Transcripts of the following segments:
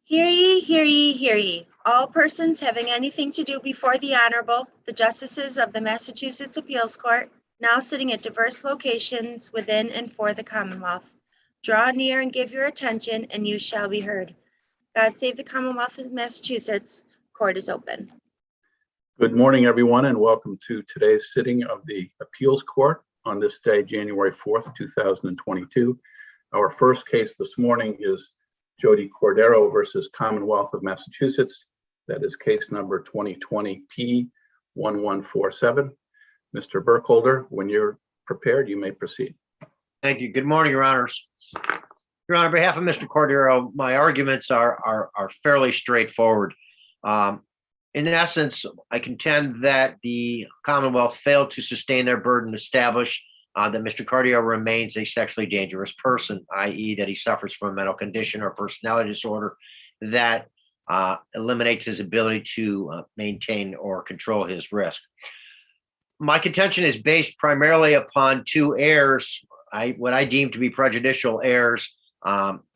Hear ye, hear ye, hear ye. All persons having anything to do before the Honorable, the Justices of the Massachusetts Appeals Court, now sitting at diverse locations within and for the Commonwealth. Draw near and give your attention, and you shall be heard. God save the Commonwealth of Massachusetts. Court is open. Good morning, everyone, and welcome to today's sitting of the Appeals Court on this day, January 4th, 2022. Our first case this morning is JODI CORDEIRO versus Commonwealth of Massachusetts. That is case number 2020 P1147. Mr. Burkholder, when you're prepared, you may proceed. Thank you. Good morning, Your Honors. Your Honor, on behalf of Mr. CORDEIRO, my arguments are fairly straightforward. In essence, I contend that the Commonwealth failed to sustain their burden to establish that Mr. CORDEIRO remains a sexually dangerous person, i.e. that he suffers from a mental condition or personality disorder that eliminates his ability to maintain or control his risk. My contention is based primarily upon two errors, what I deem to be prejudicial errors,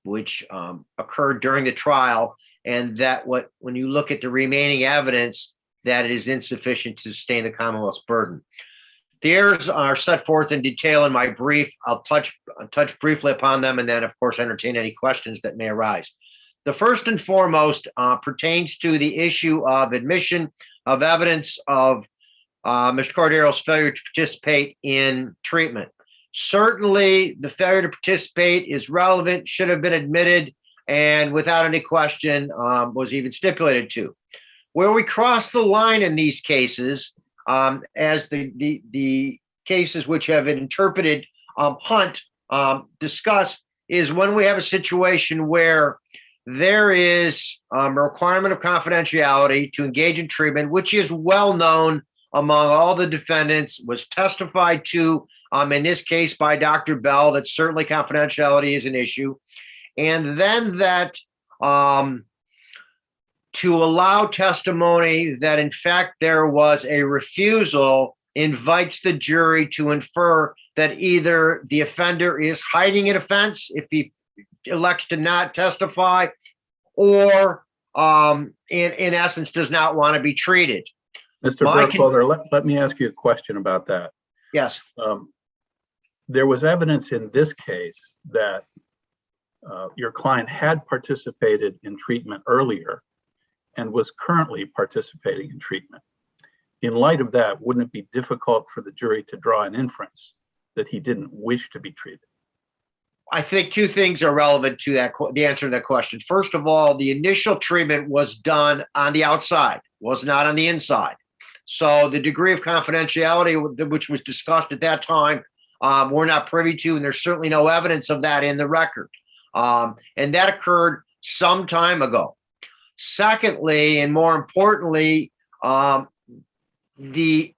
which occurred during the trial, and that when you look at the remaining evidence, that it is insufficient to sustain the Commonwealth's burden. The errors are set forth in detail in my brief. I'll touch briefly upon them and then, of course, entertain any questions that may arise. The first and foremost pertains to the issue of admission of evidence of Mr. CORDEIRO's failure to participate in treatment. Certainly, the failure to participate is relevant, should have been admitted, and without any question was even stipulated to. Where we cross the line in these cases, as the cases which have been interpreted Hunt discuss, is when we have a situation where there is a requirement of confidentiality to engage in treatment, which is well known among all the defendants, was testified to in this case by Dr. Bell, that certainly confidentiality is an issue. And then that to allow testimony that in fact there was a refusal invites the jury to infer that either the offender is hiding an offense if he elects to not testify, or in essence does not want to be treated. Mr. Burkholder, let me ask you a question about that. Yes. There was evidence in this case that your client had participated in treatment earlier and was currently participating in treatment. In light of that, wouldn't it be difficult for the jury to draw an inference that he didn't wish to be treated? I think two things are relevant to that, the answer to that question. First of all, the initial treatment was done on the outside, was not on the inside. So the degree of confidentiality which was discussed at that time, we're not privy to, and there's certainly no evidence of that in the record. And that occurred some time ago. Secondly, and more importantly, the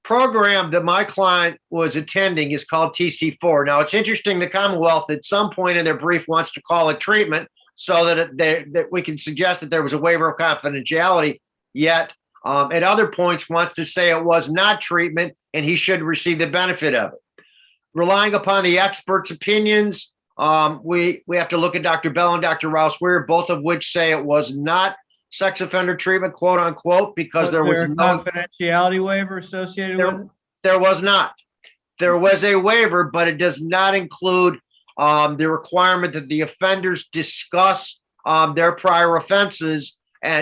program that my client was attending is called TC4. Now, it's interesting, the Commonwealth at some point in their brief wants to call it treatment so that we can suggest that there was a waiver of confidentiality, yet at other points wants to say it was not treatment and he should receive the benefit of it. Relying upon the experts' opinions, we have to look at Dr. Bell and Dr. Rouse-Weir, both of which say it was not sex offender treatment, quote unquote, because there was no confidentiality waiver associated with it? There was not. There was a waiver, but it does not include the requirement that the offenders discuss their prior offenses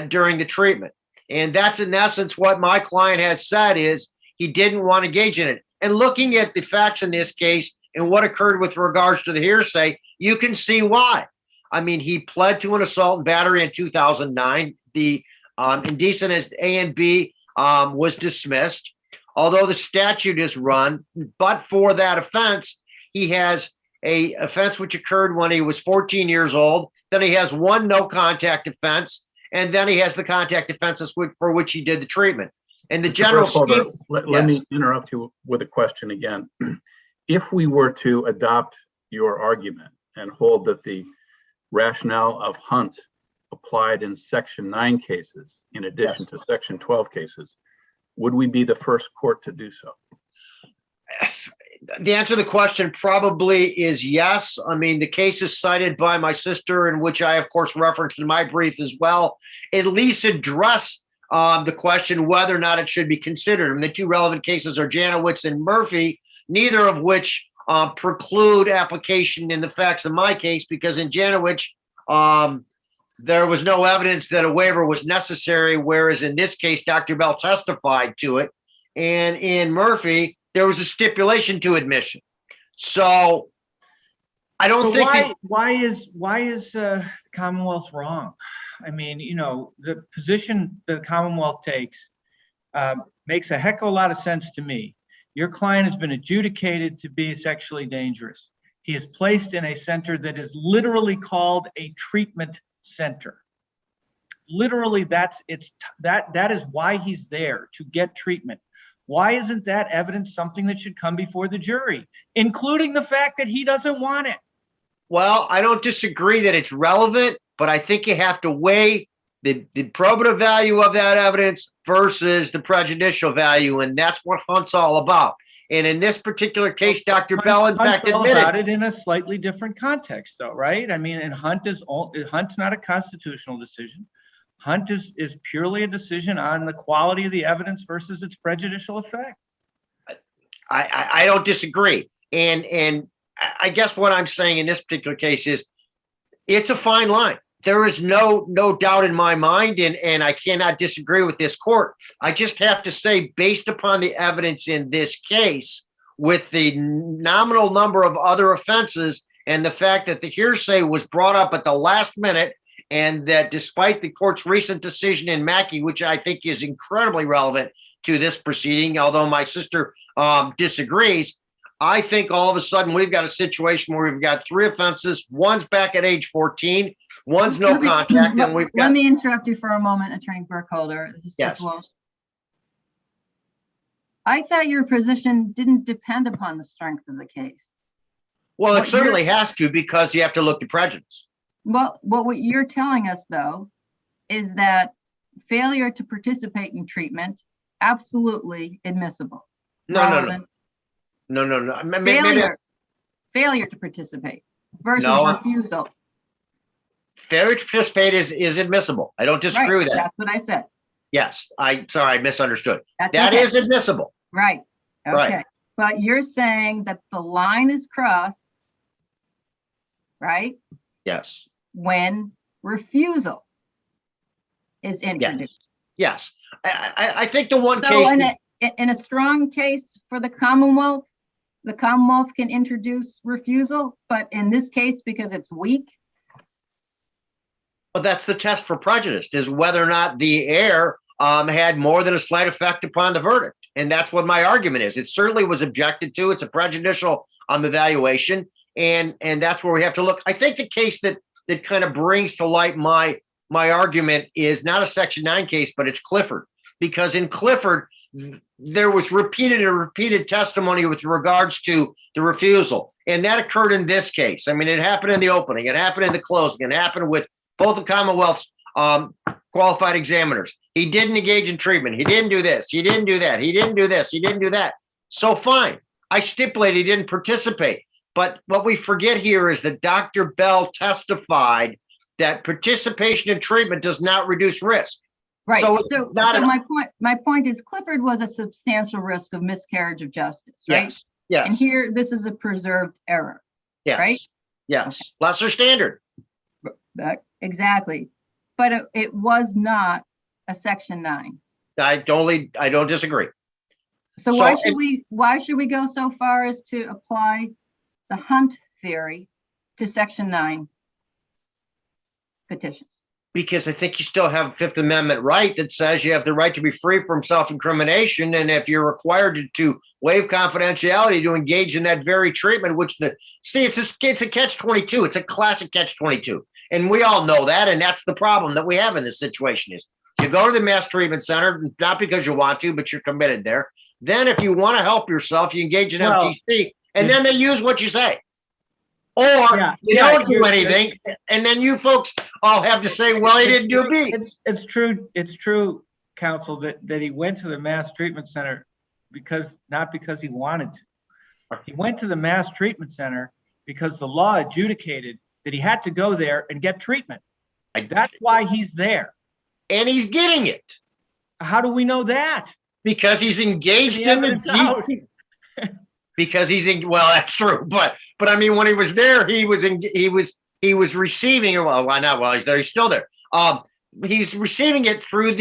during the treatment. And that's in essence what my client has said, is he didn't want to engage in it. And looking at the facts in this case and what occurred with regards to the hearsay, you can see why. I mean, he pled to an assault and battery in 2009. The indecent as A and B was dismissed. Although the statute is run, but for that offense, he has a offense which occurred when he was 14 years old. Then he has one no contact offense, and then he has the contact offenses for which he did the treatment. And the general scheme. Let me interrupt you with a question again. If we were to adopt your argument and hold that the rationale of Hunt applied in Section 9 cases, in addition to Section 12 cases, would we be the first court to do so? The answer to the question probably is yes. I mean, the cases cited by my sister, in which I, of course, referenced in my brief as well, at least address the question whether or not it should be considered. And the two relevant cases are Janowitz and Murphy, neither of which preclude application in the facts of my case, because in Janowitz, there was no evidence that a waiver was necessary, whereas in this case, Dr. Bell testified to it. And in Murphy, there was a stipulation to admission. So I don't think why is the Commonwealth wrong? I mean, you know, the position the Commonwealth takes makes a heck of a lot of sense to me. Your client has been adjudicated to be sexually dangerous. He is placed in a center that is literally called a treatment center. Literally, that is why he's there, to get treatment. Why isn't that evidence something that should come before the jury, including the fact that he doesn't want it? Well, I don't disagree that it's relevant, but I think you have to weigh the probative value of that evidence versus the prejudicial value, and that's what Hunt's all about. And in this particular case, Dr. Bell, in fact, Hunt's all admitted about it in a slightly different context, though, right? I mean, and Hunt's not a constitutional decision. Hunt is purely a decision on the quality of the evidence versus its prejudicial effect. I don't disagree. And I guess what I'm saying in this particular case is it's a fine line. There is no doubt in my mind, and I cannot disagree with this court. I just have to say, based upon the evidence in this case, with the nominal number of other offenses and the fact that the hearsay was brought up at the last minute, and that despite the court's recent decision in Mackey, which I think is incredibly relevant to this proceeding, although my sister disagrees, I think all of a sudden we've got a situation where we've got 3 offenses. One's back at age 14, one's no contact, and we've got— Let me interrupt you for a moment, Attorney Burkholder. This is Yes. Judge Walsh. I thought your position didn't depend upon the strength of the case. Well, it What certainly you're- has to, because you have to look to prejudice. Well, what you're telling us, though, is that failure to participate in treatment, absolutely admissible. No. Failure to participate versus No. refusal. Failure to participate is admissible. I don't disagree Right, with that. that's what I said. Yes, I misunderstood. That's That okay. is admissible. Right, Right. okay. But you're saying that the line is crossed, right, Yes. when refusal is introduced. Yes. I think the one So case. in a strong case for the Commonwealth can introduce refusal, but in this case, because it's weak. Well, that's the test for prejudice, is whether or not the error had more than a slight effect upon the verdict. And that's what my argument is. It certainly was objected to. It's a prejudicial evaluation. And that's where we have to look. I think the case that kind of brings to light my argument is not a Section 9 case, but it's Clifford. Because in Clifford, there was repeated testimony with regards to the refusal. And that occurred in this case. I mean, it happened in the opening, it happened in the closing, it happened with both the Commonwealth's qualified examiners. He didn't engage in treatment. He didn't do this. He didn't do that. He didn't do this. He didn't do that. So fine. I stipulated he didn't participate. But what we forget here is that Dr. Bell testified that participation in treatment does not reduce risk. Right. So So not my point is Clifford was a substantial risk of miscarriage of justice, right? Yes. And here, this is a preserved error. Yes. right? Yes. Okay. Lesser standard. Exactly. But it was not a Section 9. I don't disagree. So why should we go so far as to apply the Hunt theory to Section 9 petitions? Because I think you still have a Fifth Amendment right that says you have the right to be free from self-incrimination. And if you're required to waive confidentiality to engage in that very treatment, which it's a catch-22. It's a classic catch-22. And we all know that. And that's the problem that we have in this situation is you go to the mass treatment center, not because you want to, but you're committed there. Then if you want to help yourself, you engage in MTC, and then they use what you say. Or you don't do anything, and then you folks all have to say, well, he didn't do B. It's true, counsel, that he went to the mass treatment center not because he wanted to. He went to the mass treatment center because the law adjudicated that he had to go there and get treatment. That's why he's there. And he's getting it How do we know that? because he's engaged The in evidence out. because he's in, well, that's true. But I mean, when he was there, he was receiving it. Well, why not? Well, he's there. He's still there. He's receiving it through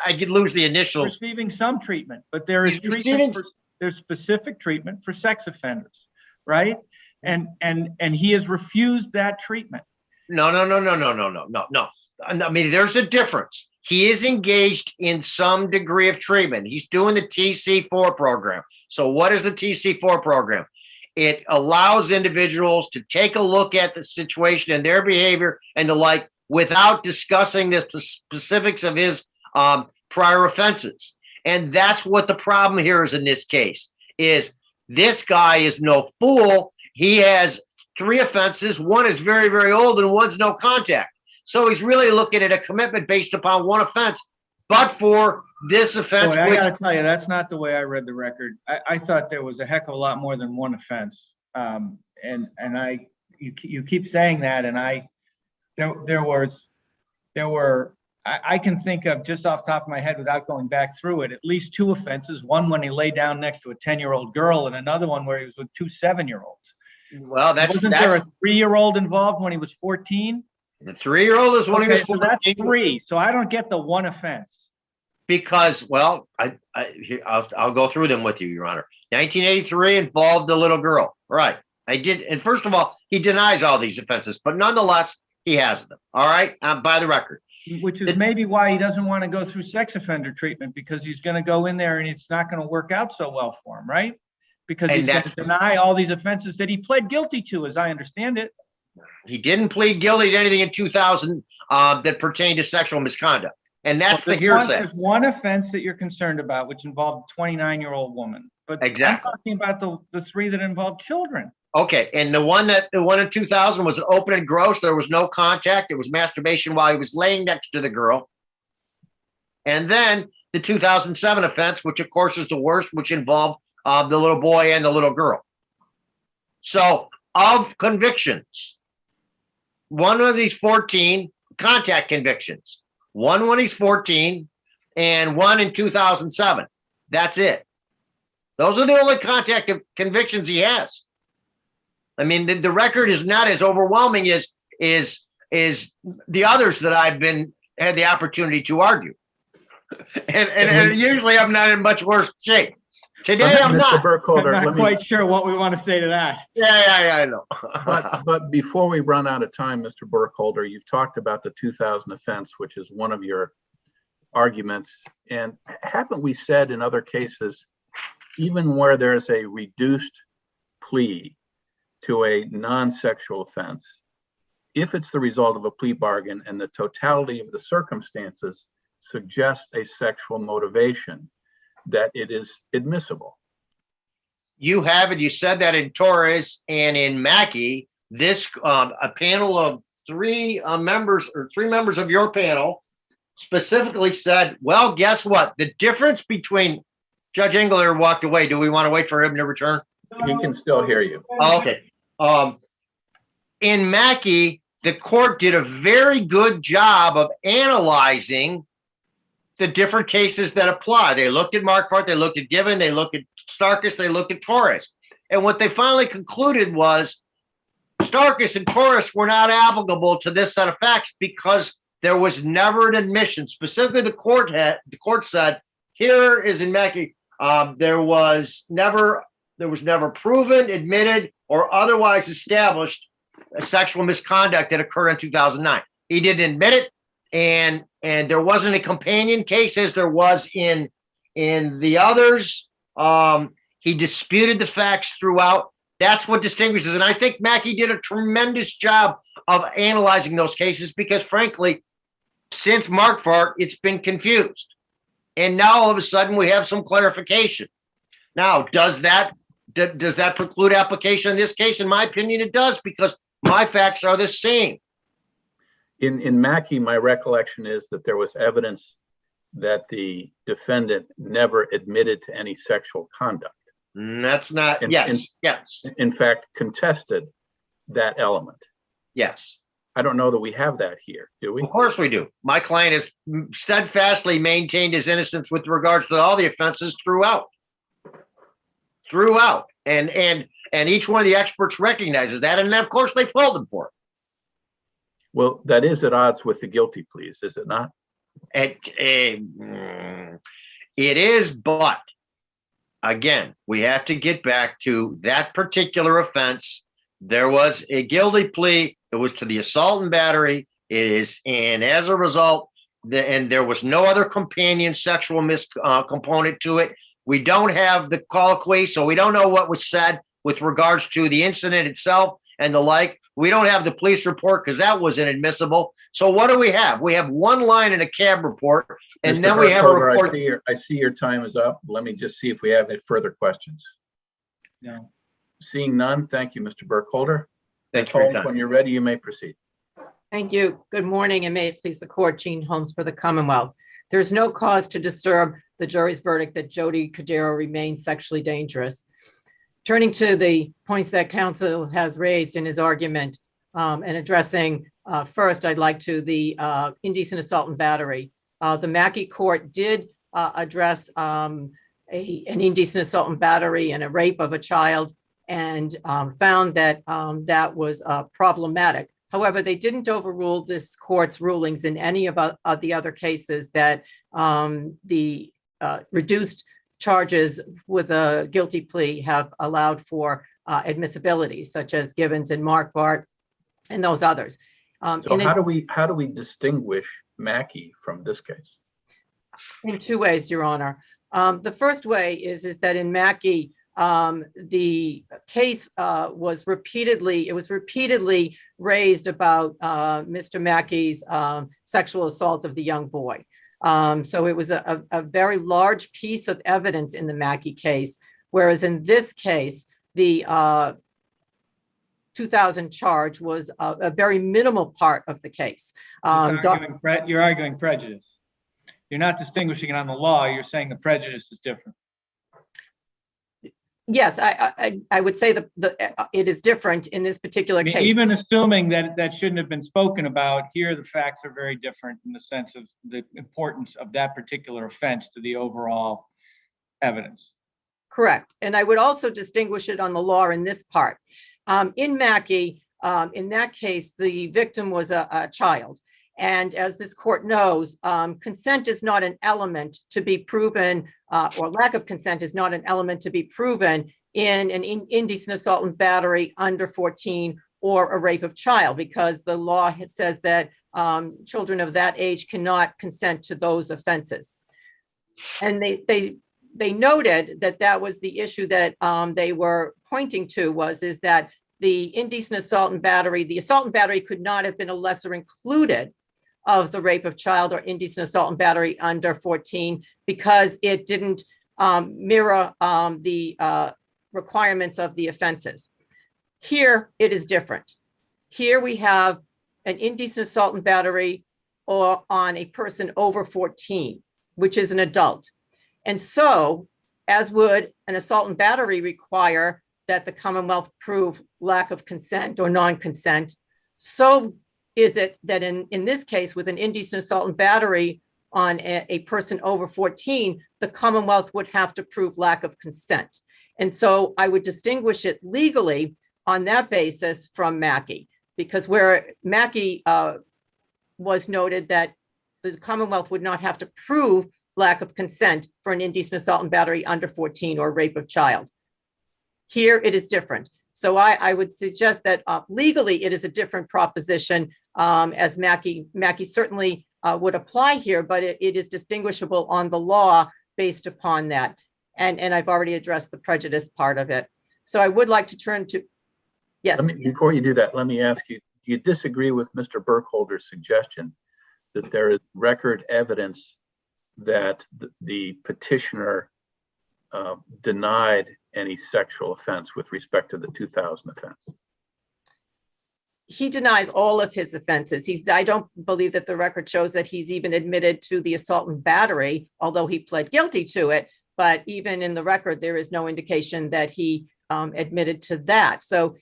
I could lose the initials. Receiving some treatment, but there is He's treatment receiving- for, there's specific treatment for sex offenders, right? And he has refused that treatment. No. I mean, there's a difference. He is engaged in some degree of treatment. He's doing the TC4 program. So what is the TC4 program? It allows individuals to take a look at the situation and their behavior and the like without discussing the specifics of his prior offenses. And that's what the problem here is in this case, is this guy is no fool. He has 3 offenses. One is very, very old and one's no contact. So he's really looking at a commitment based upon one offense, but for this offense. Boy, I gotta tell you, that's not the way I read the record. I thought there was a heck of a lot more than one offense. You keep saying that, and I can think of, just off the top of my head without going back through it, at least 2 offenses. One when he lay down next to a 10-year-old girl, and another one where he was with 2 7-year-olds. Well, Wasn't there a 3-year-old involved when he was 14? The 3-year-old is when he was 14. So that's 3. So I don't get the one offense. Because, well, I'll go through them with you, Your Honor. 1983 involved the little girl. Right. I did. And first of all, he denies all these offenses, but nonetheless, he has them. All right. By the record. Which is maybe why he doesn't want to go through sex offender treatment, because he's going to go in there and it's not going to work out so well for him, right? Because he's going to deny all these offenses that he pled guilty to, as I understand it. He didn't plead guilty to anything in 2000 that pertained to sexual misconduct. And that's the hearsay. There's one offense that you're concerned about, which involved a 29-year-old woman. But exactly. I'm talking about the 3 that involved children. Okay. And the one in 2000 was open and gross. There was no contact. It was masturbation while he was laying next to the girl. And then the 2007 offense, which of course is the worst, which involved the little boy and the little girl. So of convictions, one was he's 14 contact convictions, one when he's 14 and one in 2007. That's it. Those are the only contact convictions he has. I mean, the record is not as overwhelming as the others that I've had the opportunity to argue. And usually I'm not in much worse shape. Today I'm not. Burkholder, I'm not quite sure what we want to say to that. Yeah, I know. but before we run out of time, Mr. Burkholder, you've talked about the 2000 offense, which is one of your arguments. And haven't we said in other cases, even where there's a reduced plea to a non-sexual offense, if it's the result of a plea bargain and the totality of the circumstances suggest a sexual motivation, that it is admissible? You have it. You said that in Torres and in Mackey. This a panel of 3 members of your panel specifically said, well, guess what? The difference between Judge Engler walked away. Do we want to wait for him to return? He can still hear you. Oh, okay. In Mackey, the court did a very good job of analyzing the different cases that apply. They looked at Marquardt, they looked at Given, they looked at Starkus, they looked at Torres. And what they finally concluded was Starkus and Torres were not applicable to this set of facts because there was never an admission. Specifically, the court said, here is in Mackey, there was never proven, admitted, or otherwise established a sexual misconduct that occurred in 2009. He didn't admit it, and there wasn't a companion case as there was in the others. He disputed the facts throughout. That's what distinguishes. And I think Mackey did a tremendous job of analyzing those cases because, frankly, since Marquardt, it's been confused. And now all of a sudden we have some clarification. Now, does that preclude application in this case? In my opinion, it does, because my facts are the same. In Mackey, my recollection is that there was evidence that the defendant never admitted to any sexual conduct. That's not, In- yes, in- yes, in fact, contested that element. yes. I don't know that we have that here, do we? Of course we do. My client has steadfastly maintained his innocence with regards to all the offenses throughout. And each one of the experts recognizes that. And of course they failed him for Well, that is at odds with the guilty pleas, is it not? it. It is, but again, we have to get back to that particular offense. There was a guilty plea. It was to the assault and battery. It is, and as a result, and there was no other companion sexual component to it. We don't have the colloquy, so we don't know what was said with regards to the incident itself and the like. We don't have the police report because that was inadmissible. So what do we have? We have one line in a cab report, and Mr. then we have a Burkholder, report. I see your time is up. Let me just see if we have any further questions. No. Seeing none, thank you, Mr. Burkholder. Thanks Ms. for your Holmes, time. when you're ready, you may proceed. Thank you. Good morning, and may it please the court, Jean Holmes for the Commonwealth. There is no cause to disturb the jury's verdict that JODI CORDEIRO remains sexually dangerous. Turning to the points that counsel has raised in his argument and addressing first, I'd like to the indecent assault and battery. The Mackey court did address an indecent assault and battery and a rape of a child and found that that was problematic. However, they didn't overrule this court's rulings in any of the other cases that the reduced charges with a guilty plea have allowed for admissibility, such as Gibbons and Mark Bart and those others. So how do we distinguish Mackey from this case? In two ways, Your Honor. The first way is that in Mackey, the case was repeatedly raised about Mr. Mackey's sexual assault of the young boy. So it was a very large piece of evidence in the Mackey case, whereas in this case, the 2000 charge was a very minimal part of the case. You're arguing prejudice. You're not distinguishing it on the law. You're saying the prejudice is different. Yes, I would say it is different in this particular I mean, case. even assuming that that shouldn't have been spoken about, here the facts are very different in the sense of the importance of that particular offense to the overall evidence. Correct. And I would also distinguish it on the law in this part. In Mackey, in that case, the victim was a child. And as this court knows, consent is not an element to be proven, or lack of consent is not an element to be proven in an indecent assault and battery under 14 or a rape of child, because the law says that children of that age cannot consent to those offenses. And they noted that that was the issue that they were pointing to is that the indecent assault and battery, the assault and battery could not have been a lesser included of the rape of child or indecent assault and battery under 14 because it didn't mirror the requirements of the offenses. Here, it is different. Here we have an indecent assault and battery or on a person over 14, which is an adult. And so, as would an assault and battery require that the Commonwealth prove lack of consent or non-consent, so is it that in this case, with an indecent assault and battery on a person over 14, the Commonwealth would have to prove lack of consent. And so I would distinguish it legally on that basis from Mackey, because where Mackey was noted that the Commonwealth would not have to prove lack of consent for an indecent assault and battery under 14 or rape of child. Here it is different. So I would suggest that legally it is a different proposition, as Mackey certainly would apply here, but it is distinguishable on the law based upon that. And I've already addressed the prejudice part of it. So I would like to turn to, yes. Before you do that, let me ask you, do you disagree with Mr. Burkholder's suggestion that there is record evidence that the petitioner denied any sexual offense with respect to the 2000 offense? He denies all of his offenses. I don't believe that the record shows that he's even admitted to the assault and battery, although he pled guilty to it. But even in the record, there is no indication that he admitted to that. So,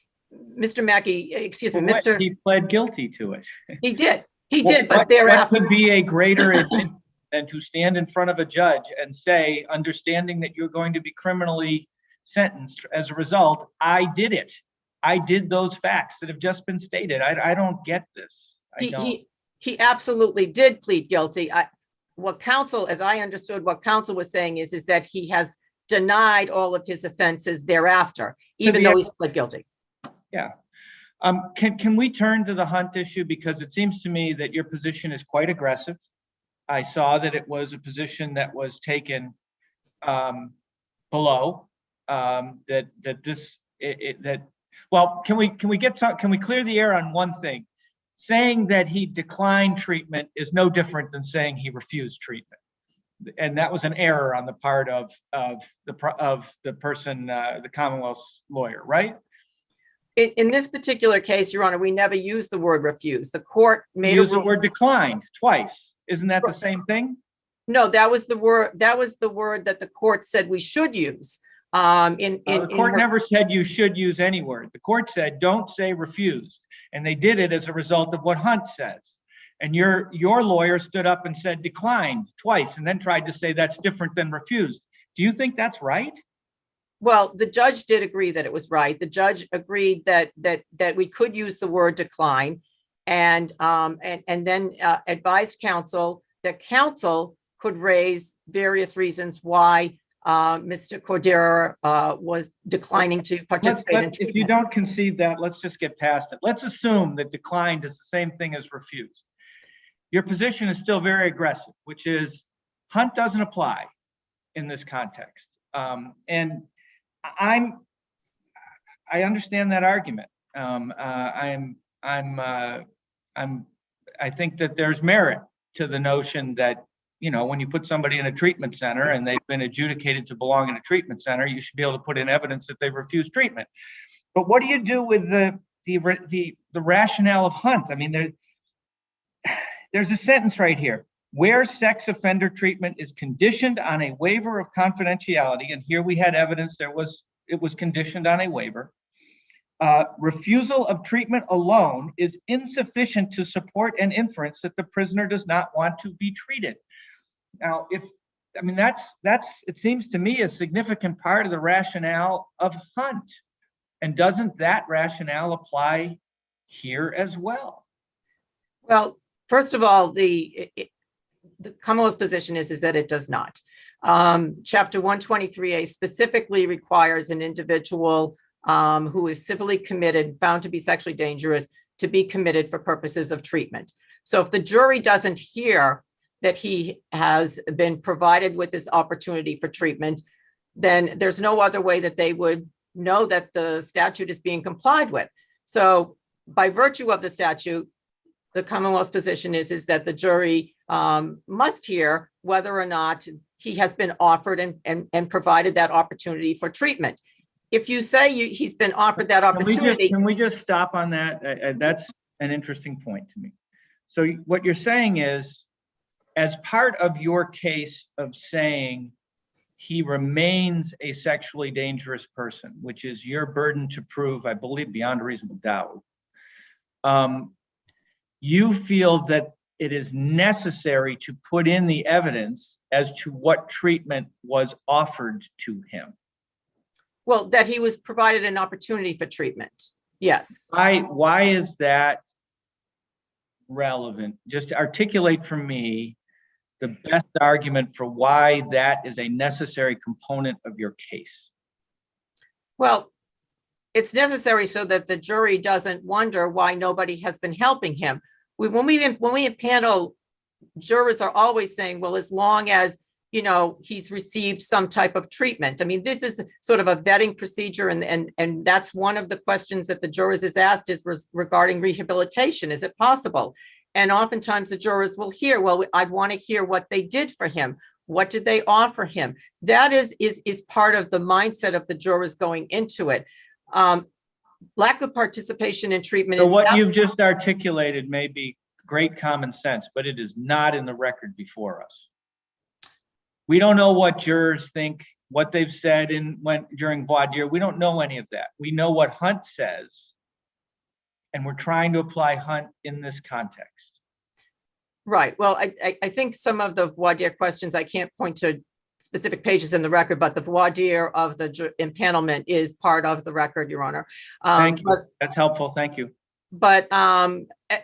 Mr. Mackey, excuse me, Mr. He pled guilty to it. He did, What but thereafter. could be a greater admission than to stand in front of a judge and say, understanding that you're going to be criminally sentenced as a result, I did it. I did those facts that have just been stated. I don't get this. He absolutely did plead guilty. What counsel, as I understood, what counsel was saying is that he has denied all of his offenses thereafter, even though he's pled guilty. Yeah. Can we turn to the Hunt issue? Because it seems to me that your position is quite aggressive. I saw that it was a position that was taken below well, can we clear the air on one thing? Saying that he declined treatment is no different than saying he refused treatment. And that was an error on the part of the person, the Commonwealth's lawyer, right? In this particular case, Your Honor, we never used the word refuse. The court made the word declined twice. Isn't that the same thing? No, that was the word. That was the word that the court said we should use. The court never said you should use any word. The court said don't say refused, and they did it as a result of what Hunt says. And your lawyer stood up and said declined twice, and then tried to say that's different than refused. Do you think that's right? Well, the judge did agree that it was right. The judge agreed that we could use the word decline, and then advised counsel that counsel could raise various reasons why Mr. Cordeiro was declining to participate in treatment. If you don't concede that, let's just get past it. Let's assume that declined is the same thing as refused. Your position is still very aggressive, which is Hunt doesn't apply in this context. And I understand that argument. I think that there's merit to the notion that, you know, when you put somebody in a treatment center and they've been adjudicated to belong in a treatment center, you should be able to put in evidence that they refused treatment. But what do you do with the rationale of Hunt? I mean, there's a sentence right here. Where sex offender treatment is conditioned on a waiver of confidentiality, and here we had evidence it was conditioned on a waiver, refusal of treatment alone is insufficient to support an inference that the prisoner does not want to be treated. Now, that's it seems to me a significant part of the rationale of Hunt. And doesn't that rationale apply here as well? Well, first of all, the Commonwealth's position is that it does not. Chapter 123A specifically requires an individual who is civilly committed, found to be sexually dangerous, to be committed for purposes of treatment. So if the jury doesn't hear that he has been provided with this opportunity for treatment, then there's no other way that they would know that the statute is being complied with. So by virtue of the statute, the Commonwealth's position is that the jury must hear whether or not he has been offered and provided that opportunity for treatment. If you say he's been offered that opportunity. Can we just stop on that? That's an interesting point to me. So what you're saying is, as part of your case of saying he remains a sexually dangerous person, which is your burden to prove, I believe, beyond a reasonable doubt, you feel that it is necessary to put in the evidence as to what treatment was offered to him. Well, that he was provided an opportunity for treatment. Yes. Why is that relevant? Just articulate for me the best argument for why that is a necessary component of your case. Well, it's necessary so that the jury doesn't wonder why nobody has been helping him. When we impanel, jurors are always saying, well, as long as, you know, he's received some type of treatment. I mean, this is sort of a vetting procedure, and that's one of the questions that the jurors is asked is regarding rehabilitation. Is it possible? And oftentimes the jurors will hear, well, I want to hear what they did for him. What did they offer him? That is part of the mindset of the jurors going into it. Lack of participation in treatment. So what you've just articulated may be great common sense, but it is not in the record before us. We don't know what jurors think, what they've said during voir dire. We don't know any of that. We know what Hunt says, and we're trying to apply Hunt in this context. Right. Well, I think some of the voir dire questions, I can't point to specific pages in the record, but the voir dire of the impanelment is part of the record, Your Honor. Thank you. That's helpful. Thank you. But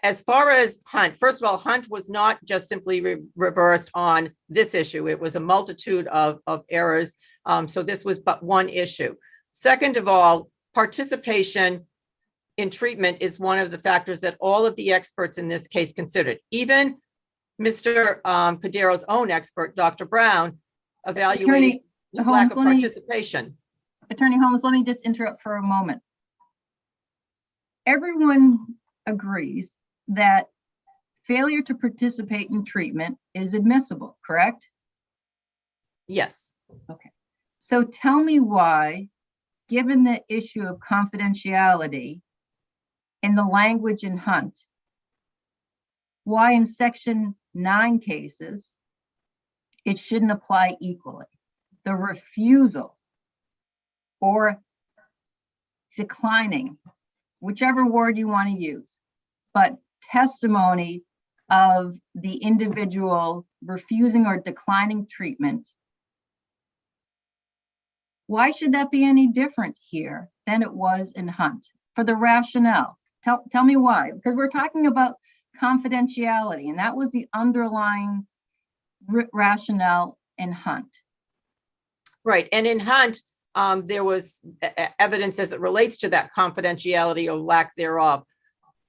as far as Hunt, first of all, Hunt was not just simply reversed on this issue. It was a multitude of errors. So this was but one issue. Second of all, participation in treatment is one of the factors that all of the experts in this case considered. Even Mr. Cordeiro's own expert, Dr. Brown, evaluated his lack of participation. Attorney Holmes, let me just interrupt for a moment. Everyone agrees that failure to participate in treatment is admissible, correct? Yes. Okay. So tell me why, given the issue of confidentiality in the language in Hunt, why in Section 9 cases, it shouldn't apply equally. The refusal or declining, whichever word you want to use, but testimony of the individual refusing or declining treatment, why should that be any different here than it was in Hunt? For the rationale, tell me why, because we're talking about confidentiality, and that was the underlying rationale in Hunt. Right. And in Hunt, there was evidence as it relates to that confidentiality or lack thereof.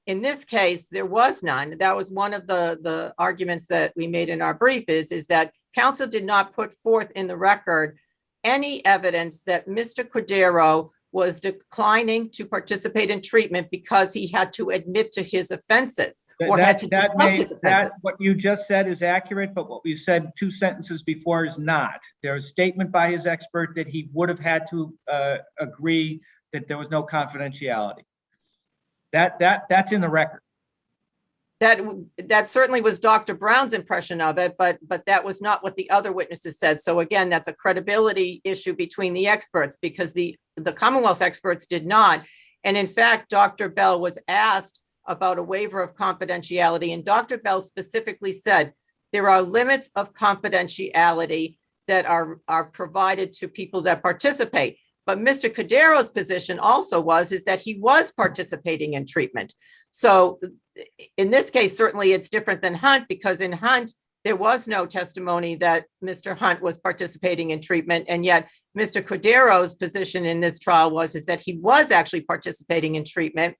In this case, there was none. That was one of the arguments that we made in our brief is that counsel did not put forth in the record any evidence that Mr. Cordeiro was declining to participate in treatment because he had to admit to his offenses or had to discuss his offenses. What you just said is accurate, but what we said 2 sentences before is not. There's a statement by his expert that he would have had to agree that there was no confidentiality. That's in the record. That certainly was Dr. Brown's impression of it, but that was not what the other witnesses said. So again, that's a credibility issue between the experts because the Commonwealth's experts did not. And in fact, Dr. Bell was asked about a waiver of confidentiality, and Dr. Bell specifically said there are limits of confidentiality that are provided to people that participate. But Mr. Cordeiro's position also is that he was participating in treatment. So in this case, certainly it's different than Hunt because in Hunt, there was no testimony that Mr. Hunt was participating in treatment. And yet Mr. Cordeiro's position in this trial is that he was actually participating in treatment.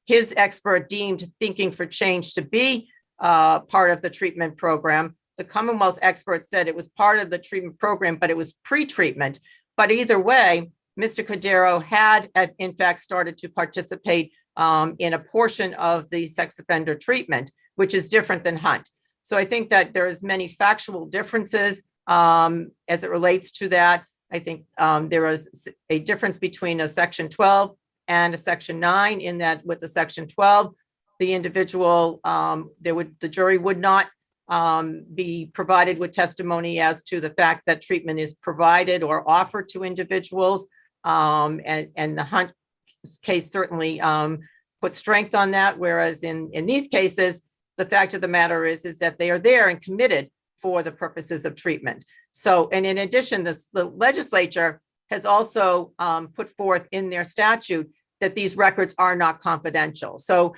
His expert deemed Thinking for Change to be part of the treatment program. The Commonwealth's expert said it was part of the treatment program, but it was pre-treatment. But either way, Mr. Cordeiro had in fact started to participate in a portion of the sex offender treatment, which is different than Hunt. So I think that there's many factual differences as it relates to that. I think there is a difference between a Section 12 and a Section 9 in that with the Section 12, the individual, the jury would not be provided with testimony as to the fact that treatment is provided or offered to individuals. And the Hunt case certainly put strength on that, whereas in these cases, the fact of the matter is that they are there and committed for the purposes of treatment. So, and in addition, the legislature has also put forth in their statute that these records are not confidential. So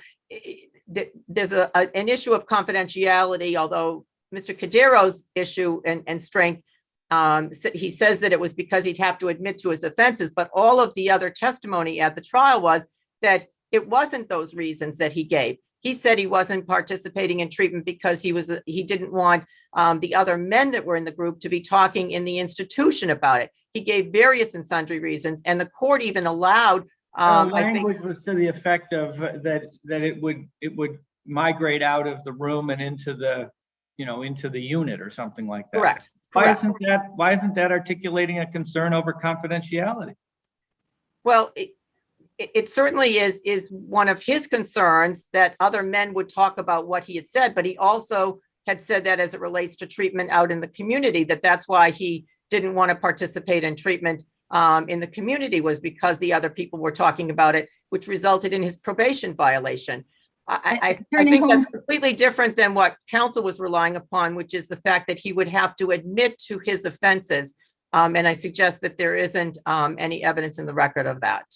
there's an issue of confidentiality, although Mr. Cordeiro's issue and strength, he says that it was because he'd have to admit to his offenses, but all of the other testimony at the trial was that it wasn't those reasons that he gave. He said he wasn't participating in treatment because he didn't want the other men that were in the group to be talking in the institution about it. He gave various and sundry reasons, and the court even allowed. Language was to the effect of that it would migrate out of the room and into the unit or something like that. Correct. Why isn't that articulating a concern over confidentiality? Well, it certainly is one of his concerns that other men would talk about what he had said, but he also had said that as it relates to treatment out in the community, that's why he didn't want to participate in treatment in the community, was because the other people were talking about it, which resulted in his probation violation. I think that's completely different than what counsel was relying upon, which is the fact that he would have to admit to his offenses. And I suggest that there isn't any evidence in the record of that.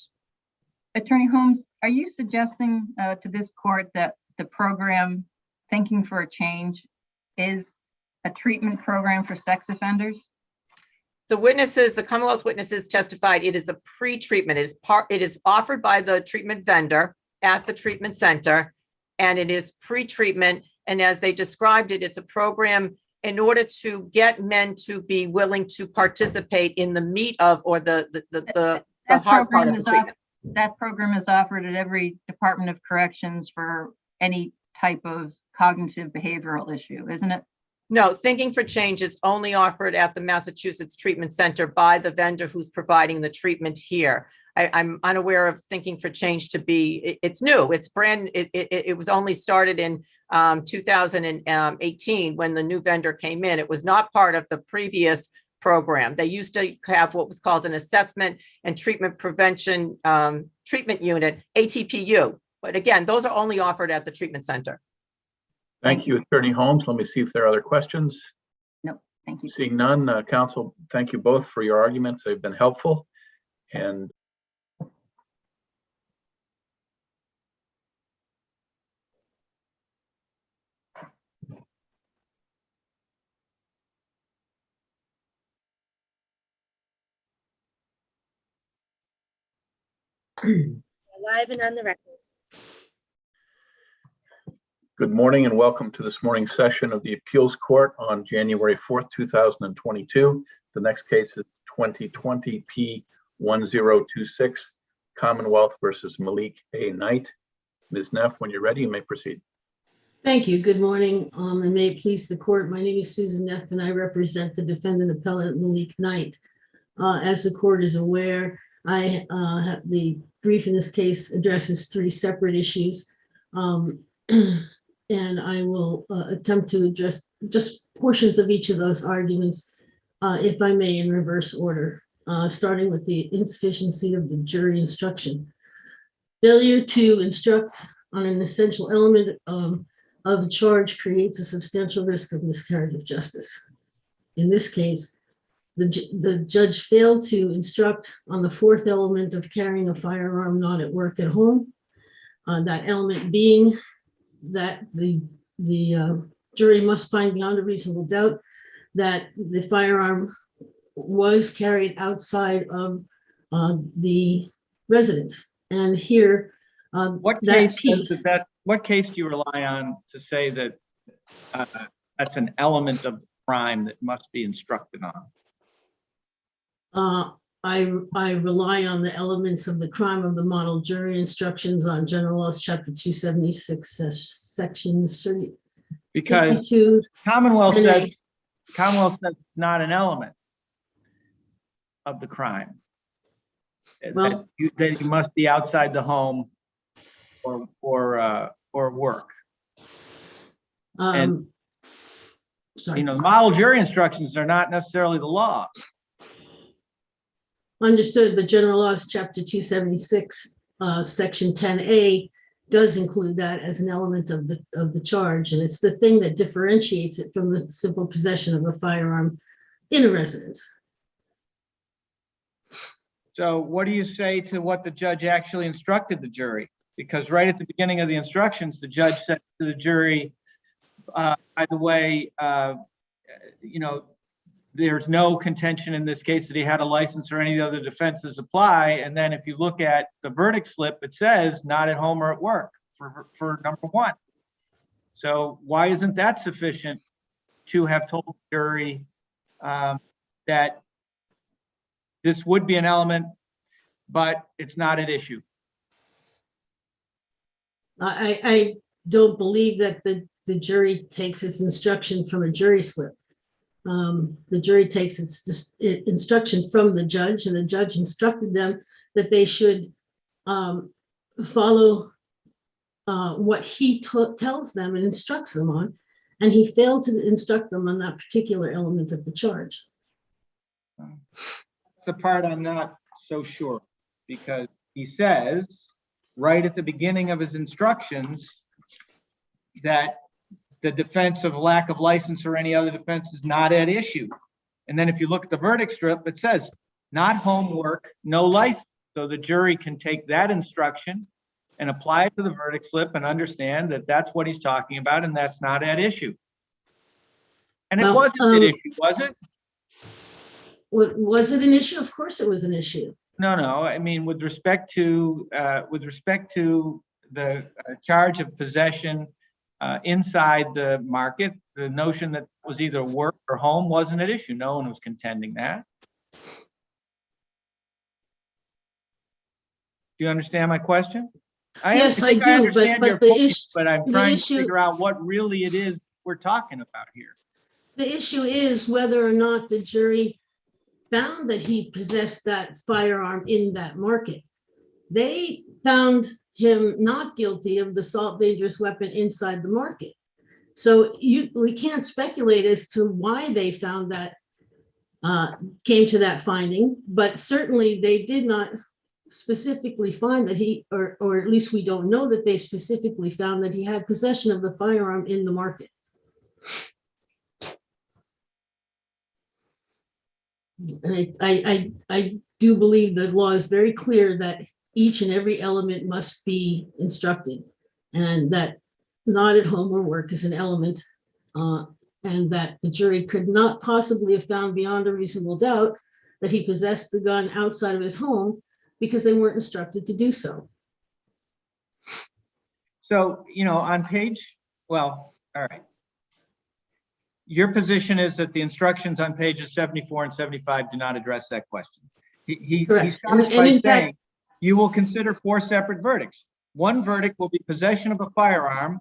Attorney Holmes, are you suggesting to this court that the program Thinking for a Change is a treatment program for sex offenders? The witnesses, the Commonwealth witnesses testified it is a pre-treatment. It is offered by the treatment vendor at the treatment center, and it is pre-treatment. And as they described it, it's a program in order to get men to be willing to participate in the meat of, or the hard part of the treatment. That program is offered at every Department of Corrections for any type of cognitive behavioral issue, isn't it? No, Thinking for Change is only offered at the Massachusetts Treatment Center by the vendor who's providing the treatment here. I'm unaware of Thinking for Change to be, it's new, it's brand, it was only started in 2018 when the new vendor came in. It was not part of the previous program. They used to have what was called an Assessment and Treatment Prevention Treatment Unit, ATPU. But again, those are only offered at the treatment center. Thank you, Attorney Holmes. Let me see if there are other questions. No, thank you. Seeing none, counsel, thank you both for your arguments. They've been helpful. And Live and on the record. good morning and welcome to this morning's session of the Appeals Court on January 4th, 2022. The next case is 2020 P1026, Commonwealth versus Malik A. Knight. Ms. Neff, when you're ready, you may proceed. Thank you. Good morning, and may it please the court. My name is Susan Neff, and I represent the defendant appellant Malik Knight. As the court is aware, I have the brief in this case addresses three separate issues, and I will attempt to address just portions of each of those arguments, if I may, in reverse order, starting with the insufficiency of the jury instruction. Failure to instruct on an essential element of a charge creates a substantial risk of miscarriage of justice. In this case, the judge failed to instruct on the fourth element of carrying a firearm not at work at home. That element being that the jury must find beyond a reasonable doubt that the firearm was carried outside of the residence. And here, What that case piece. what case do you rely on to say that that's an element of the crime that must be instructed on? I rely on the elements of the crime of the model jury instructions on General Laws, Chapter 276, Section 32. Because Commonwealth says it's not an element of the crime. Well, that you must be outside the home or work. Sorry. The model jury instructions are not necessarily the law. Understood, but General Laws, Chapter 276, Section 10A does include that as an element of the charge, and it's the thing that differentiates it from the simple possession of a firearm in a residence. So what do you say to what the judge actually instructed the jury? Because right at the beginning of the instructions, the judge said to the jury, by the way, there's no contention in this case that he had a license or any other defenses apply. And then if you look at the verdict slip, it says not at home or at work for number one. So why isn't that sufficient to have told the jury that this would be an element, but it's not an issue? I don't believe that the jury takes its instruction from a jury slip. The jury takes its instruction from the judge, and the judge instructed them that they should follow what he tells them and instructs them on. and he failed to instruct them on that particular element of the charge. That's the part I'm not so sure, because he says right at the beginning of his instructions that the defense of lack of license or any other defense is not at issue. And then if you look at the verdict strip, it says not homework, no license. So the jury can take that instruction and apply it to the verdict slip and understand that that's what he's talking about and that's not at issue. And it Well, wasn't at issue, was it? Was it an issue? Of course it was an issue. No, I mean, with respect to the charge of possession inside the market, the notion that was either work or home wasn't at issue. No one was contending that. Do you understand my question? Yes, I think do, understand but your the point, issue- but I'm the trying issue- to figure out what really it is we're talking about here. The issue is whether or not the jury found that he possessed that firearm in that market. They found him not guilty of the assault dangerous weapon inside the market. So we can't speculate as to why they found that, came to that finding, but certainly they did not specifically find that he, or at least we don't know that they specifically found that he had possession of the firearm in the market. And I do believe the law is very clear that each and every element must be instructed, and that not at home or work is an element, and that the jury could not possibly have found beyond a reasonable doubt that he possessed the gun outside of his home because they weren't instructed to do so. So, on page, well, all right. Your position is that the instructions on pages 74 and 75 do not address that question. He Correct. starts And by in fact- saying, you will consider 4 separate verdicts. One verdict will be possession of a firearm,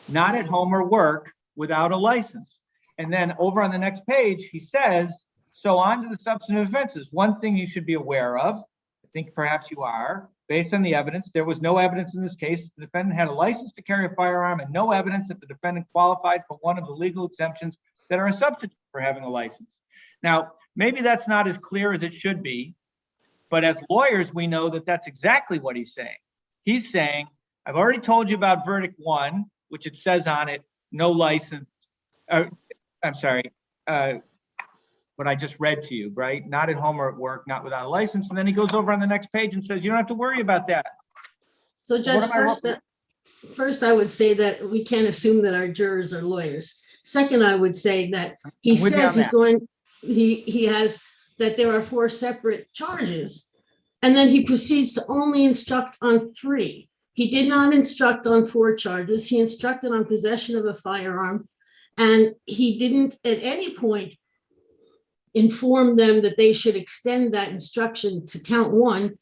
not at home or work, without a license. And then over on the next page, he says, so on to the substantive offenses. One thing you should be aware of, I think perhaps you are, based on the evidence, there was no evidence in this case the defendant had a license to carry a firearm and no evidence that the defendant qualified for one of the legal exemptions that are a substitute for having a license. Now, maybe that's not as clear as it should be, but as lawyers, we know that that's exactly what he's saying. He's saying, I've already told you about verdict 1, which it says on it, no license. I'm sorry, what I just read to you, right? Not at home or at work, not without a license. And then he goes over on the next page and says, you don't have to worry about that. So Judge, What am I first I would say that we can't assume that our jurors are lawyers. Second, I would say that he I'm with you says on he's that. going, he has, that there are 4 separate charges. And then he proceeds to only instruct on 3. He did not instruct on 4 charges. He instructed on possession of a firearm. And he didn't at any point inform them that they should extend that instruction to count 1.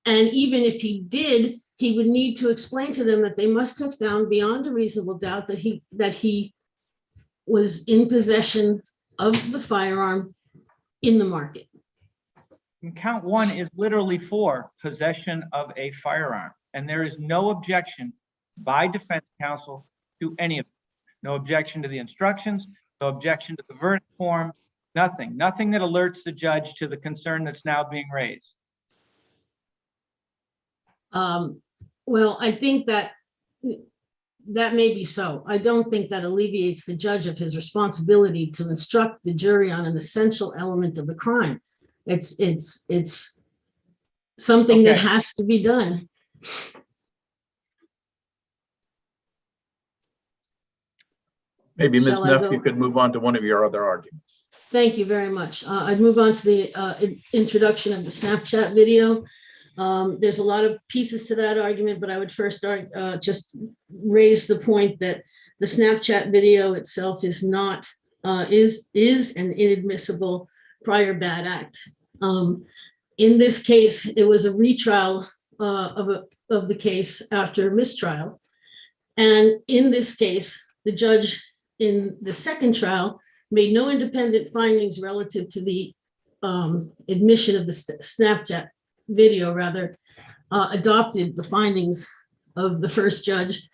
And even if he did, he would need to explain to them that they must have found beyond a reasonable doubt that he was in possession of the firearm in the market. And count 1 is literally for possession of a firearm. And there is no objection by defense counsel to any of it. No objection to the instructions, no objection to the verdict form, nothing that alerts the judge to the concern that's now being raised. Well, I think that may be so. I don't think that alleviates the judge of his responsibility to instruct the jury on an essential element of the crime. It's something that Okay. has to be done. Maybe Ms. Shall I Neff, go? you could move on to one of your other arguments. Thank you very much. I'd move on to the introduction of the Snapchat video. There's a lot of pieces to that argument, but I would first just raise the point that the Snapchat video itself is not, is an inadmissible prior bad act. In this case, it was a retrial of the case after a mistrial. And in this case, the judge in the second trial made no independent findings relative to the admission of the Snapchat video, rather adopted the findings of the first judge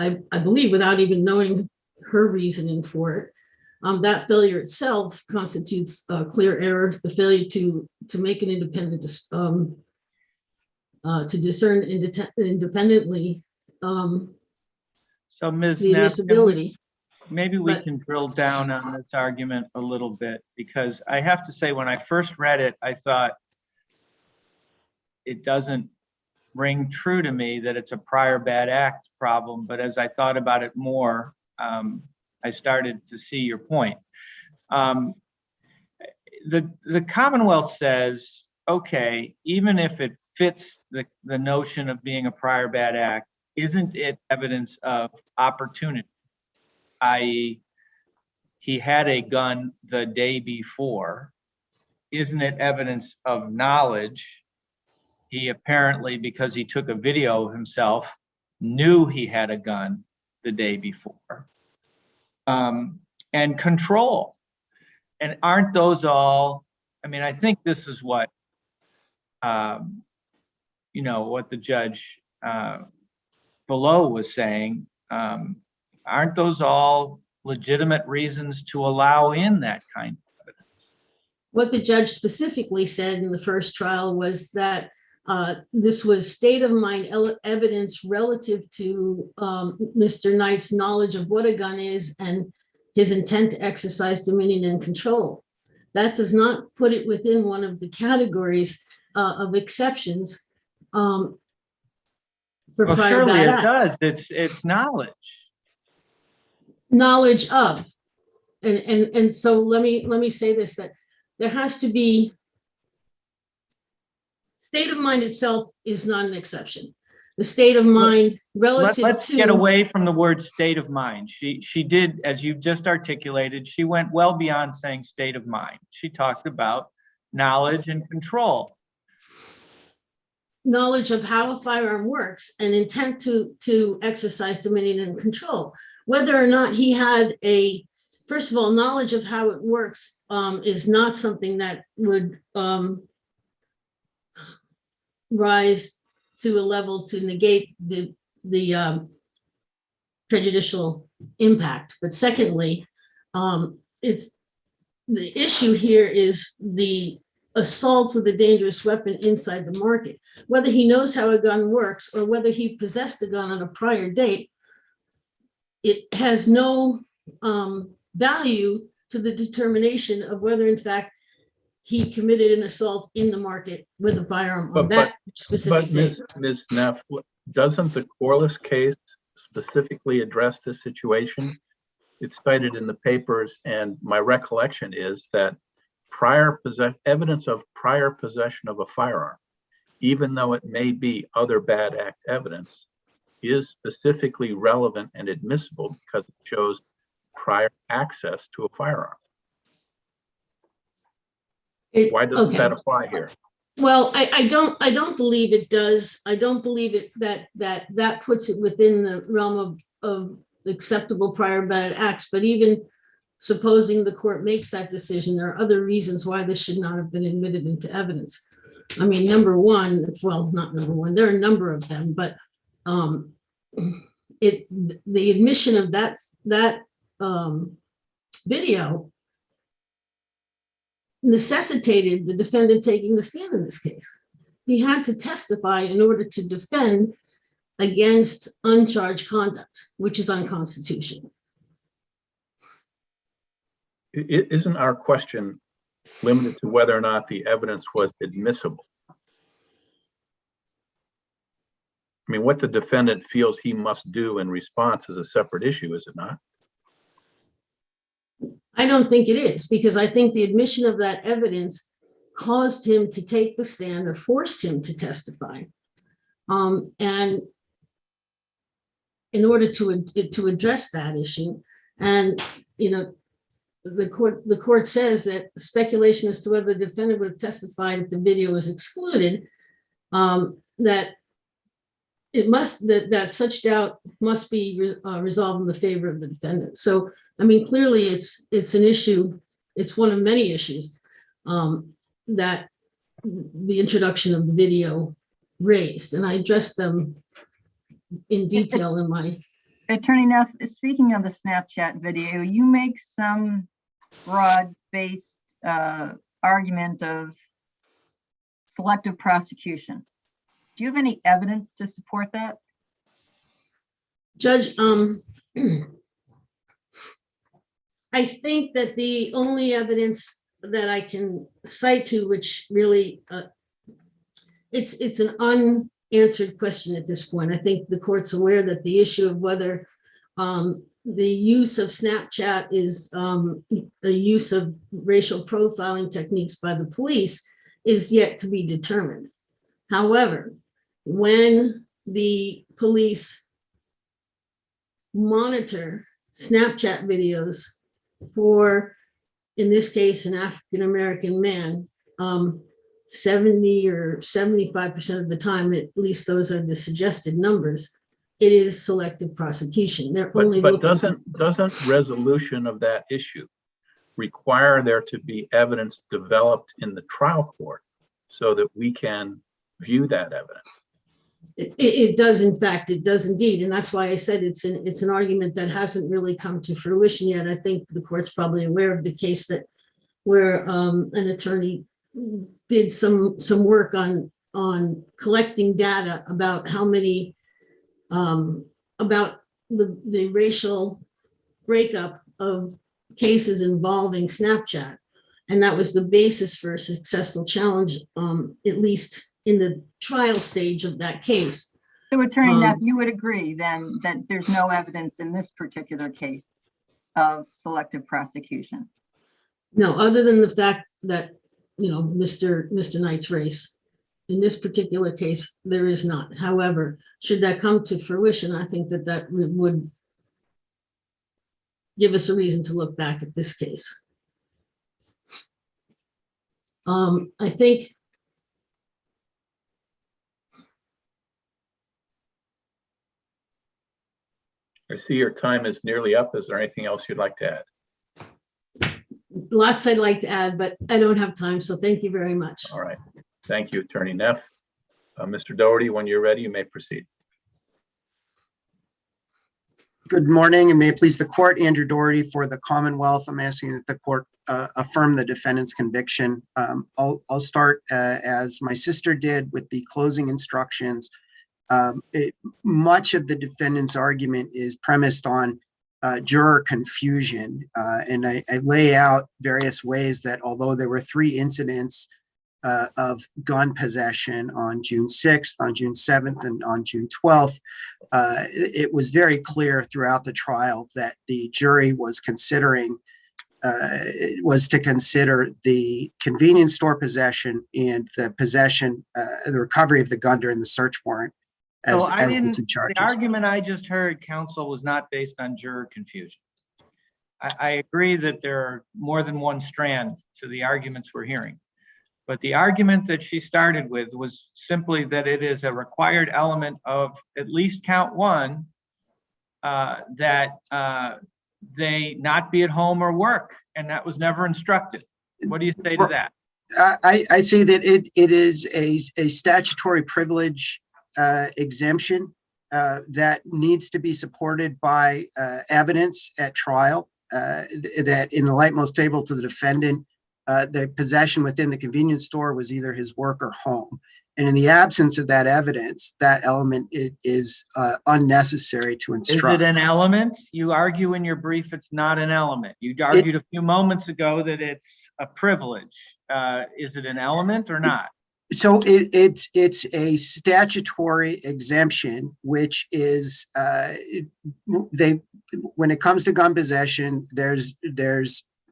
I believe without even knowing her reasoning for it. That failure itself constitutes a clear error. The failure to make an independent, to discern independently So Ms. the Neff, admissibility. maybe we But- can drill down on this argument a little bit, because I have to say, when I first read it, I thought it doesn't ring true to me that it's a prior bad act problem. But as I thought about it more, I started to see your point. The Commonwealth says, okay, even if it fits the notion of being a prior bad act, isn't it evidence of opportunity? I.e., he had a gun the day before. Isn't it evidence of knowledge? He apparently, because he took a video of himself, knew he had a gun the day before. And control. And aren't those all, I mean, I think this is what, what the judge below was saying. Aren't those all legitimate reasons to allow in that kind of evidence? What the judge specifically said in the first trial was that this was state of mind evidence relative to Mr. Knight's knowledge of what a gun is and his intent to exercise dominion and control. That does not put it within one of the categories of exceptions for Well, prior surely bad it acts. does. It's knowledge. Knowledge of, and so let me say this, that there has to be, state of mind itself is not an exception. The state of mind relative Let's to. get away from the word state of mind. She did, as you've just articulated, she went well beyond saying state of mind. She talked about knowledge and control. Knowledge of how a firearm works and intent to exercise dominion and control. Whether or not he had first of all, knowledge of how it works is not something that would rise to a level to negate the prejudicial impact. But secondly, it's the issue here is the assault with a dangerous weapon inside the market. Whether he knows how a gun works or whether he possessed a gun on a prior date, it has no value to the determination of whether in fact he committed an assault in the market with a firearm on that specific But date. Ms. Neff, doesn't the Corliss case specifically address this situation? It's cited in the papers, and my recollection is that evidence of prior possession of a firearm, even though it may be other bad act evidence, is specifically relevant and admissible because it shows prior access to a firearm. Why doesn't that apply here? Well, I don't believe it does. I don't believe it that puts it within the realm of acceptable prior bad acts. But even supposing the court makes that decision, there are other reasons why this should not have been admitted into evidence. I mean, number one, well, not number one, there are a number of them, but the admission of that video necessitated the defendant taking the stand in this case. He had to testify in order to defend against uncharged conduct, which is unconstitutional. Isn't our question limited to whether or not the evidence was admissible? I mean, what the defendant feels he must do in response is a separate issue, is it not? I don't think it is, because I think the admission of that evidence caused him to take the stand or forced him to testify. And in order to address that issue, and the court says that speculation as to whether the defendant would have testified if the video was excluded, that such doubt must be resolved in the favor of the defendant. So, I mean, clearly it's an issue. It's one of many issues that the introduction of the video raised, and I addressed them in detail in my Attorney Neff, speaking of the Snapchat video, you make some broad-based argument of selective prosecution. Do you have any evidence to support that? Judge, I think that the only evidence that I can cite to, which really, it's an unanswered question at this point. I think the court's aware that the issue of whether the use of Snapchat is the use of racial profiling techniques by the police is yet to be determined. However, when the police monitor Snapchat videos for, in this case, an African-American man, 70 or 75% of the time, at least those are the suggested numbers, it is selective prosecution. They're only But looking doesn't resolution of that issue require there to be evidence developed in the trial court so that we can view that evidence? It does, in fact, it does indeed. And that's why I said it's an argument that hasn't really come to fruition yet. I think the court's probably aware of the case that where an attorney did some work on collecting data about how many, about the racial breakup of cases involving Snapchat. And that was the basis for a successful challenge, at least in the trial stage of that case. So Attorney Neff, you would agree then that there's no evidence in this particular case of selective prosecution? No, other than the fact that, Mr. Knight's race. In this particular case, there is not. However, should that come to fruition, I think that would give us a reason to look back at this case. I think I see your time is nearly up. Is there anything else you'd like to add? lots I'd like to add, but I don't have time. So thank you very much. All right. Thank you, Attorney Neff. Mr. Doherty, when you're ready, you may proceed. Good morning, and may it please the court, Andrew Doherty for the Commonwealth. I'm asking that the court affirm the defendant's conviction. I'll start as my sister did with the closing instructions. Much of the defendant's argument is premised on juror confusion, and I lay out various ways that although there were 3 incidents of gun possession on June 6th, on June 7th, and on June 12th, it was very clear throughout the trial that the jury was considering, was to consider the convenience store possession and the possession, the recovery of the gun during the search warrant as the 2 charges. The argument I just heard, counsel, was not based on juror confusion. I agree that there are more than one strand to the arguments we're hearing. But the argument that she started with was simply that it is a required element of at least count 1 that they not be at home or work, and that was never instructed. What do you say to that? I say that it is a statutory privilege exemption that needs to be supported by evidence at trial, that in the light most favorable to the defendant, the possession within the convenience store was either his work or home. And in the absence of that evidence, that element is unnecessary to instruct. Is it an element? You argue in your brief it's not an element. You argued a few moments ago that it's a privilege. Is it an element or not? So it's a statutory exemption, which is when it comes to gun possession, there's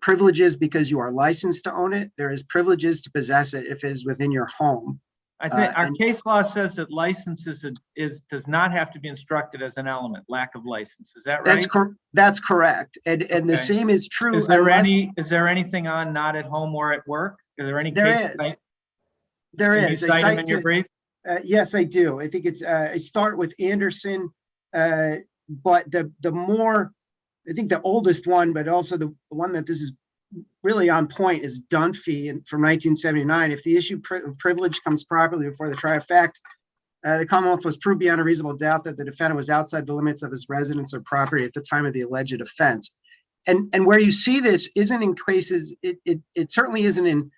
privileges because you are licensed to own it. There is privileges to possess it if it is within your home. I think our case law says that license does not have to be instructed as an element, lack of license. Is that right? That's correct. And the same is true. Is there anything on not at home or at work? Is there any case? There is. Can you cite them in your brief? Yes, I do. I think it's I start with Anderson, but the more, I think the oldest one, but also the one that this is really on point is Dunphy from 1979. If the issue of privilege comes properly before the trial of fact, The Commonwealth was proved beyond a reasonable doubt that the defendant was outside the limits of his residence or property at the time of the alleged offense. And where you see this isn't in cases, it certainly isn't in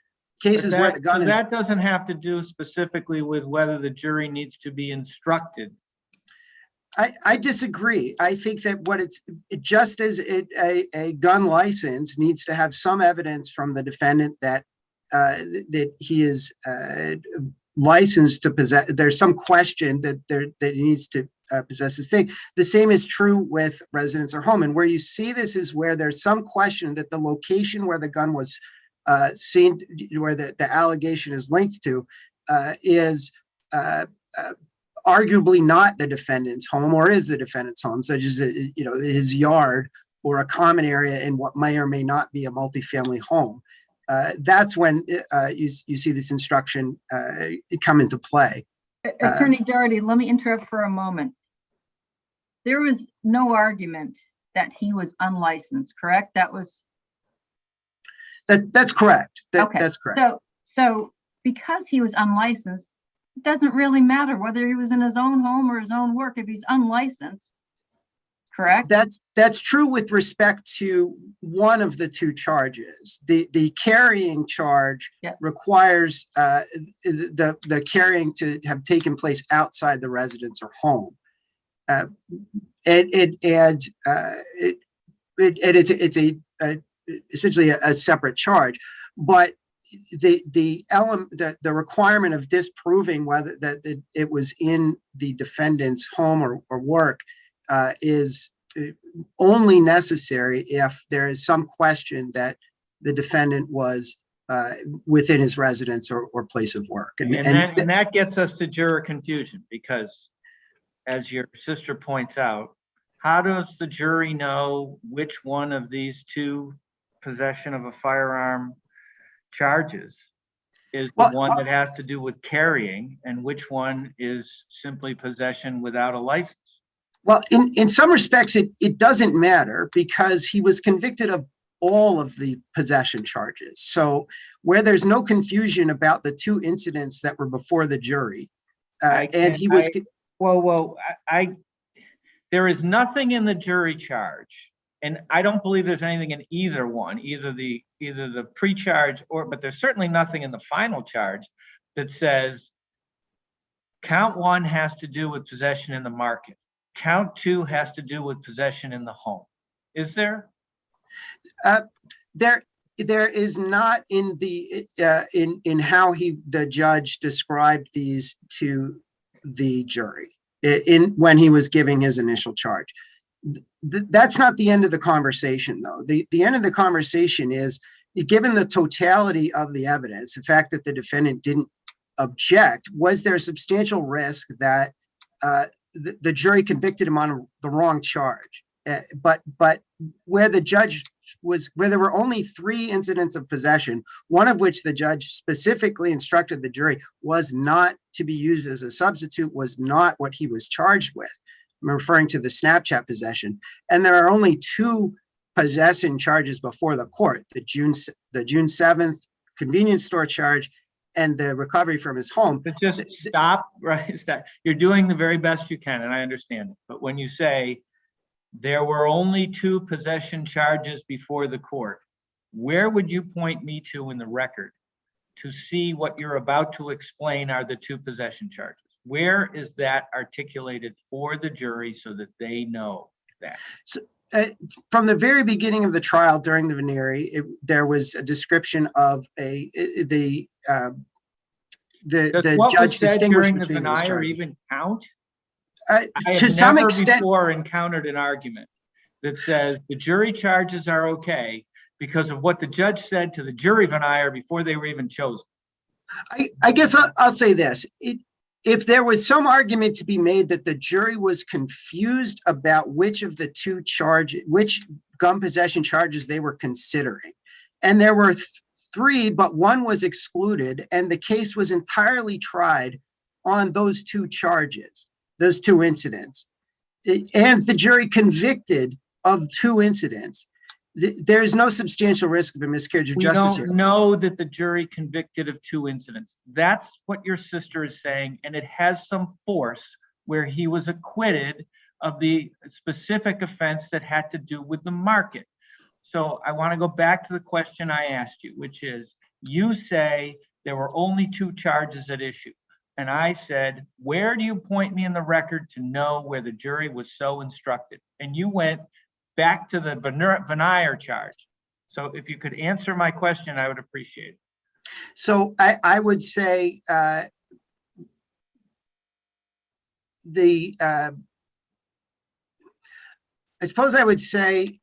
cases where the gun So is. that doesn't have to do specifically with whether the jury needs to be instructed. I disagree. I think that just as a gun license needs to have some evidence from the defendant that he is licensed to possess. There's some question that he needs to possess this thing. The same is true with residence or home. And where you see this is where there's some question that the location where the gun was seen, where the allegation is linked to, is arguably not the defendant's home, or is the defendant's home, such as his yard or a common area in what may or may not be a multifamily home. That's when you see this instruction come into play. Attorney Doherty, let me interrupt for a moment. There was no argument that he was unlicensed, correct? That's correct. Okay. That's correct. So because he was unlicensed, it doesn't really matter whether he was in his own home or his own work if he's unlicensed, correct? That's true with respect to one of the two charges. The carrying charge requires the carrying to have taken place outside the residence or home. It's essentially a separate charge, but the requirement of disproving whether that it was in the defendant's home or work is only necessary if there is some question that the defendant was within his residence or place of work. And that gets us to juror confusion, because as your sister points out, how does the jury know which one of these two possession of a firearm charges is the one that has to do with carrying, and which one is simply possession without a license? Well, in some respects, it doesn't matter, because he was convicted of all of the possession charges. So where there's no confusion about the two incidents that were before the jury, there is nothing in the jury charge, and I don't believe there's anything in either one, either the pre-charge but there's certainly nothing in the final charge that says count one has to do with possession in the market, count two has to do with possession in the home. Is there? There is not in the in how the judge described these to the jury when he was giving his initial charge. That's not the end of the conversation, though. The end of the conversation is, given the totality of the evidence, the fact that the defendant didn't object, was there a substantial risk that the jury convicted him on the wrong charge? But where the judge where there were only 3 incidents of possession, one of which the judge specifically instructed the jury was not to be used as a substitute, was not what he was charged with. I'm referring to the Snapchat possession. And there are only 2 possession charges before the court: the June 7th convenience store charge and the recovery from his home. But just stop, right? Stop. You're doing the very best you can, and I understand it. But when you say there were only 2 possession charges before the court, where would you point me to in the record to see what you're about to explain are the 2 possession charges? Where is that articulated for the jury so that they know that? So, from the very beginning of the trial, during the venire, there was a description of the judge distinguished during the between those venire charges. Even count? To I have some never extent, before encountered an argument that says the jury charges are okay because of what the judge said to the jury venire before they were even chosen. I guess I'll say this. If there was some argument to be made that the jury was confused about which of the 2 charges, which gun possession charges they were considering, and there were 3, but one was excluded, and the case was entirely tried on those 2 charges, those 2 incidents, and the jury convicted of 2 incidents, There is no substantial risk of a miscarriage of We justice don't here. know that the jury convicted of 2 incidents. That's what your sister is saying, and it has some force where he was acquitted of the specific offense that had to do with the market. So I want to go back to the question I asked you, which is, you say there were only 2 charges at issue. And I said, where do you point me in the record to know where the jury was so instructed? And you went back to the veneer charge. So if you could answer my question, I would appreciate it. So I would say I suppose I would say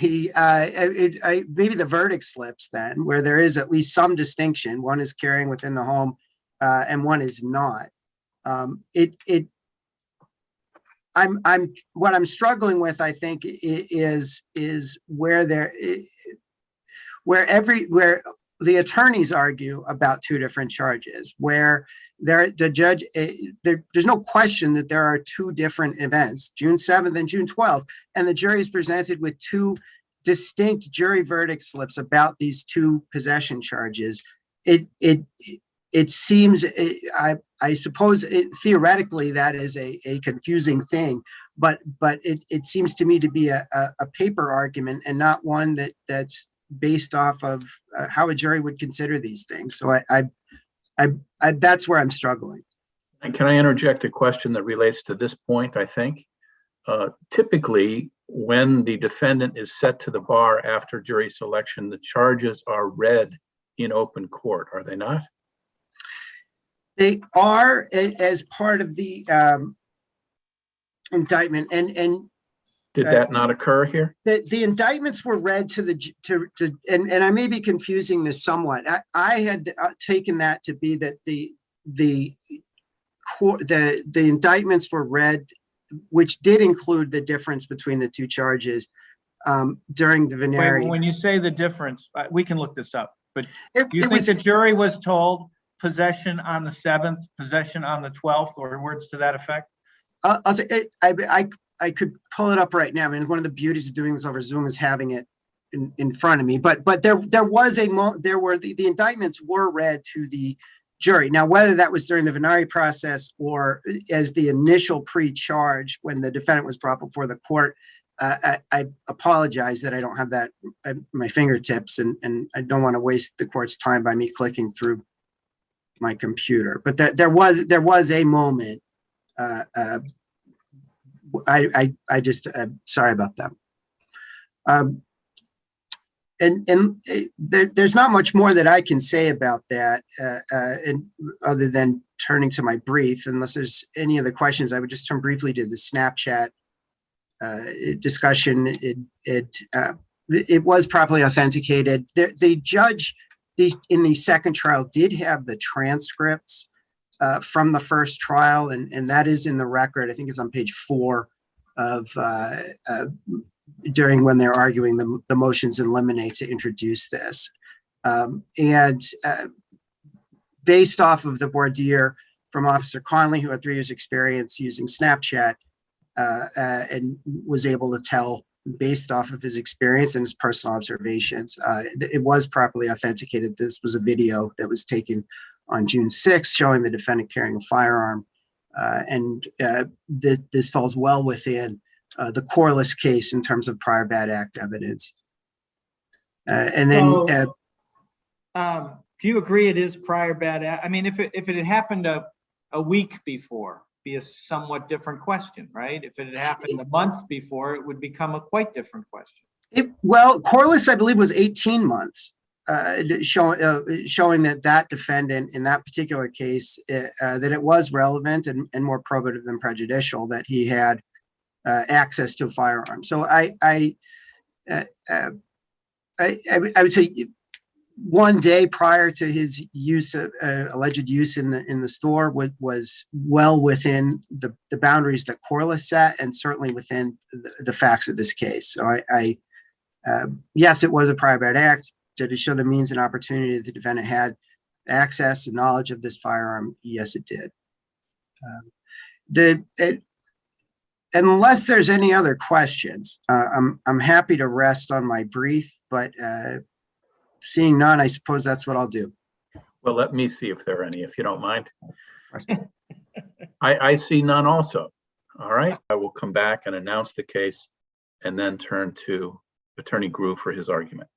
maybe the verdict slips then, where there is at least some distinction. One is carrying within the home, and one is not. What I'm struggling with, I think, is where the attorneys argue about 2 different charges, where the judge, there's no question that there are 2 different events, June 7th and June 12th, and the jury is presented with 2 distinct jury verdict slips about these 2 possession charges. It seems, I suppose theoretically that is a confusing thing, but it seems to me to be a paper argument and not one that's based off of how a jury would consider these things. So that's where I'm struggling. And can I interject a question that relates to this point? I think typically when the defendant is set to the bar after jury selection, the charges are read in open court, are they not? They are, as part of the indictment, and did that not occur here? The indictments were read and I may be confusing this somewhat. I had taken that to be that the indictments were read, which did include the difference between the 2 charges during the veneer. When you say the difference, we can look this up, but you think the jury was told possession on the 7th, possession on the 12th, or words to that effect? I'll say I could pull it up right now. I mean, one of the beauties of doing this over Zoom is having it in front of me. But the indictments were read to the jury. Now, whether that was during the veneer process or as the initial pre-charge when the defendant was brought before the court, I apologize that I don't have that at my fingertips, and I don't want to waste the court's time by me clicking through my computer. But there was a moment. I just sorry about that. There's not much more that I can say about that, and other than turning to my brief. Unless there's any other questions, I would just turn briefly to the Snapchat discussion. It was properly authenticated. The judge in the second trial did have the transcripts from the first trial, and that is in the record. I think it's on page 4 of during when they're arguing the motions in limine to introduce this. And based off of the voir dire from Officer Conley, who had 3 years experience using Snapchat, and was able to tell based off of his experience and his personal observations, it was properly authenticated. This was a video that was taken on June 6th showing the defendant carrying a firearm. And this falls well within the Corliss case in terms of prior bad act evidence. And then, do you agree it is prior bad act? I mean, if it had happened a week before, be a somewhat different question, right? If it had happened a month before, it would become a quite different question. Well, Corliss, I believe, was 18 months, showing that defendant in that particular case, that it was relevant and more probative than prejudicial that he had access to a firearm. So I would say one day prior to his use, alleged use in the store was well within the boundaries that Corliss set, and certainly within the facts of this case. So yes, it was a prior bad act. Did it show the means and opportunity that the defendant had access and knowledge of this firearm? Yes, it did. unless there's any other questions, I'm happy to rest on my brief, but seeing none, I suppose that's what I'll do. Well, let me see if there are any, if you don't mind. I see none also. All right, I will come back and announce the case and then turn to Attorney Grew for his argument.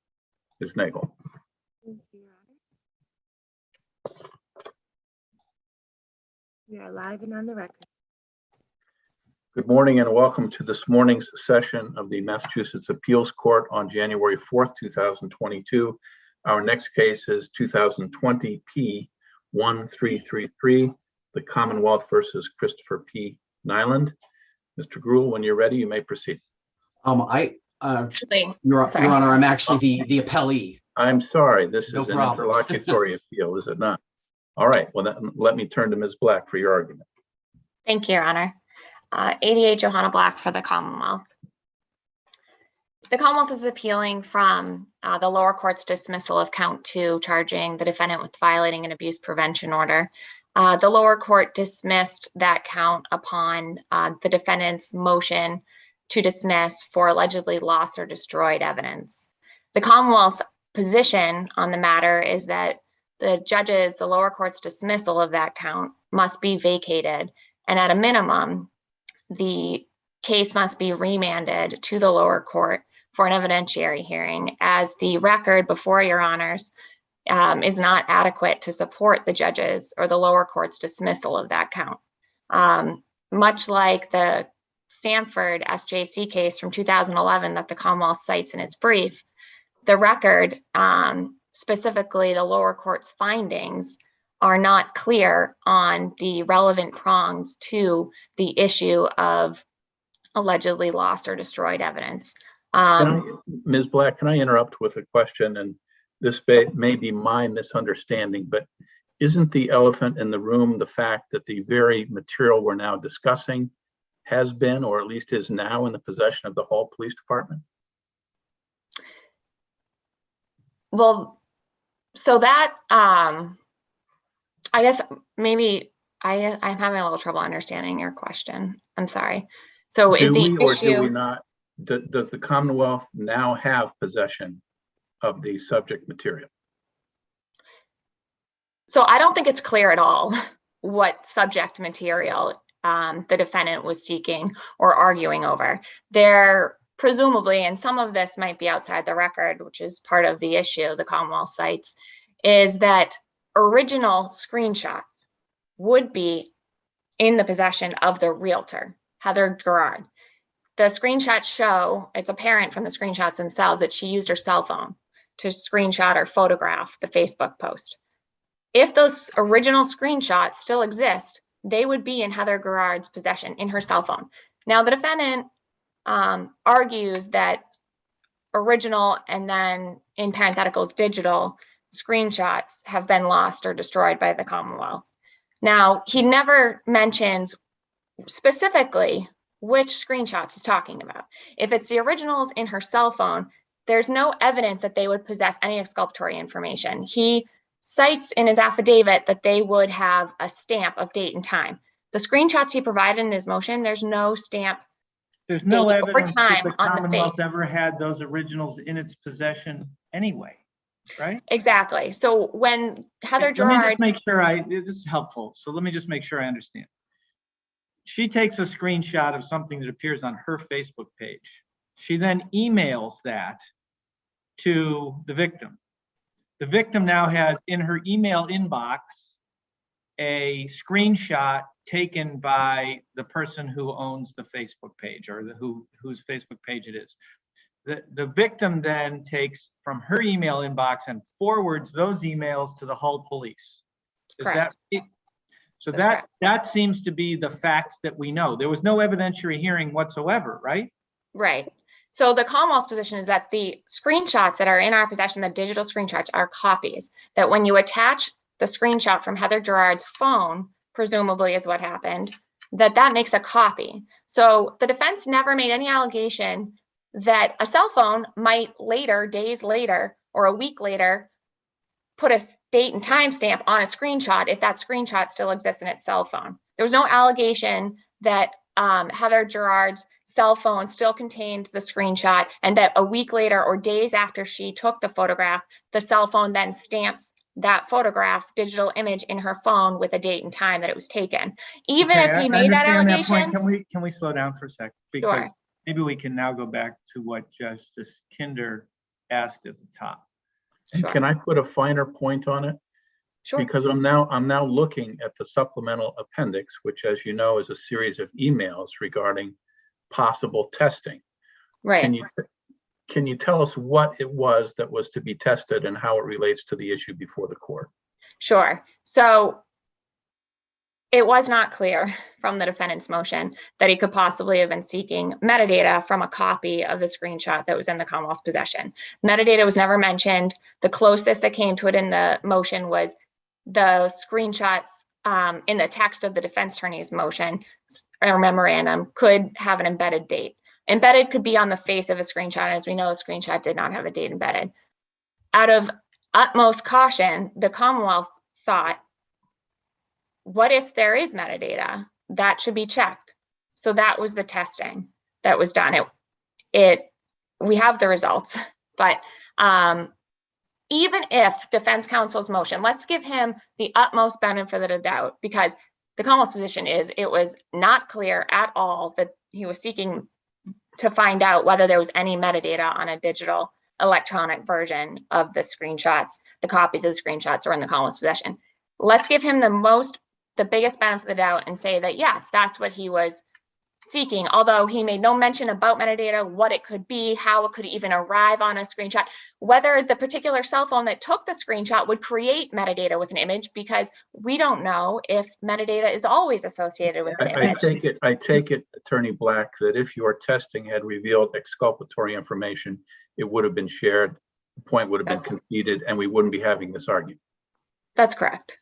Ms. Nagel. Thank you, Your Honor. We are live and on the record. Good morning and welcome to this morning's session of the Massachusetts Appeals Court on January 4th, 2022. Our next case is 2020 P1333, the Commonwealth versus Christopher P. NILAND. Mr. Gruhl, when you're ready, you may proceed. Your Honor, I'm actually the appellee. I'm sorry, this No is an problem. interlocutory appeal, is it not? All right, well, then let me turn to Ms. Black for your argument. Thank you, Your Honor. 88 Johanna Black for the Commonwealth. The Commonwealth is appealing from the lower court's dismissal of count 2, charging the defendant with violating an abuse prevention order. The lower court dismissed that count upon the defendant's motion to dismiss for allegedly lost or destroyed evidence. The Commonwealth's position on the matter is that the lower court's dismissal of that count must be vacated, and at a minimum, the case must be remanded to the lower court for an evidentiary hearing, as the record before Your Honors is not adequate to support the judge's or the lower court's dismissal of that count. Much like the Stanford SJC case from 2011 that the Commonwealth cites in its brief, the record, specifically the lower court's findings, are not clear on the relevant prongs to the issue of allegedly lost or destroyed evidence. Ms. Black, can I interrupt with a question? And this may be my misunderstanding, but isn't the elephant in the room the fact that the very material we're now discussing has been, or at least is now, in the possession of the Hull Police Department? Well, so that, I guess maybe I'm having a little trouble understanding your question. I'm sorry. So is the issue, or do we not? Does the Commonwealth now have possession of the subject material? so I don't think it's clear at all what subject material the defendant was seeking or arguing over. There presumably, and some of this might be outside the record, which is part of the issue the Commonwealth cites, is that original screenshots would be in the possession of the realtor, Heather Gerard. The screenshots show, it's apparent from the screenshots themselves, that she used her cell phone to screenshot or photograph the Facebook post. If those original screenshots still exist, they would be in Heather Gerard's possession in her cell phone. Now, the defendant argues that original and then in parentheticals digital screenshots have been lost or destroyed by the Commonwealth. Now, he never mentions specifically which screenshots he's talking about. If it's the originals in her cell phone, there's no evidence that they would possess any exculpatory information. He cites in his affidavit that they would have a stamp of date and time. The screenshots he provided in his motion, there's no stamp. There's no date or evidence that time the on the Commonwealth face. ever had those originals in its possession anyway, right? Exactly. So when Heather Let me Gerard, just make sure this is helpful. So let me just make sure I understand. She takes a screenshot of something that appears on her Facebook page. She then emails that to the victim. The victim now has in her email inbox a screenshot taken by the person who owns the Facebook page, or whose Facebook page it is. The victim then takes from her email inbox and forwards those emails to the Hull Police. Is Correct. that right? So That's correct. that seems to be the facts that we know. There was no evidentiary hearing whatsoever, right? right. So the Commonwealth's position is that the screenshots that are in our possession, the digital screenshots, are copies, that when you attach the screenshot from Heather Gerard's phone, presumably is what happened, that makes a copy. So the defense never made any allegation that a cell phone might later, days later, or a week later, put a date and time stamp on a screenshot if that screenshot still exists in its cell phone. There was no allegation that Heather Gerard's cell phone still contained the screenshot, and that a week later or days after she took the photograph, the cell phone then stamps that photograph digital image in her phone with a date and time that it was taken. Even Okay, if he I made that understand allegation. point. Can we slow down for a sec? Because Sure. maybe we can now go back to what Justice Kinder asked at the top. And Sure. can I put a finer point on it? Sure. Because I'm now looking at the supplemental appendix, which, as you know, is a series of emails regarding possible testing. Right. Can you tell us what it was that was to be tested and how it relates to the issue before the court? Sure. So it was not clear from the defendant's motion that he could possibly have been seeking metadata from a copy of the screenshot that was in the Commonwealth's possession. Metadata was never mentioned. The closest that came to it in the motion was the screenshots in the text of the defense attorney's motion or memorandum could have an embedded date. Embedded could be on the face of a screenshot. As we know, a screenshot did not have a date embedded. Out of utmost caution, the Commonwealth thought, what if there is metadata? That should be checked. So that was the testing that was done. We have the results, but even if defense counsel's motion, let's give him the utmost benefit of the doubt, because the Commonwealth's position is it was not clear at all that he was seeking to find out whether there was any metadata on a digital electronic version of the screenshots, the copies of the screenshots are in the Commonwealth's possession. Let's give him the biggest benefit of the doubt and say that, yes, that's what he was seeking, although he made no mention about metadata, what it could be, how it could even arrive on a screenshot, whether the particular cell phone that took the screenshot would create metadata with an image, because we don't know if metadata is always associated with an image. I take it, Attorney Black, that if your testing had revealed exculpatory information, it would have been shared, the point would have been conceded, and we wouldn't be having this argument. That's correct.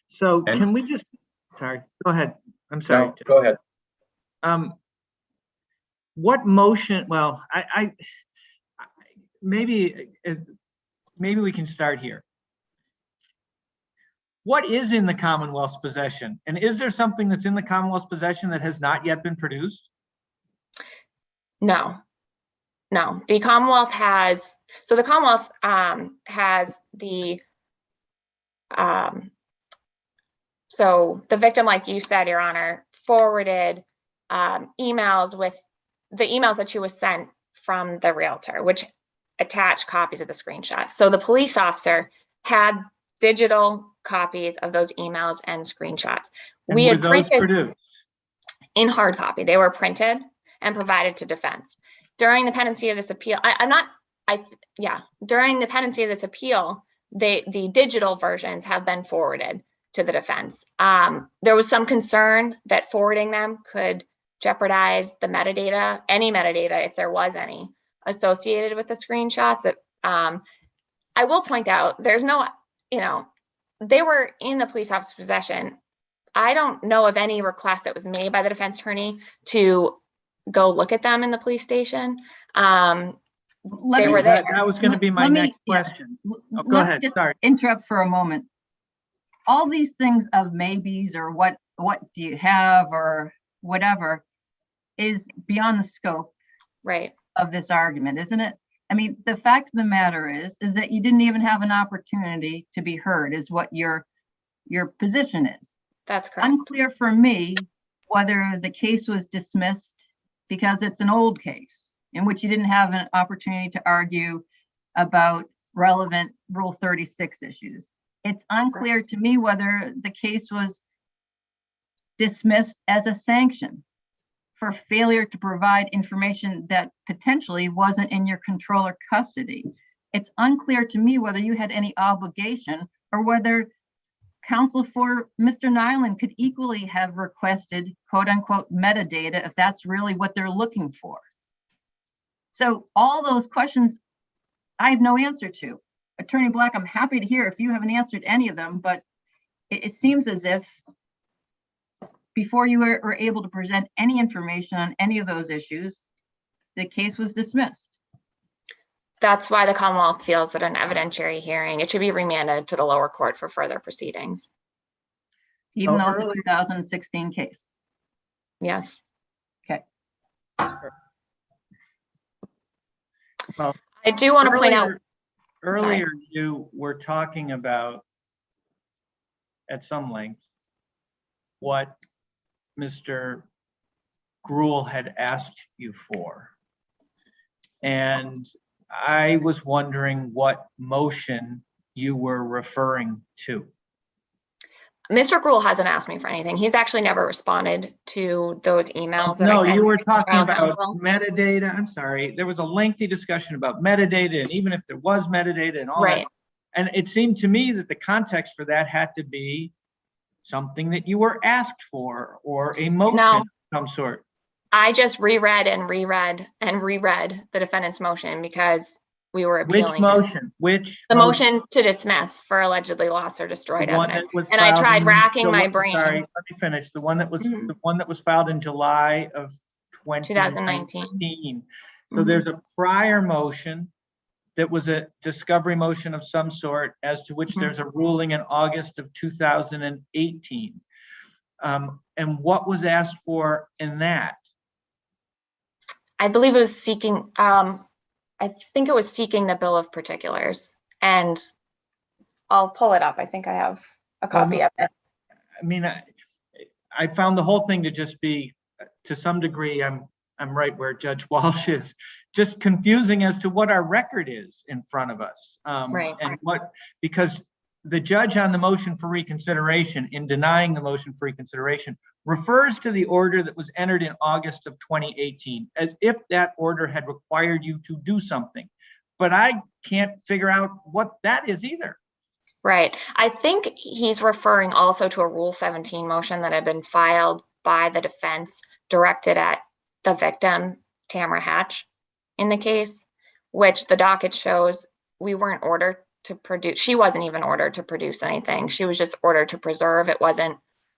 So can we just, sorry, go ahead. I'm sorry. No, go ahead. What motion, well, maybe we can start here. What is in the Commonwealth's possession? And is there something that's in the Commonwealth's possession that has not yet been produced? No, the Commonwealth has, so the Commonwealth has the, so the victim, like you said, Your Honor, forwarded emails with the emails that she was sent from the realtor, which attached copies of the screenshots. So the police officer had digital copies of those emails and screenshots. We had printed in hard copy. They were printed and provided to defense. During the pendency of this appeal, during the pendency of this appeal, the digital versions have been forwarded to the defense. There was some concern that forwarding them could jeopardize the metadata, any metadata, if there was any, associated with the screenshots. That I will point out, there's no, they were in the police officer's possession. I don't know of any request that was made by the defense attorney to go look at them in the police station. They were there. That was going to be my next question. Oh, go ahead. Sorry. Interrupt for a moment. All these things of maybes or what do you have or whatever is beyond the scope of this argument, isn't it? I mean, the fact of the matter is that you didn't even have an opportunity to be heard, is what your position is. That's correct. Unclear for me whether the case was dismissed because it's an old case in which you didn't have an opportunity to argue about relevant Rule 36 issues. It's unclear to me whether the case was dismissed as a sanction for failure to provide information that potentially wasn't in your control or custody. It's unclear to me whether you had any obligation or whether counsel for Mr. NILAND could equally have requested quote unquote metadata if that's really what they're looking for. So all those questions I have no answer to. Attorney Black, I'm happy to hear if you haven't answered any of them, but it seems as if before you were able to present any information on any of those issues, the case was dismissed. That's why the Commonwealth feels that an evidentiary hearing, it should be remanded to the lower court for further proceedings. Even though it's a 2016 case. Yes. Okay. Well, I do want to point out. Earlier, you were talking about at some length what Mr. Gruhl had asked you for. And I was wondering what motion you were referring to. Mr. Gruhl hasn't asked me for anything. He's actually never responded to those emails. that I No, sent you were to talking trial about counsel. metadata. I'm sorry. There was a lengthy discussion about metadata, and even if there was metadata and all that. Right. And it seemed to me that the context for that had to be something that you were asked for or a motion No. of some sort. I just reread and reread and reread the defendant's motion because we were appealing. Which motion? Which? The motion to dismiss for allegedly lost or destroyed The one evidence. that was And I filed tried in racking my July- brain. Sorry, let me finish. The one that was Mhm. the one that was filed in July of 2019. 2019. So Mhm. there's a prior motion that was a discovery motion of some sort, as to which Mhm. there's a ruling in August of 2018. And what was asked for in that? I believe it was seeking, I think it was seeking the bill of particulars, and I'll pull it up. I think I have a copy of it. I mean, I found the whole thing to just be, to some degree, I'm right where Judge Walsh is, just confusing as to what our record is in front of us. Right. And what, because the judge on the motion for reconsideration, in denying the motion for reconsideration, refers to the order that was entered in August of 2018, as if that order had required you to do something. But I can't figure out what that is either. Right. I think he's referring also to a Rule 17 motion that had been filed by the defense directed at the victim, Tamara Hatch, in the case, which the docket shows we weren't ordered to produce. She wasn't even ordered to produce anything. She was just ordered to preserve. It wasn't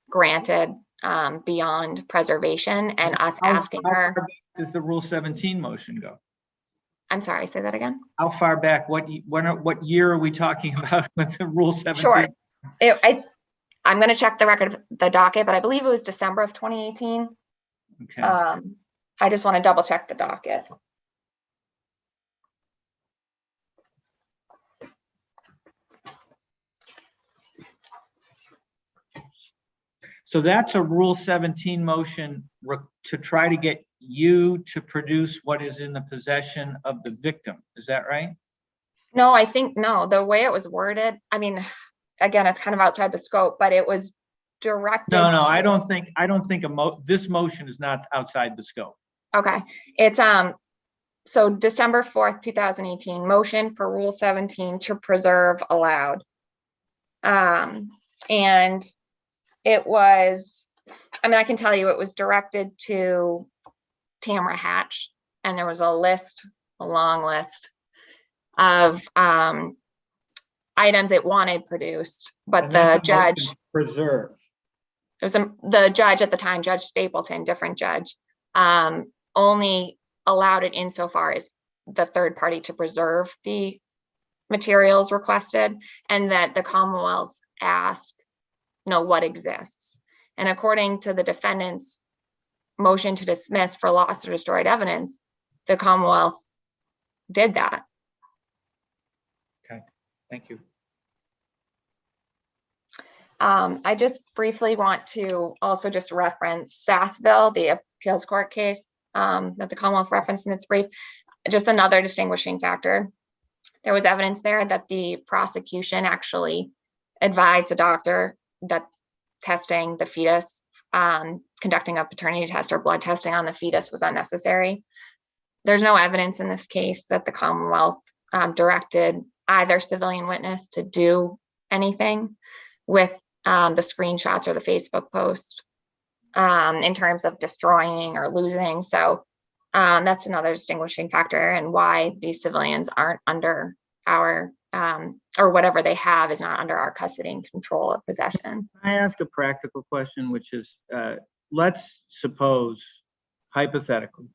granted beyond preservation, and us asking How her. far back does the Rule 17 motion go? I'm sorry, say that again. How far back? What year are we talking about with the Rule 17? Sure. I'm going to check the record of the docket, but I believe it was December of 2018. Okay. I just want to double check the docket. So that's a Rule 17 motion to try to get you to produce what is in the possession of the victim. Is that right? No, I think no. The way it was worded, I mean, again, it's kind of outside the scope, but it was directed. No, to, I don't think this motion is not outside the scope. Okay, it's so December 4th, 2018, motion for Rule 17 to preserve allowed. And it was, I mean, I can tell you it was directed to Tamara Hatch, and there was a long list of items it wanted produced, but And the that's a motion judge, to preserve. it was the judge at the time, Judge Stapleton, different judge, only allowed it insofar as the third party to preserve the materials requested, and that the Commonwealth asked, what exists. And according to the defendant's motion to dismiss for lost or destroyed evidence, the Commonwealth did that. Okay, thank you. I just briefly want to also just reference Sassville, the appeals court case that the Commonwealth referenced in its brief. Just another distinguishing factor. There was evidence there that the prosecution actually advised the doctor that testing the fetus, conducting a paternity test or blood testing on the fetus was unnecessary. There's no evidence in this case that the Commonwealth directed either civilian witness to do anything with the screenshots or the Facebook post in terms of destroying or losing. So that's another distinguishing factor, and why these civilians aren't under our, or whatever they have is not under our custody and control or possession. Can I ask a practical question, which is, let's suppose, hypothetically,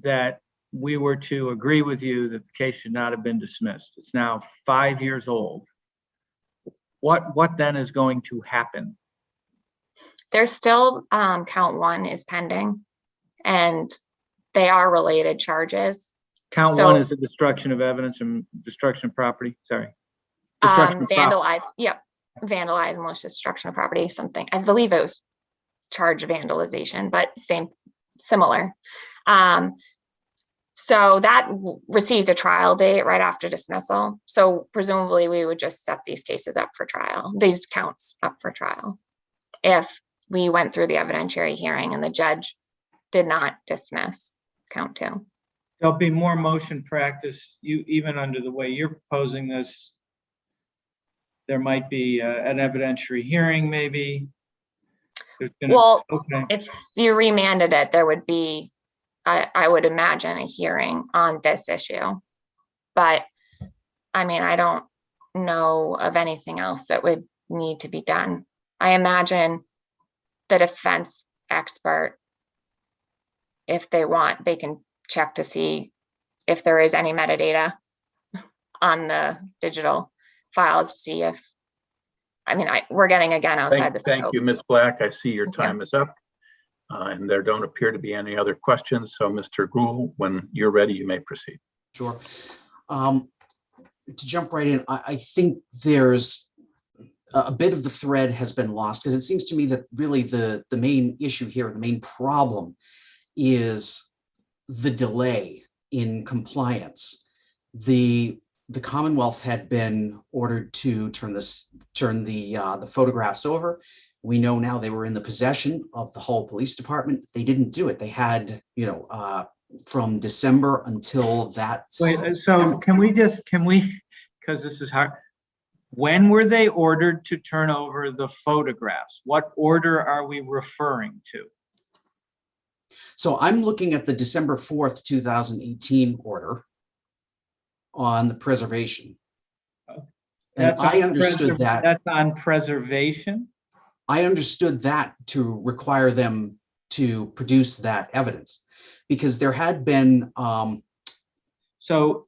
that we were to agree with you that the case should not have been dismissed. It's now 5 years old. What then is going to happen? There's still, count 1 is pending, and they are related charges. Count So- 1 is the destruction of evidence and destruction of property. Sorry. Destruction of property. Vandalize, yep, vandalize, malicious destruction of property, something. I believe it was charge vandalization, but similar. So that received a trial date right after dismissal. So presumably we would just set these cases up for trial, these counts up for trial, if we went through the evidentiary hearing and the judge did not dismiss count 2. There'll be more motion practice. Even under the way you're proposing this, there might be an evidentiary hearing, maybe. Well, okay. if you remanded it, there would be, I would imagine, a hearing on this issue. But I mean, I don't know of anything else that would need to be done. I imagine the defense expert, if they want, they can check to see if there is any metadata on the digital files to see if, I mean, we're getting again outside the scope. Thank you, Ms. Black. I see your Thank you. time is up. And there don't appear to be any other questions. So Mr. Gould, when you're ready, you may proceed. Sure. To jump right in, I think there's a bit of the thread has been lost, because it seems to me that really the main issue here, the main problem, is the delay in compliance. The Commonwealth had been ordered to turn the photographs over. We know now they were in the possession of the Hull Police Department. They didn't do it. They had, from December until that. Wait, so can we, because this is hard. When were they ordered to turn over the photographs? What order are we referring to? So I'm looking at the December 4th, 2018 order on the preservation. And I understood that. That's on preservation? I understood that to require them to produce that evidence, because there had been. So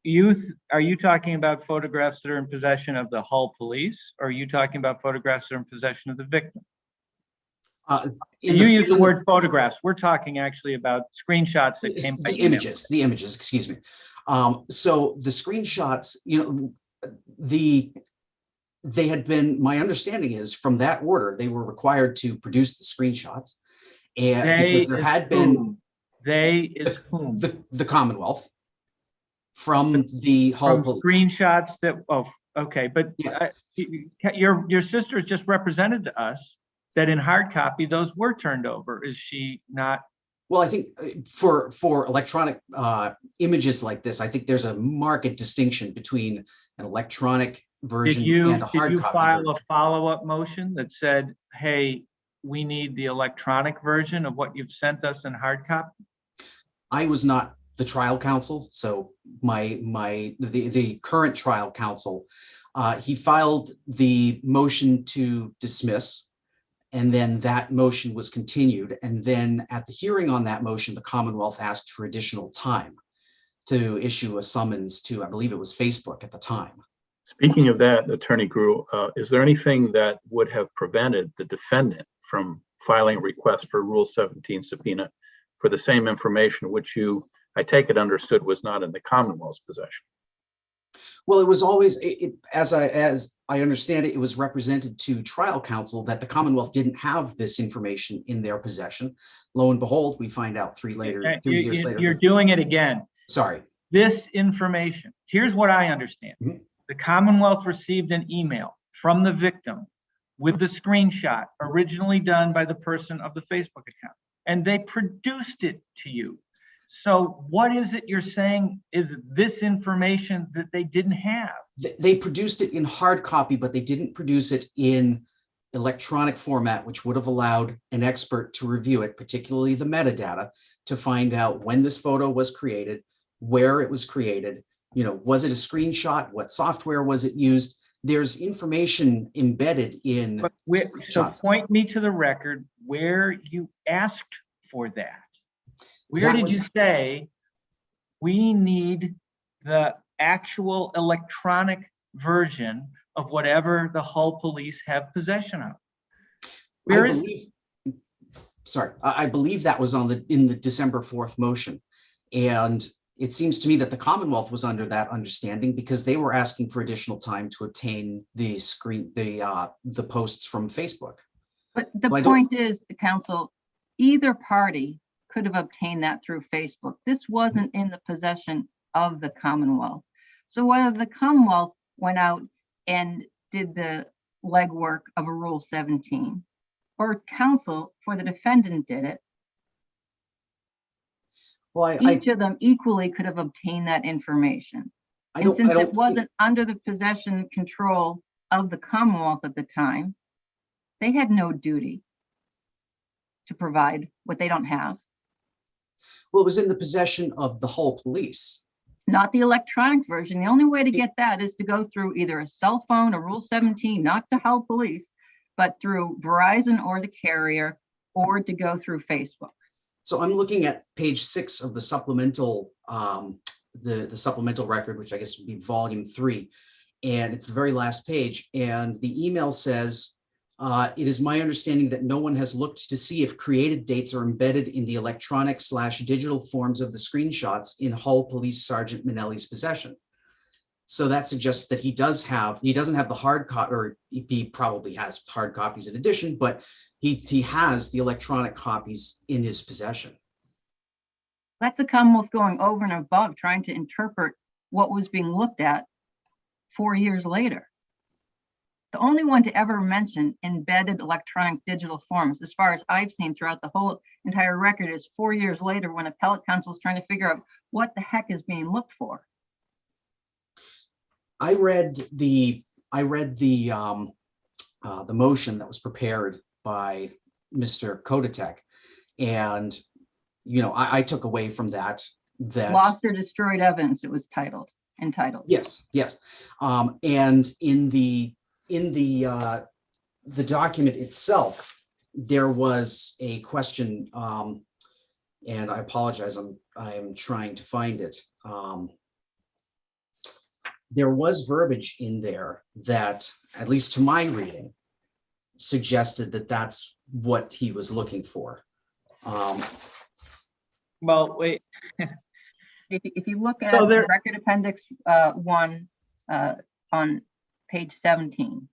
are you talking about photographs that are in possession of the Hull Police, or are you talking about photographs that are in possession of the victim? You use the word photographs. We're talking actually about screenshots that came by email. The images, excuse me. So the screenshots, they had been, my understanding is from that order, they were required to produce the screenshots. And because there had been. They is whom? The Commonwealth from the Hull Police. Screenshots that, oh, okay. But Yes. Your sister just represented to us that in hard copy, those were turned over. Is she not? Well, I think for electronic images like this, I think there's a marked distinction between an electronic version and a hard copy. Did you file a follow-up motion that said, hey, we need the electronic version of what you've sent us in hard copy? I was not the trial counsel, so the current trial counsel, he filed the motion to dismiss. And then that motion was continued. And then at the hearing on that motion, the Commonwealth asked for additional time to issue a summons to, I believe it was Facebook at the time. Speaking of that, Attorney Grew, is there anything that would have prevented the defendant from filing a request for Rule 17 subpoena for the same information, which I take it, understood was not in the Commonwealth's possession? Well, it was always, as I understand it, it was represented to trial counsel that the Commonwealth didn't have this information in their possession. Lo and behold, we find out 3 years later. You're doing it again. Sorry. This information, here's what I understand. Mm-hmm. The Commonwealth received an email from the victim with the screenshot originally done by the person of the Facebook account, and they produced it to you. So what is it you're saying is this information that they didn't have? They produced it in hard copy, but they didn't produce it in electronic format, which would have allowed an expert to review it, particularly the metadata, to find out when this photo was created, where it was created, was it a screenshot? What software was it used? There's information embedded in. So point me to the record where you asked for that. Where did you say we need the actual electronic version of whatever the Hull Police have possession of? Where is it? sorry, I believe that was in the December 4th motion. And it seems to me that the Commonwealth was under that understanding because they were asking for additional time to obtain the posts from Facebook. But the Well, I don't- point is, counsel, either party could have obtained that through Facebook. This wasn't in the possession of the Commonwealth. So whether the Commonwealth went out and did the legwork of a Rule 17, or counsel for the defendant did it, Well, each of them equally could have obtained that information. I And don't, since I don't it think- wasn't under the possession control of the Commonwealth at the time, they had no duty to provide what they don't have. well, it was in the possession of the Hull Police. Not the electronic version. The only way to get that is to go through either a cell phone, a Rule 17, not to Hull Police, but through Verizon or the carrier, or to go through Facebook. So I'm looking at page 6 of the supplemental, the supplemental record, which I guess would be volume 3. And it's the very last page. And the email says, it is my understanding that no one has looked to see if created dates are embedded in the electronic/digital forms of the screenshots in Hull Police Sergeant Minnelli's possession. So that suggests that he doesn't have the hard copy, or he probably has hard copies in addition, but he has the electronic copies in his possession. That's the Commonwealth going over and above, trying to interpret what was being looked at 4 years later. The only one to ever mention embedded electronic digital forms, as far as I've seen throughout the whole entire record, is 4 years later when appellate counsel is trying to figure out what the heck is being looked for. I read the motion that was prepared by Mr. Kodatek, and I took away from that Lost or destroyed evidence, it was entitled. Yes. And in the document itself, there was a question, and I apologize, I'm trying to find it. There was verbiage in there that, at least to my reading, suggested that that's what he was looking for. Well, wait, If you look at So the there- record appendix 1 on page 17.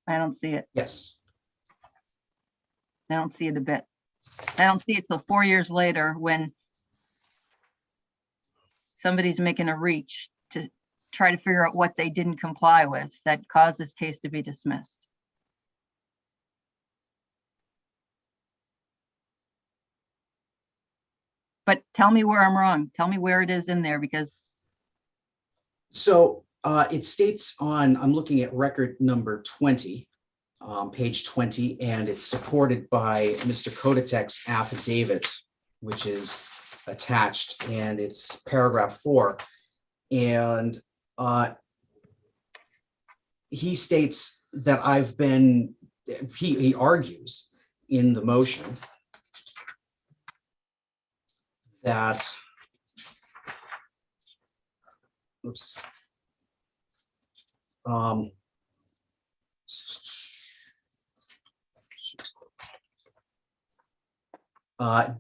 I don't see it. Yes. I don't see it a bit. I don't see it till 4 years later when somebody's making a reach to try to figure out what they didn't comply with that caused this case to be dismissed. But tell me where I'm wrong. Tell me where it is in there, because So it states I'm looking at record number 20, page 20, and it's supported by Mr. Kodatek's affidavit, which is attached, and it's paragraph 4. And he states that he argues in the motion that,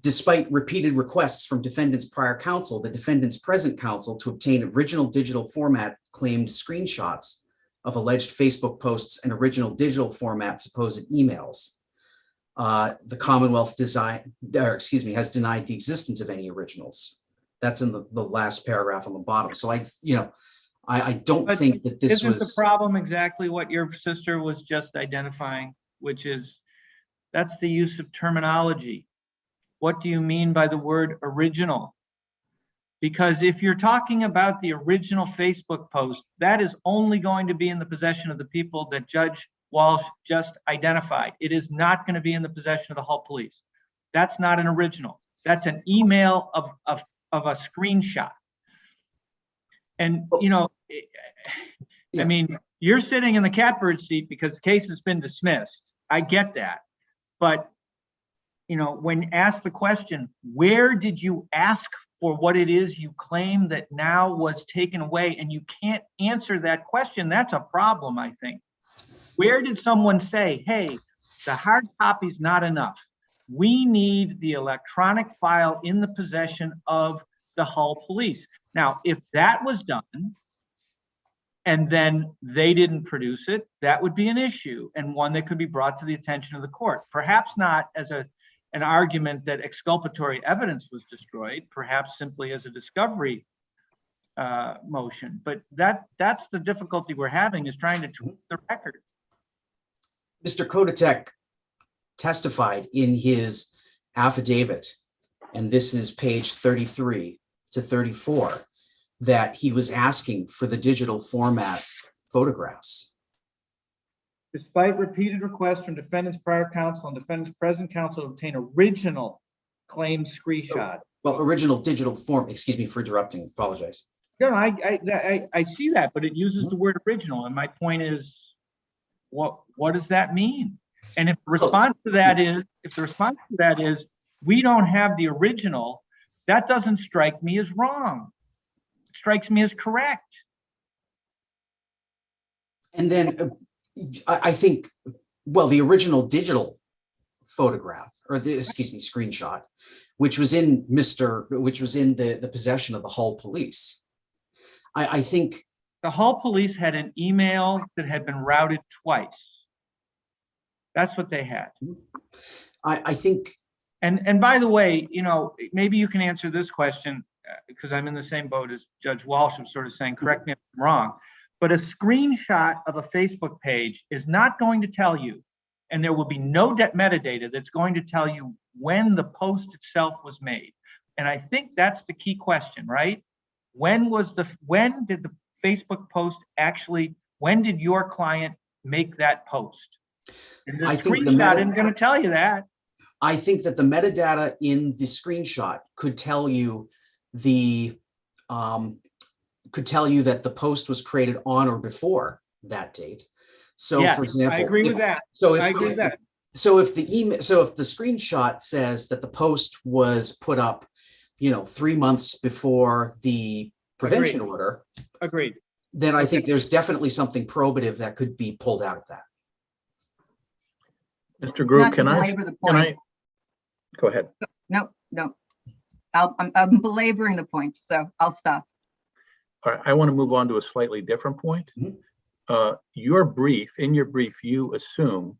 despite repeated requests from defendant's prior counsel, the defendant's present counsel to obtain original digital format claimed screenshots of alleged Facebook posts and original digital format supposed emails. The Commonwealth has denied the existence of any originals. That's in the last paragraph on the bottom. So I don't But think that this isn't was. the problem exactly what your sister was just identifying, which is that's the use of terminology. What do you mean by the word original? Because if you're talking about the original Facebook post, that is only going to be in the possession of the people that Judge Walsh just identified. It is not going to be in the possession of the Hull Police. That's not an original. That's an email of a screenshot. And, I mean, you're sitting in the catbird seat because the case has been dismissed. I get that. But, when asked the question, where did you ask for what it is you claim that now was taken away, and you can't answer that question, that's a problem, I think. Where did someone say, hey, the hard copy's not enough? We need the electronic file in the possession of the Hull police. Now, if that was done, and then they didn't produce it, that would be an issue, and one that could be brought to the attention of the court. Perhaps not as an argument that exculpatory evidence was destroyed, perhaps simply as a discovery motion. But that's the difficulty we're having, is trying to tweak the record. Mr. Kodatek testified in his affidavit, and this is page 33 to 34, that he was asking for the digital format photographs. Despite repeated requests from defendant's prior counsel and defendant's present counsel to obtain original claim screenshot. Well, original digital form, excuse me for interrupting, apologize. No, I see that, but it uses the word original, and my point is, what does that mean? And if the response to that is, we don't have the original, that doesn't strike me as wrong. It strikes me as correct. And then I think, well, the original digital photograph, or the, excuse me, screenshot, which was in the possession of the Hull police. I think the Hull police had an email that had been routed twice. That's what they had. I think. And by the way, you know, maybe you can answer this question, because I'm in the same boat as Judge Walsh. I'm sort of saying, correct me if I'm wrong, but a screenshot of a Facebook page is not going to tell you, and there will be no metadata that's going to tell you when the post itself was made. And I think that's the key question, right? When did the Facebook post actually, when did your client make that post? And the screenshot isn't going to tell you that. I think that the metadata in the screenshot could tell you that the post was created on or before that date. So, yeah, for example, I agree with that. I agree with that. So if the screenshot says that the post was put up, 3 months before the prevention order, agreed. Then I think there's definitely something probative that could be pulled out of that. Mr. Group, can I go ahead? No. I'm belaboring the point, so I'll stop. All right, I want to move on to a slightly different point. In your brief, you assume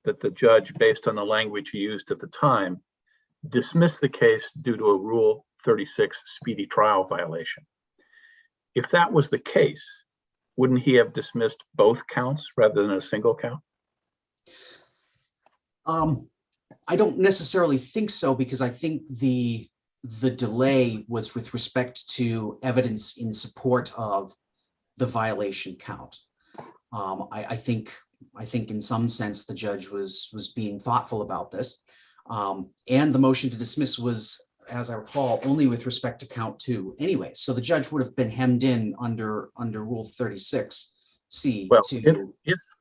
that the judge, based on the language he used at the time, dismissed the case due to a Rule 36 speedy trial violation. If that was the case, wouldn't he have dismissed both counts rather than a single count? I don't necessarily think so, because I think the delay was with respect to evidence in support of the violation count. I think in some sense the judge was being thoughtful about this, and the motion to dismiss was, as I recall, only with respect to count 2 anyway. So the judge would have been hemmed in under Rule 36C. Well,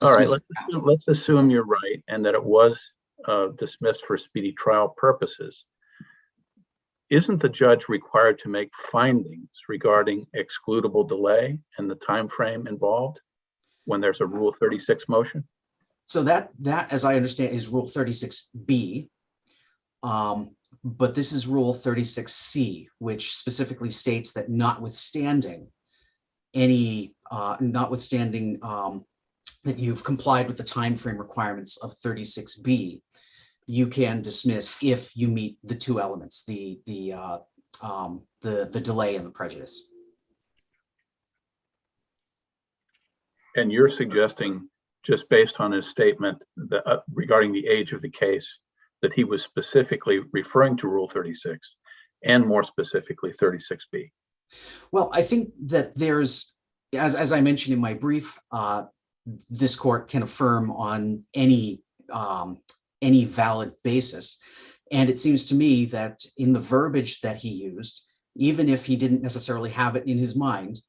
all right, let's assume you're right and that it was dismissed for speedy trial purposes. Isn't the judge required to make findings regarding excludable delay and the time frame involved when there's a Rule 36 motion? So that, as I understand, is Rule 36B. But this is Rule 36C, which specifically states that notwithstanding that you've complied with the time frame requirements of 36B, you can dismiss if you meet the 2 elements, the delay and the prejudice. And you're suggesting, just based on his statement that, regarding the age of the case, that he was specifically referring to Rule 36 and more specifically 36B? Well, I think that there's, as I mentioned in my brief, this court can affirm on any valid basis. And it seems to me that in the verbiage that he used, even if he didn't necessarily have it in his mind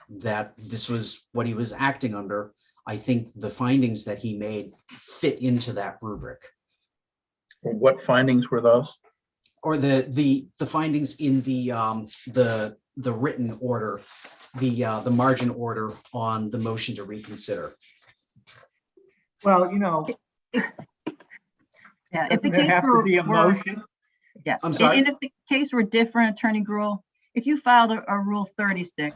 that this was what he was acting under, I think the findings that he made fit into that rubric. What findings were those? or the findings in the written order, the margin order on the motion to reconsider. Well, you know, Yeah, if the doesn't it case have to were, be a motion? yeah, I'm sorry? and if the case were different, Attorney Gruel, if you filed a Rule 36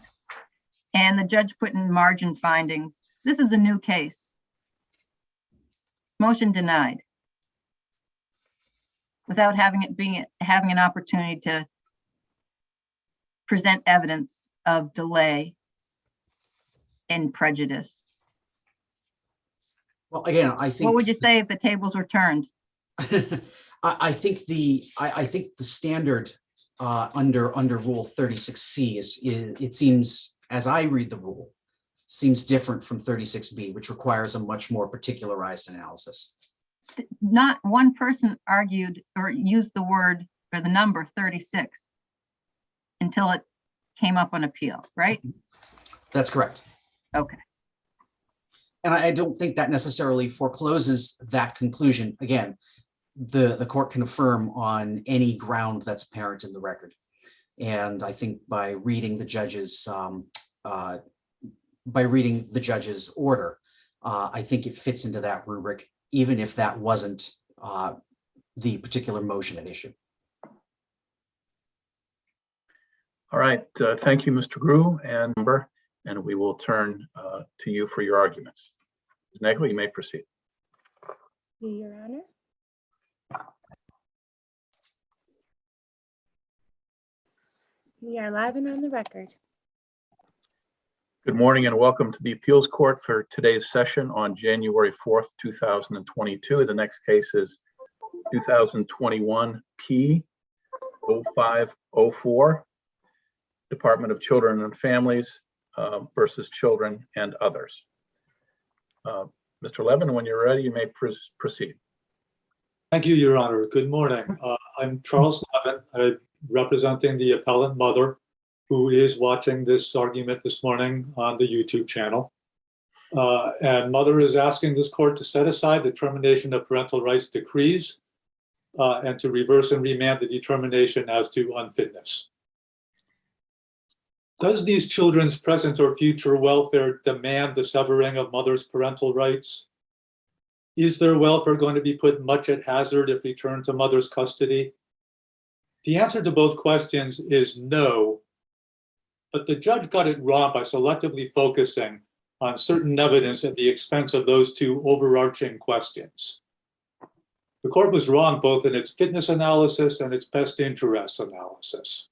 and the judge put in margin findings, this is a new case. Motion denied. Without having an opportunity to present evidence of delay and prejudice. Well, again, I think. What would you say if the tables were turned? I think the standard under Rule 36C is it seems, as I read the rule, seems different from 36B, which requires a much more particularized analysis. Not one person argued or used the word or the number 36 until it came up on appeal, right? That's correct. Okay. And I don't think that necessarily forecloses that conclusion. Again, the court can affirm on any ground that's apparent in the record. And I think by reading the judge's order, I think it fits into that rubric, even if that wasn't the particular motion at issue. All right, thank you, Mr. Grew and we will turn to you for your arguments. Ms. Nagel, you may proceed. Your Honor. We are live and on the record. Good morning and welcome to the Appeals Court for today's session on January 4th, 2022. The next case is 2021 P0504, Department of Children and Families versus Children and Others. Mr. Levin, when you're ready, you may proceed. Thank you, Your Honor. Good morning. I'm Charles Levin, representing the appellant mother, who is watching this argument this morning on the YouTube channel. And mother is asking this court to set aside the termination of parental rights decrees and to reverse and remand the determination as to unfitness. Does these children's present or future welfare demand the severing of mother's parental rights? Is their welfare going to be put much at hazard if returned to mother's custody? The answer to both questions is no, but the judge got it wrong by selectively focusing on certain evidence at the expense of those two overarching questions. The court was wrong both in its fitness analysis and its best interests analysis.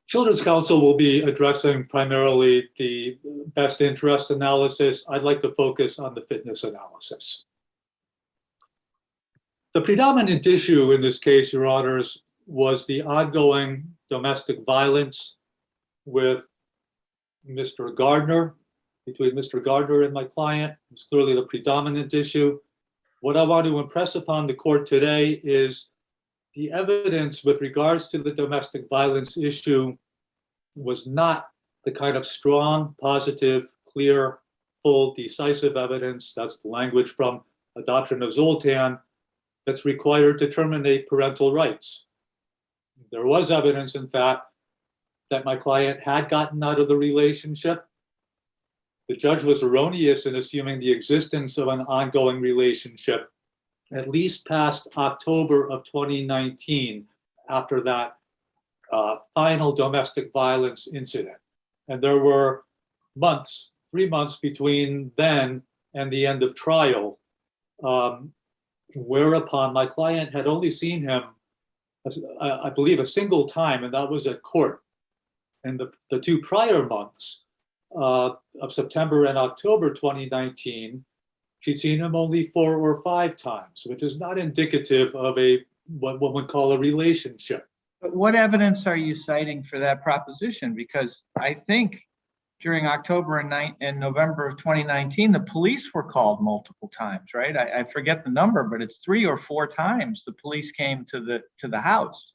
Children's Counsel will be addressing primarily the best interest analysis. I'd like to focus on the fitness analysis. The predominant issue in this case, Your Honors, was the ongoing domestic violence with Mr. Gardner, between Mr. Gardner and my client. It's clearly the predominant issue. What I want to impress upon the court today is the evidence with regards to the domestic violence issue was not the kind of strong, positive, clear, full, decisive evidence, that's the language from adoption of Zoltan, that's required to terminate parental rights. There was evidence, in fact, that my client had gotten out of the relationship. The judge was erroneous in assuming the existence of an ongoing relationship at least past October of 2019, after that final domestic violence incident. And there were months, 3 months between then and the end of trial, whereupon my client had only seen him, I believe, a single time, and that was at court. And the two prior months of September and October 2019, she'd seen him only 4 or 5 times, which is not indicative of what one would call a relationship. But what evidence are you citing for that proposition? Because I think during October and November of 2019, the police were called multiple times, right? I forget the number, but it's 3 or 4 times the police came to the house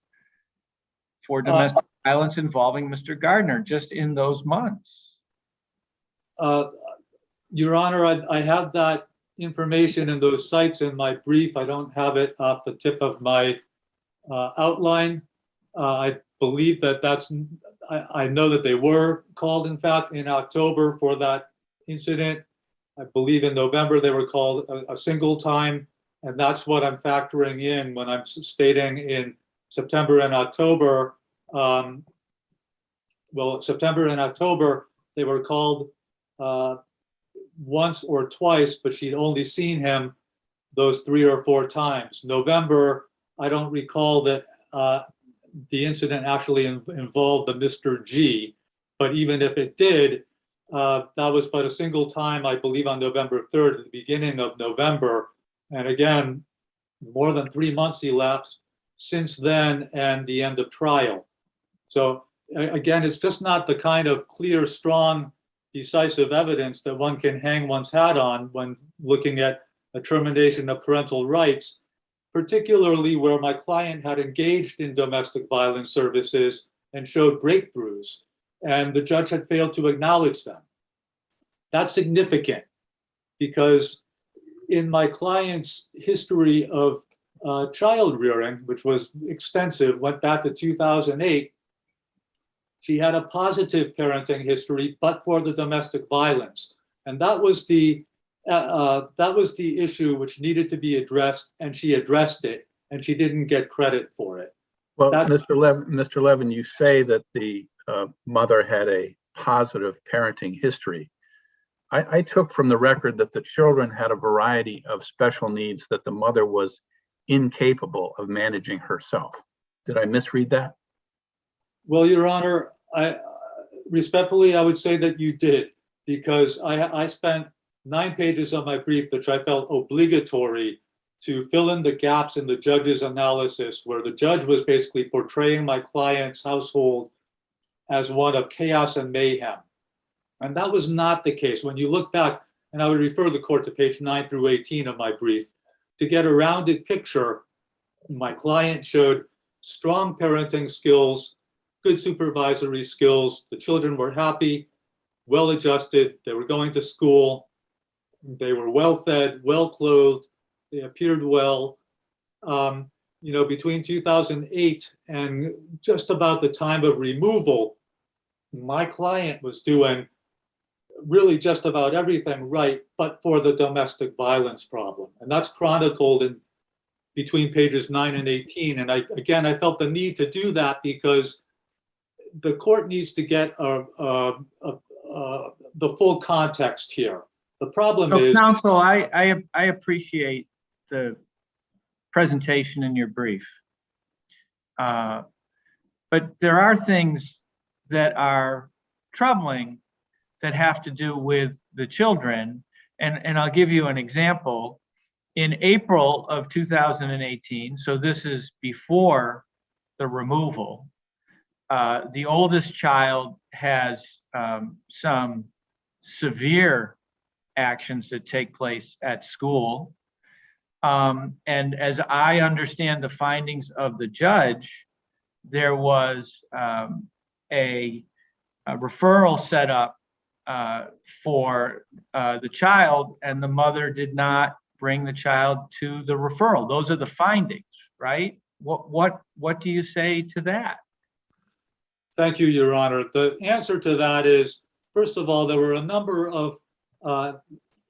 for domestic violence involving Mr. Gardner just in those months. Your Honor, I have that information and those sites in my brief. I don't have it off the tip of my outline. I believe that I know that they were called, in fact, in October for that incident. I believe in November they were called a single time, and that's what I'm factoring in when I'm stating in September and October. Well, September and October, they were called once or twice, but she'd only seen him those 3 or 4 times. November, I don't recall that the incident actually involved the Mr. G, but even if it did, that was but a single time, I believe, on November 3rd, at the beginning of November. And again, more than 3 months elapsed since then and the end of trial. So again, it's just not the kind of clear, strong, decisive evidence that one can hang one's hat on when looking at a termination of parental rights, particularly where my client had engaged in domestic violence services and showed breakthroughs, and the judge had failed to acknowledge them. That's significant because in my client's history of child rearing, which was extensive, went back to 2008, she had a positive parenting history, but for the domestic violence. And that was the issue which needed to be addressed, and she addressed it, and she didn't get credit for it. Well, Mr. Levin, you say that the mother had a positive parenting history. I took from the record that the children had a variety of special needs that the mother was incapable of managing herself. Did I misread that? Well, Your Honor, respectfully, I would say that you did, because I spent 9 pages of my brief, which I felt obligatory to fill in the gaps in the judge's analysis, where the judge was basically portraying my client's household as one of chaos and mayhem. And that was not the case. When you look back, and I would refer the court to page 9 through 18 of my brief, to get a rounded picture, my client showed strong parenting skills, good supervisory skills. The children were happy, well adjusted. They were going to school. They were well fed, well clothed. They appeared well. Between 2008 and just about the time of removal, my client was doing really just about everything right, but for the domestic violence problem. And that's chronicled in between pages 9 and 18. And I felt the need to do that because the court needs to get the full context here. The problem is— Counsel, I appreciate the presentation in your brief. But there are things that are troubling that have to do with the children. And I'll give you an example. In April of 2018, so this is before the removal, the oldest child has some severe actions that take place at school. And as I understand the findings of the judge, there was a referral set up for the child, and the mother did not bring the child to the referral. Those are the findings, right? What do you say to that? Thank you, Your Honor. The answer to that is, first of all, there were a number of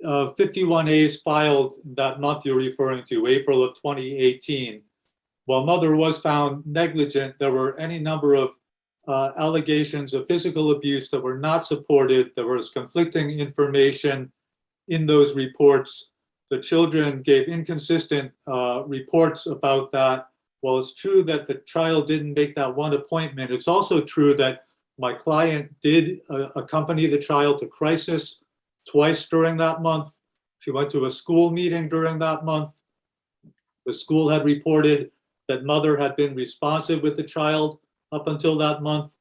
51As filed that month you're referring to, April of 2018. While mother was found negligent, there were any number of allegations of physical abuse that were not supported. There was conflicting information in those reports. The children gave inconsistent reports about that. While it's true that the child didn't make that one appointment, it's also true that my client did accompany the child to crisis twice during that month. She went to a school meeting during that month. The school had reported that mother had been responsive with the child up until that month.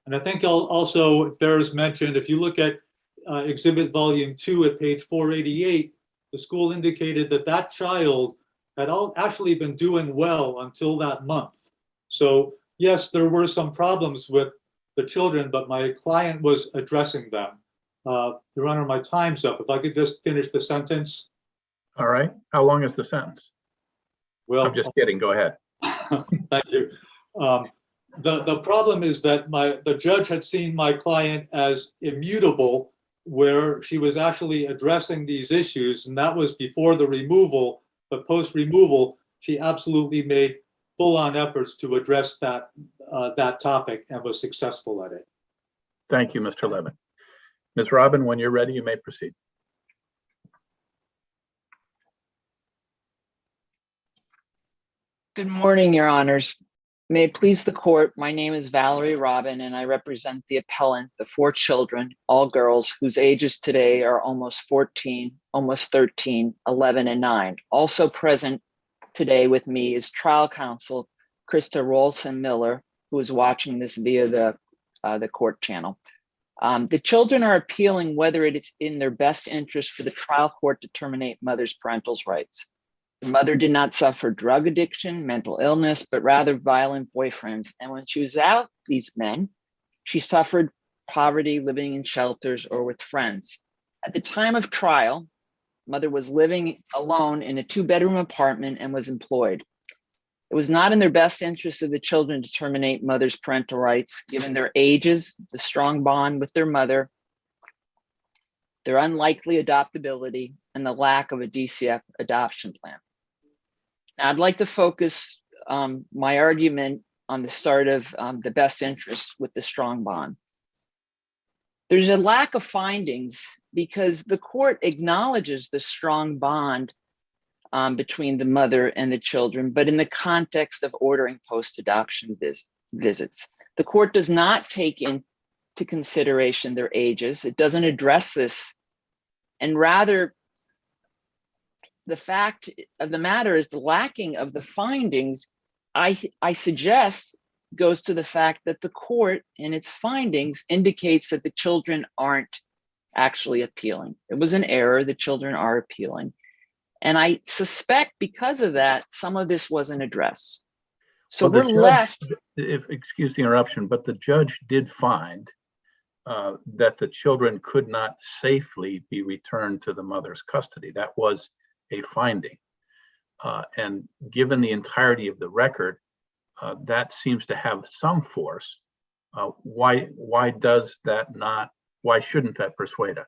And I think also it bears mention, if you look at Exhibit Volume 2 at page 488, the school indicated that that child had actually been doing well until that month. So yes, there were some problems with the children, but my client was addressing them. Your Honor, my time's up. If I could just finish the sentence. All right. How long is the sentence? Well, I'm just kidding. Go ahead. Thank you. The problem is that the judge had seen my client as immutable, where she was actually addressing these issues, and that was before the removal. But post removal, she absolutely made full-on efforts to address that topic and was successful at it. Thank you, Mr. Levin. Ms. Robin, when you're ready, you may proceed. Good morning, Your Honors. May it please the court, my name is Valerie Robin, and I represent the appellant, the 4 children, all girls, whose ages today are almost 14, almost 13, 11, and 9. Also present today with me is trial counsel Krista Rolson-Miller, who is watching this via the court channel. The children are appealing whether it is in their best interest for the trial court to terminate mother's parental rights. The mother did not suffer drug addiction, mental illness, but rather violent boyfriends. And when she was without these men, she suffered poverty, living in shelters or with friends. At the time of trial, mother was living alone in a 2-bedroom apartment and was employed. It was not in their best interest of the children to terminate mother's parental rights, given their ages, the strong bond with their mother, their unlikely adoptability, and the lack of a DCF adoption plan. Now, I'd like to focus my argument on the start of the best interest with the strong bond. There's a lack of findings because the court acknowledges the strong bond between the mother and the children, but in the context of ordering post-adoption visits. The court does not take into consideration their ages. It doesn't address this, and rather, the fact of the matter is the lacking of the findings, I suggest, goes to the fact that the court in its findings indicates that the children aren't actually appealing. It was an error, the children are appealing. And I suspect because of that, some of this wasn't addressed. So well, we're left. Excuse the interruption, but the judge did find that the children could not safely be returned to the mother's custody. That was a finding. And given the entirety of the record, that seems to have some force. Why does that not, why shouldn't that persuade us?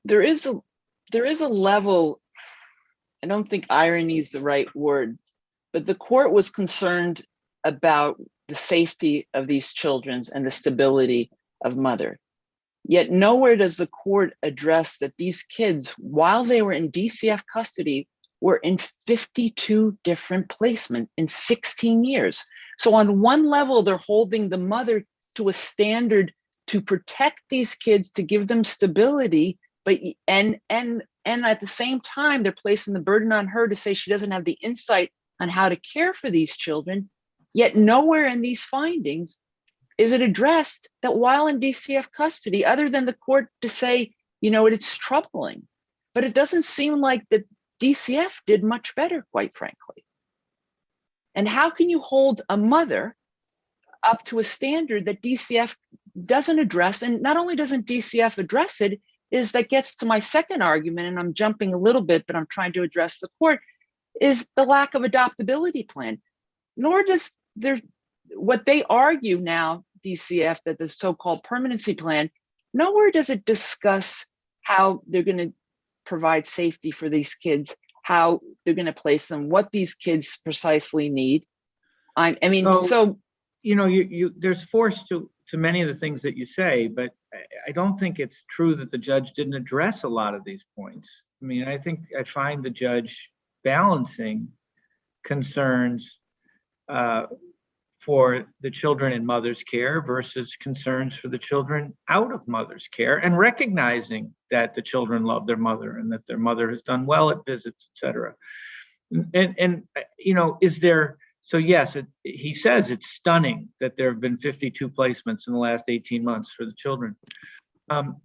There is a level, I don't think irony is the right word, but the court was concerned about the safety of these children and the stability of mother. Yet nowhere does the court address that these kids, while they were in DCF custody, were in 52 different placements in 16 years. So on one level, they're holding the mother to a standard to protect these kids, to give them stability, but and at the same time, they're placing the burden on her to say she doesn't have the insight on how to care for these children. Yet nowhere in these findings is it addressed that while in DCF custody, other than the court to say, you know, it's troubling, but it doesn't seem like the DCF did much better, quite frankly. And how can you hold a mother up to a standard that DCF doesn't address? And not only doesn't DCF address it, is that gets to my second argument, and I'm jumping a little bit, but I'm trying to address the court, is the lack of adoptability plan. Nor does what they argue now, DCF, that the so-called permanency plan, nowhere does it discuss how they're going to provide safety for these kids, how they're going to place them, what these kids precisely need. I mean, you know, there's force to many of the things that you say, but I don't think it's true that the judge didn't address a lot of these points. I mean, I find the judge balancing concerns for the children in mother's care versus concerns for the children out of mother's care, and recognizing that the children love their mother and that their mother has done well at visits, et cetera. And you know, so yes, he says it's stunning that there have been 52 placements in the last 18 months for the children.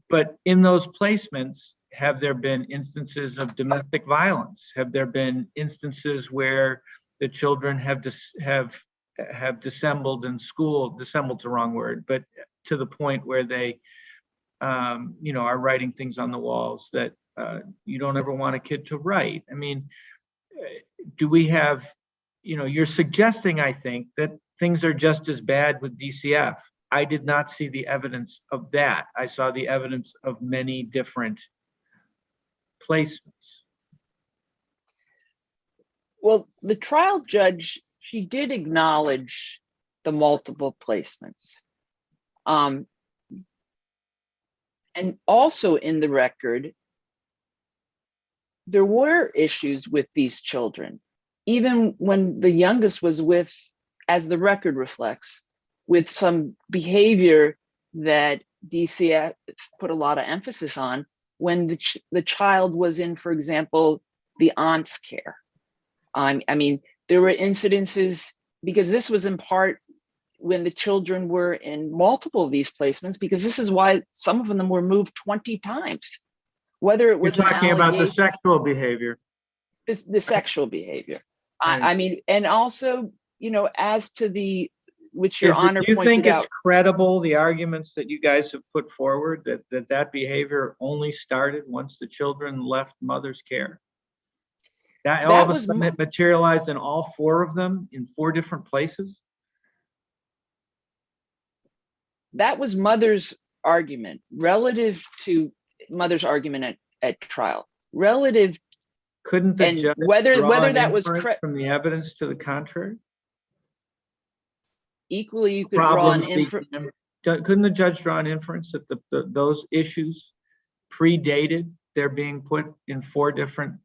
But in those placements, have there been instances of domestic violence? Have there been instances where the children have dissembled in school? Dissembled's the wrong word, but to the point where they, you know, are writing things on the walls that You don't ever want a kid to write. I mean, do we have, you're suggesting, I think, that things are just as bad with DCF. I did not see the evidence of that. I saw the evidence of many different placements. Well, the trial judge, she did acknowledge the multiple placements. And also in the record, there were issues with these children, even when the youngest was with, as the record reflects, with some behavior that DCF put a lot of emphasis on when the child was in, for example, the aunt's care. I mean, there were incidences, because this was in part when the children were in multiple of these placements, because this is why some of them were moved 20 times. Whether it was You're talking about the sexual behavior. The sexual behavior. Right. I mean, and also, as to the, which Your Honor do you think pointed out. It's credible, the arguments that you guys have put forward, that behavior only started once the children left mother's care? That all of a sudden it materialized in all 4 of them in 4 different places? That was mother's argument relative to mother's argument at trial. Relative, couldn't the judge whether that was from the evidence to the contrary? Equally, you could draw an inference. Couldn't the judge draw an inference that those issues predated their being put in 4 different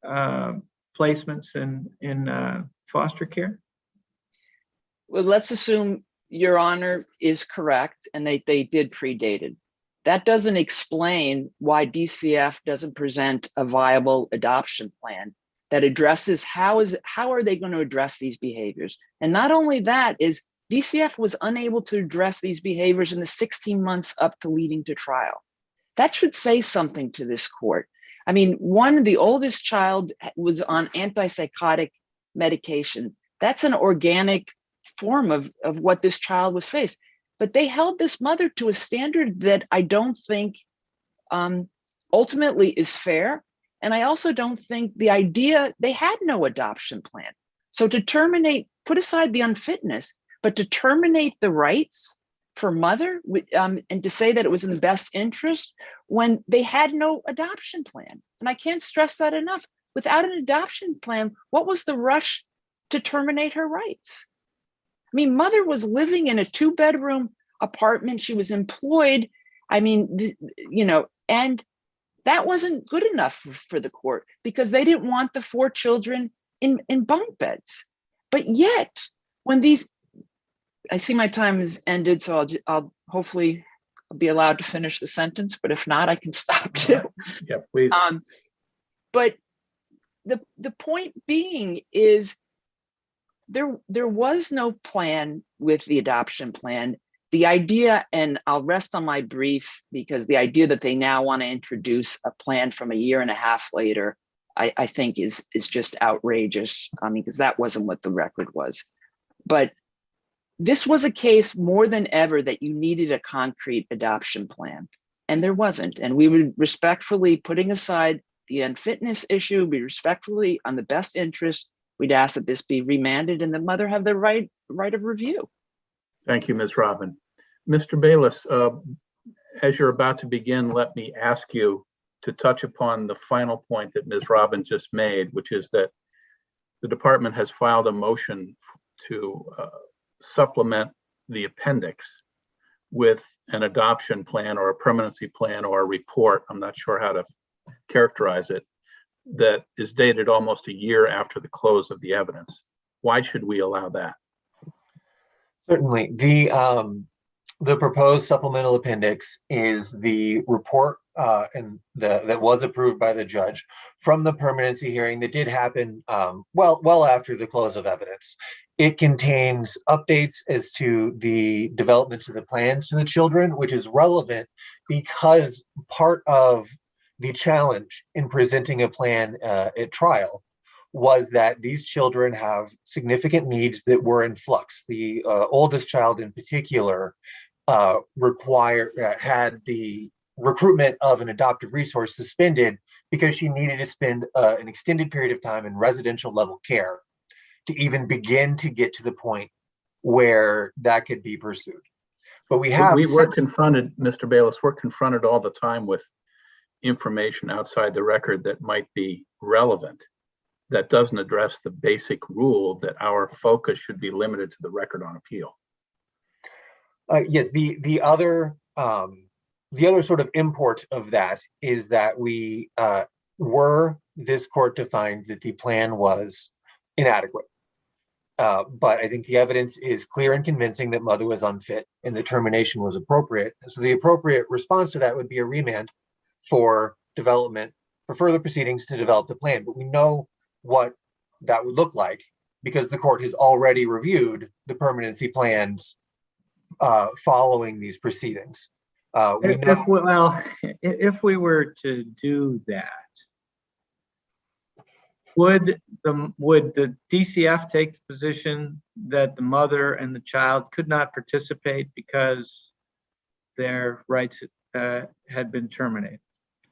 placements in foster care? Well, let's assume Your Honor is correct and they did predated. That doesn't explain why DCF doesn't present a viable adoption plan that addresses how are they going to address these behaviors. And not only that, is DCF was unable to address these behaviors in the 16 months up to leading to trial. That should say something to this court. I mean, the oldest child was on antipsychotic medication. That's an organic form of what this child was faced. But they held this mother to a standard that I don't think ultimately is fair. And I also don't think the idea, they had no adoption plan. So to terminate, put aside the unfitness, but to terminate the rights for mother and to say that it was in the best interest when they had no adoption plan. And I can't stress that enough. Without an adoption plan, what was the rush to terminate her rights? I mean, mother was living in a 2-bedroom apartment. She was employed. I mean, and that wasn't good enough for the court because they didn't want the 4 children in bunk beds. But yet, when I see my time has ended, so I'll hopefully be allowed to finish the sentence, but if not, I can stop too. Yeah, please. But the point being is there was no plan with the adoption plan. The idea, and I'll rest on my brief, because the idea that they now want to introduce a plan from a 1.5 years later, I think is just outrageous. I mean, because that wasn't what the record was. But this was a case more than ever that you needed a concrete adoption plan, and there wasn't. And we would respectfully, putting aside the unfitness issue, be respectfully on the best interest, we'd ask that this be remanded and the mother have the right of review. Thank you, Ms. Robin. Mr. Bayless, as you're about to begin, let me ask you to touch upon the final point that Ms. Robin just made, which is that the department has filed a motion to supplement the appendix with an adoption plan or a permanency plan or a report, I'm not sure how to characterize it, that is dated almost 1 year after the close of the evidence. Why should we allow that? Certainly. The proposed supplemental appendix is the report that was approved by the judge from the permanency hearing that did happen well after the close of evidence. It contains updates as to the development of the plans to the children, which is relevant because part of the challenge in presenting a plan at trial was that these children have significant needs that were in flux. The oldest child in particular had the recruitment of an adoptive resource suspended because she needed to spend an extended period of time in residential level care to even begin to get to the point where that could be pursued. But we have we're confronted, Mr. Bayless, we're confronted all the time with information outside the record that might be relevant, that doesn't address the basic rule that our focus should be limited to the record on appeal. Yes, the other sort of import of that is that we were this court to find that the plan was inadequate. But I think the evidence is clear and convincing that mother was unfit and the termination was appropriate. So the appropriate response to that would be a remand for development, for further proceedings to develop the plan. But we know what that would look like because the court has already reviewed the permanency plans following these proceedings. If we were to do that, would the DCF take the position that the mother and the child could not participate because their rights had been terminated?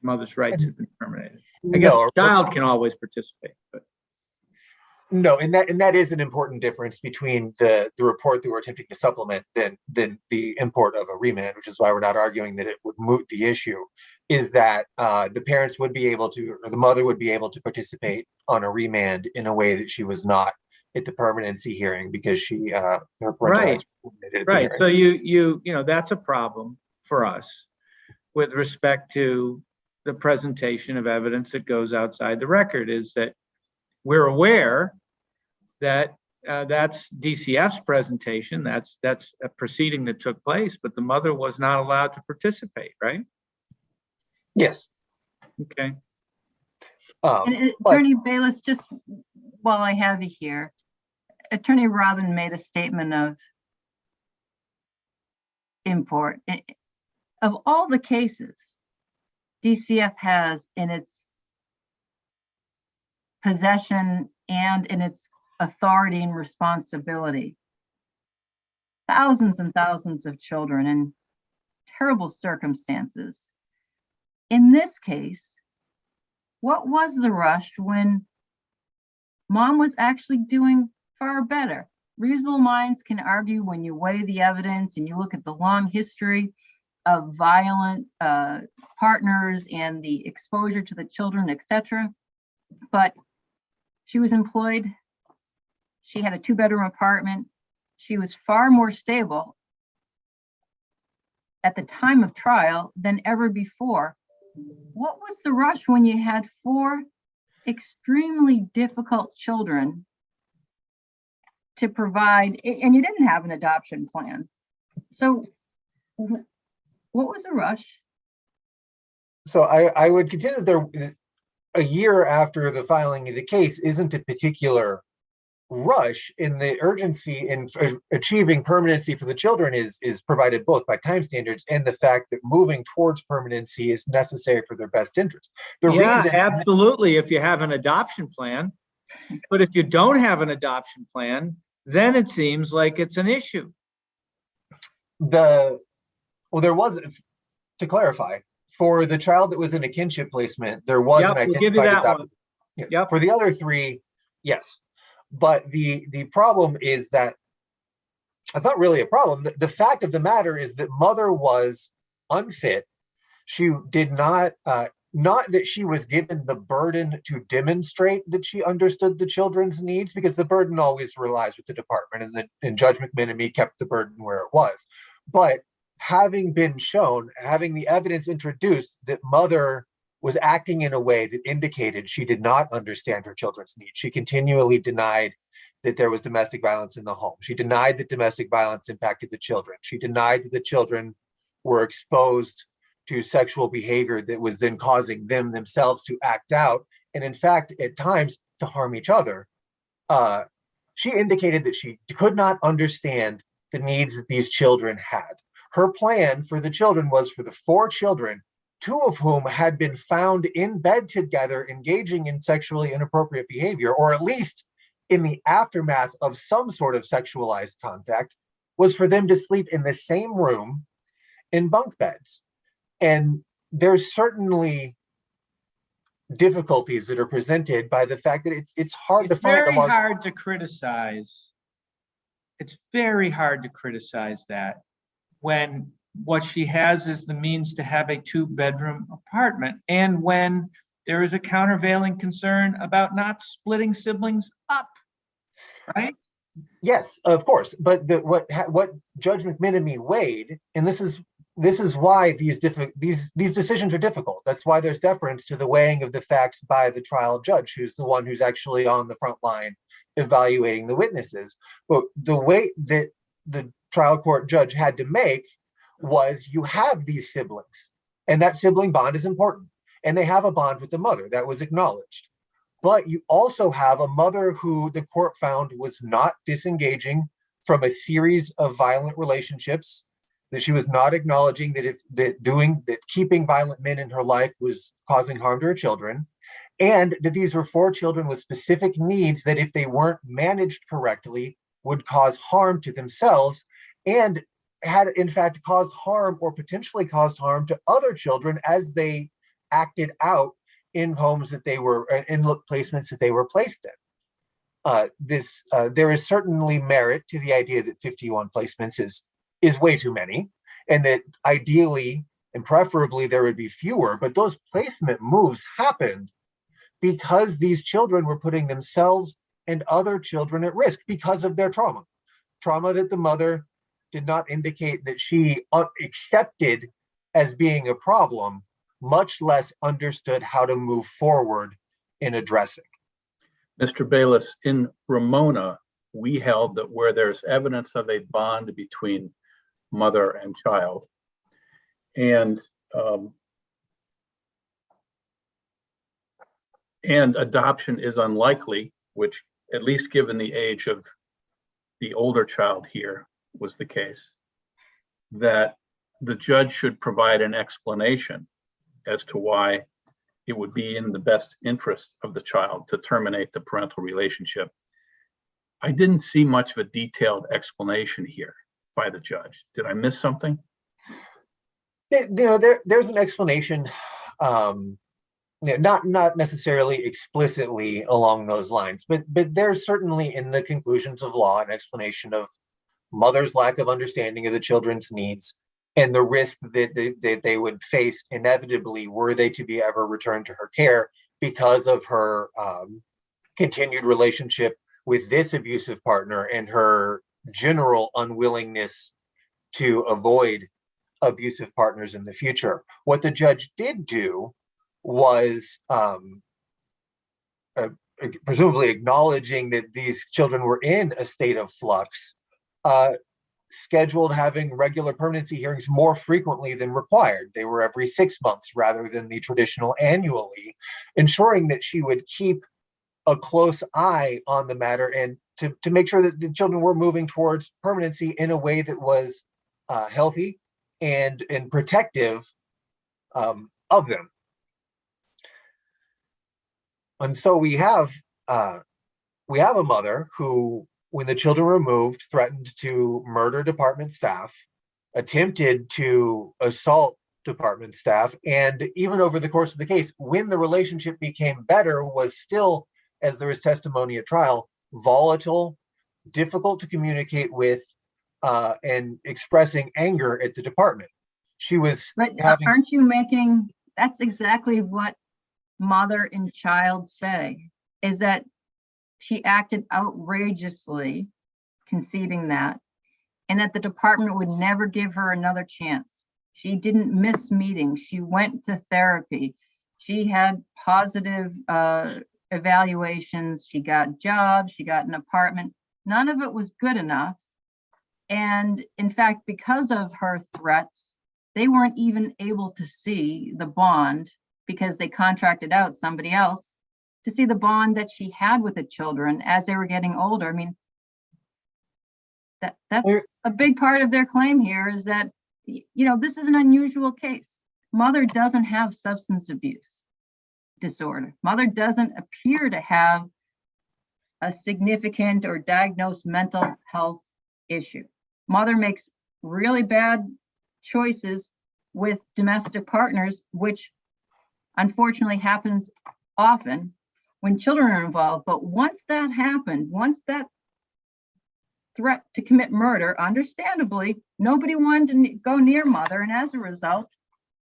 Mother's rights had been terminated. I guess the child can always participate, but no, and that is an important difference between the report that we're attempting to supplement than the import of a remand, which is why we're not arguing that it would moot the issue, is that the parents would be able to, or the mother would be able to participate on a remand in a way that she was not at the permanency hearing because she her parental rights were terminated at the hearing. So you know that's a problem for us with respect to the presentation of evidence that goes outside the record, is that we're aware that that's DCF's presentation, that's a proceeding that took place, but the mother was not allowed to participate, right? Yes. Okay. And Attorney Bayless, just while I have you here, Attorney Robin made a statement of import. Of all the cases DCF has in its possession and in its authority and responsibility, thousands and thousands of children in terrible circumstances. In this case, what was the rush when mom was actually doing far better? Reasonable minds can argue when you weigh the evidence and you look at the long history of violent partners and the exposure to the children, etc. But she was employed. She had a 2-bedroom apartment. She was far more stable at the time of trial than ever before. What was the rush when you had 4 extremely difficult children to provide, and you didn't have an adoption plan? So what was the rush? So I would contend that there, a year after the filing of the case isn't a particular rush, in the urgency in achieving permanency for the children is provided both by time standards and the fact that moving towards permanency is necessary for their best interest. Absolutely, if you have an adoption plan. But if you don't have an adoption plan, then it seems like it's an issue. There was, to clarify, for the child that was in a kinship placement, there was an identified adoption. Yes. Yep. For the other 3, yes. But the problem is that it's not really a problem. The fact of the matter is that mother was unfit. She did not that she was given the burden to demonstrate that she understood the children's needs, because the burden always relies with the department, and Judge McMenemy kept the burden where it was. But having been shown, having the evidence introduced that mother was acting in a way that indicated she did not understand her children's needs. She continually denied that there was domestic violence in the home. She denied that domestic violence impacted the children. She denied that the children were exposed to sexual behavior that was then causing them themselves to act out, and in fact, at times, to harm each other. She indicated that she could not understand the needs that these children had. Her plan for the children was for the 4 children, 2 of whom had been found in bed together engaging in sexually inappropriate behavior, or at least in the aftermath of some sort of sexualized contact, was for them to sleep in the same room in bunk beds. And there's certainly difficulties that are presented by the fact that it's hard to It's find a very large. hard to criticize. It's very hard to criticize that when what she has is the means to have a 2-bedroom apartment, and when there is a countervailing concern about not splitting siblings up, right? Yes, of course, but what Judge McMenemy weighed, and this is why these decisions are difficult. That's why there's deference to the weighing of the facts by the trial judge, who's the one who's actually on the front line evaluating the witnesses. But the weight that the trial court judge had to make was, you have these siblings, and that sibling bond is important, and they have a bond with the mother that was acknowledged. But you also have a mother who the court found was not disengaging from a series of violent relationships, that she was not acknowledging that keeping violent men in her life was causing harm to her children, and that these were 4 children with specific needs that, if they weren't managed correctly, would cause harm to themselves, and had in fact caused harm or potentially caused harm to other children as they acted out in homes that they were in placements that they were placed in. There is certainly merit to the idea that 51 placements is way too many, and that ideally and preferably there would be fewer, but those placement moves happened because these children were putting themselves and other children at risk because of their trauma that the mother did not indicate that she accepted as being a problem, much less understood how to move forward in addressing. Mr. Bayless, in Ramona, we held that where there's evidence of a bond between mother and child, and adoption is unlikely, which, at least given the age of the older child here, was the case, that the judge should provide an explanation as to why it would be in the best interest of the child to terminate the parental relationship. I didn't see much of a detailed explanation here by the judge. Did I miss something? There's an explanation, not necessarily explicitly along those lines, but there's certainly in the conclusions of law an explanation of mother's lack of understanding of the children's needs and the risk that they would face inevitably were they to be ever returned to her care because of her continued relationship with this abusive partner and her general unwillingness to avoid abusive partners in the future. What the judge did do was, presumably acknowledging that these children were in a state of flux, scheduled having regular permanency hearings more frequently than required. They were every 6 months rather than the traditional annually, ensuring that she would keep a close eye on the matter and to make sure that the children were moving towards permanency in a way that was healthy and protective of them. And so we have a mother who, when the children were removed, threatened to murder department staff, attempted to assault department staff, and even over the course of the case, when the relationship became better, was still, as there is testimony at trial, volatile, difficult to communicate with, and expressing anger at the department. She was aren't you making, that's exactly what mother and child say, is that she acted outrageously, conceding that, and that the department would never give her another chance. She didn't miss meetings. She went to therapy. She had positive evaluations. She got jobs. She got an apartment. None of it was good enough. And in fact, because of her threats, they weren't even able to see the bond because they contracted out somebody else to see the bond that she had with the children as they were getting older. I mean, that's a big part of their claim here, is that, this is an unusual case. Mother doesn't have substance abuse disorder. Mother doesn't appear to have a significant or diagnosed mental health issue. Mother makes really bad choices with domestic partners, which unfortunately happens often when children are involved. But once that happened, once that threat to commit murder, understandably, nobody wanted to go near mother. And as a result,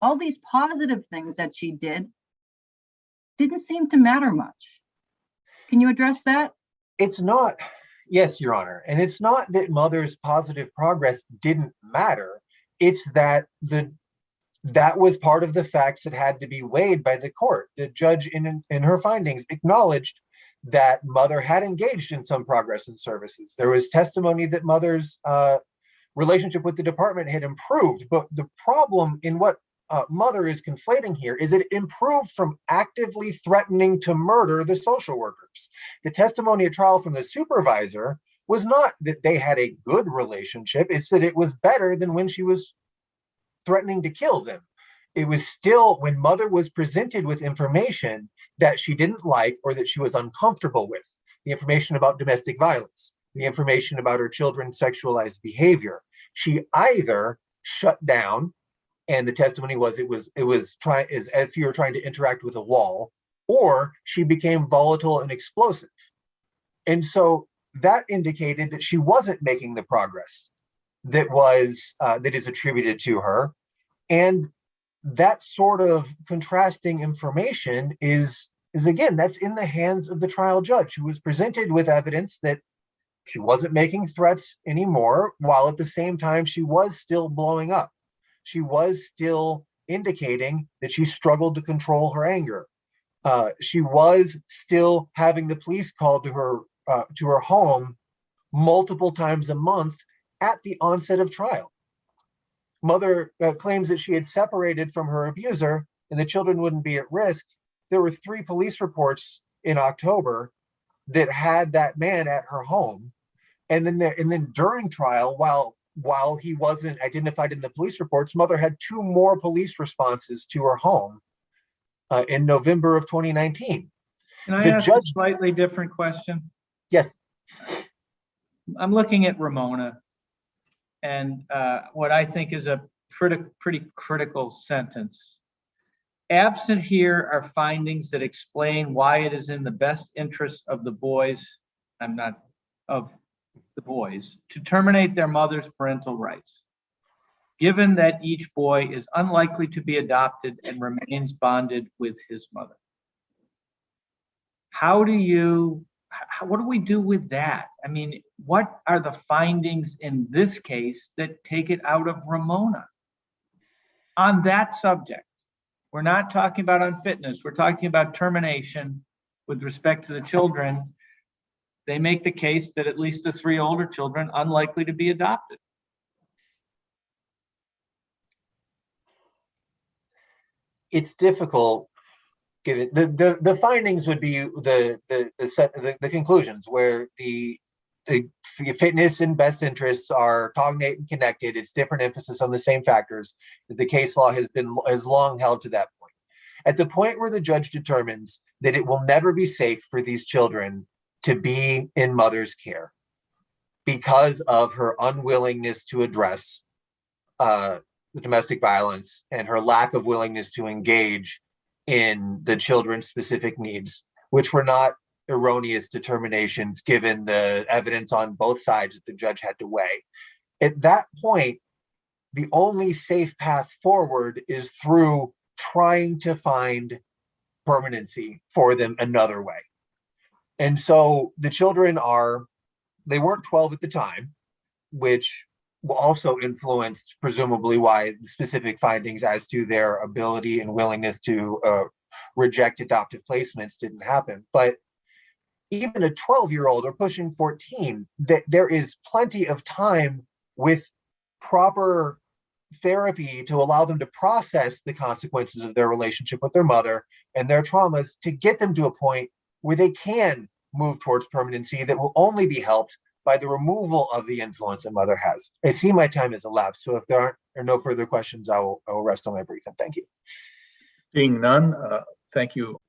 all these positive things that she did didn't seem to matter much. Can you address that? It's not, yes, Your Honor. And it's not that mother's positive progress didn't matter. It's that that was part of the facts that had to be weighed by the court. The judge in her findings acknowledged that mother had engaged in some progress in services. There was testimony that mother's relationship with the department had improved, but the problem in what mother is conflating here is it improved from actively threatening to murder the social workers. The testimony at trial from the supervisor was not that they had a good relationship, it's that it was better than when she was threatening to kill them. It was still when mother was presented with information that she didn't like or that she was uncomfortable with, the information about domestic violence, the information about her children's sexualized behavior, she either shut down, and the testimony was it was as if you were trying to interact with a wall, or she became volatile and explosive. And so that indicated that she wasn't making the progress that is attributed to her. And that sort of contrasting information is again, that's in the hands of the trial judge, who was presented with evidence that she wasn't making threats anymore, while at the same time she was still blowing up. She was still indicating that she struggled to control her anger. She was still having the police called to her home multiple times a month at the onset of trial. Mother claims that she had separated from her abuser and the children wouldn't be at risk. There were 3 police reports in October that had that man at her home. And then during trial, while he wasn't identified in the police reports, mother had 2 more police responses to her home in November of 2019. Can I ask a slightly different question? Yes. I'm looking at Ramona and what I think is a pretty critical sentence. Absent here are findings that explain why it is in the best interest of the boys, to terminate their mother's parental rights, given that each boy is unlikely to be adopted and remains bonded with his mother. What do we do with that? I mean, what are the findings in this case that take it out of Ramona on that subject? We're not talking about unfitness. We're talking about termination with respect to the children. They make the case that at least the 3 older children unlikely to be adopted. It's difficult. Given the findings would be the conclusions where the fitness and best interests are cognate and connected. It's different emphasis on the same factors. The case law has long held to that point. At the point where the judge determines that it will never be safe for these children to be in mother's care because of her unwillingness to address the domestic violence and her lack of willingness to engage in the children's specific needs, which were not erroneous determinations given the evidence on both sides that the judge had to weigh. At that point, the only safe path forward is through trying to find permanency for them another way. And so the children they weren't 12 at the time, which also influenced presumably why the specific findings as to their ability and willingness to reject adoptive placements didn't happen. But even a 12-year-old or pushing 14, there is plenty of time with proper therapy to allow them to process the consequences of their relationship with their mother and their traumas to get them to a point where they can move towards permanency that will only be helped by the removal of the influence that mother has. I see my time has elapsed, so if there are no further questions, I will rest on my brief, and thank you. Seeing none, thank you.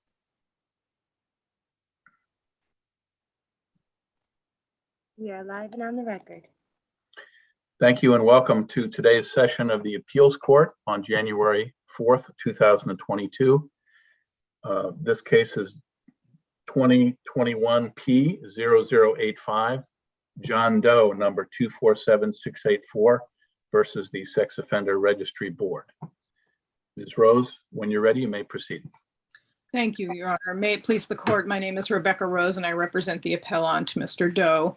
We are live and on the record. Thank you and welcome to today's session of the Appeals Court on January 4th, 2022. This case is 2021 P0085, John Doe number 247684 versus the Sex Offender Registry Board. Ms. Rose, when you're ready, you may proceed. Thank you, Your Honor. May it please the court, my name is Rebecca Rose and I represent the appellant, Mr. Doe.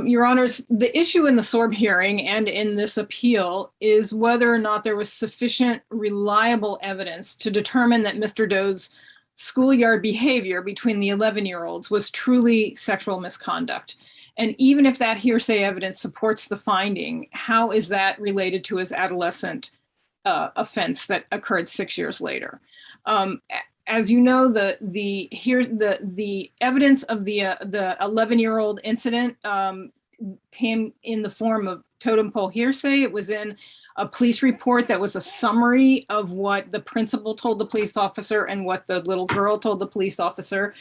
Your Honors, the issue in the SORB hearing and in this appeal is whether or not there was sufficient reliable evidence to determine that Mr. Doe's schoolyard behavior between the 11-year-olds was truly sexual misconduct. And even if that hearsay evidence supports the finding, how is that related to his adolescent offense that occurred 6 years later? As you know, the evidence of the 11-year-old incident came in the form of totem pole hearsay. It was in a police report that was a summary of what the principal told the police officer and what the little girl told the police officer.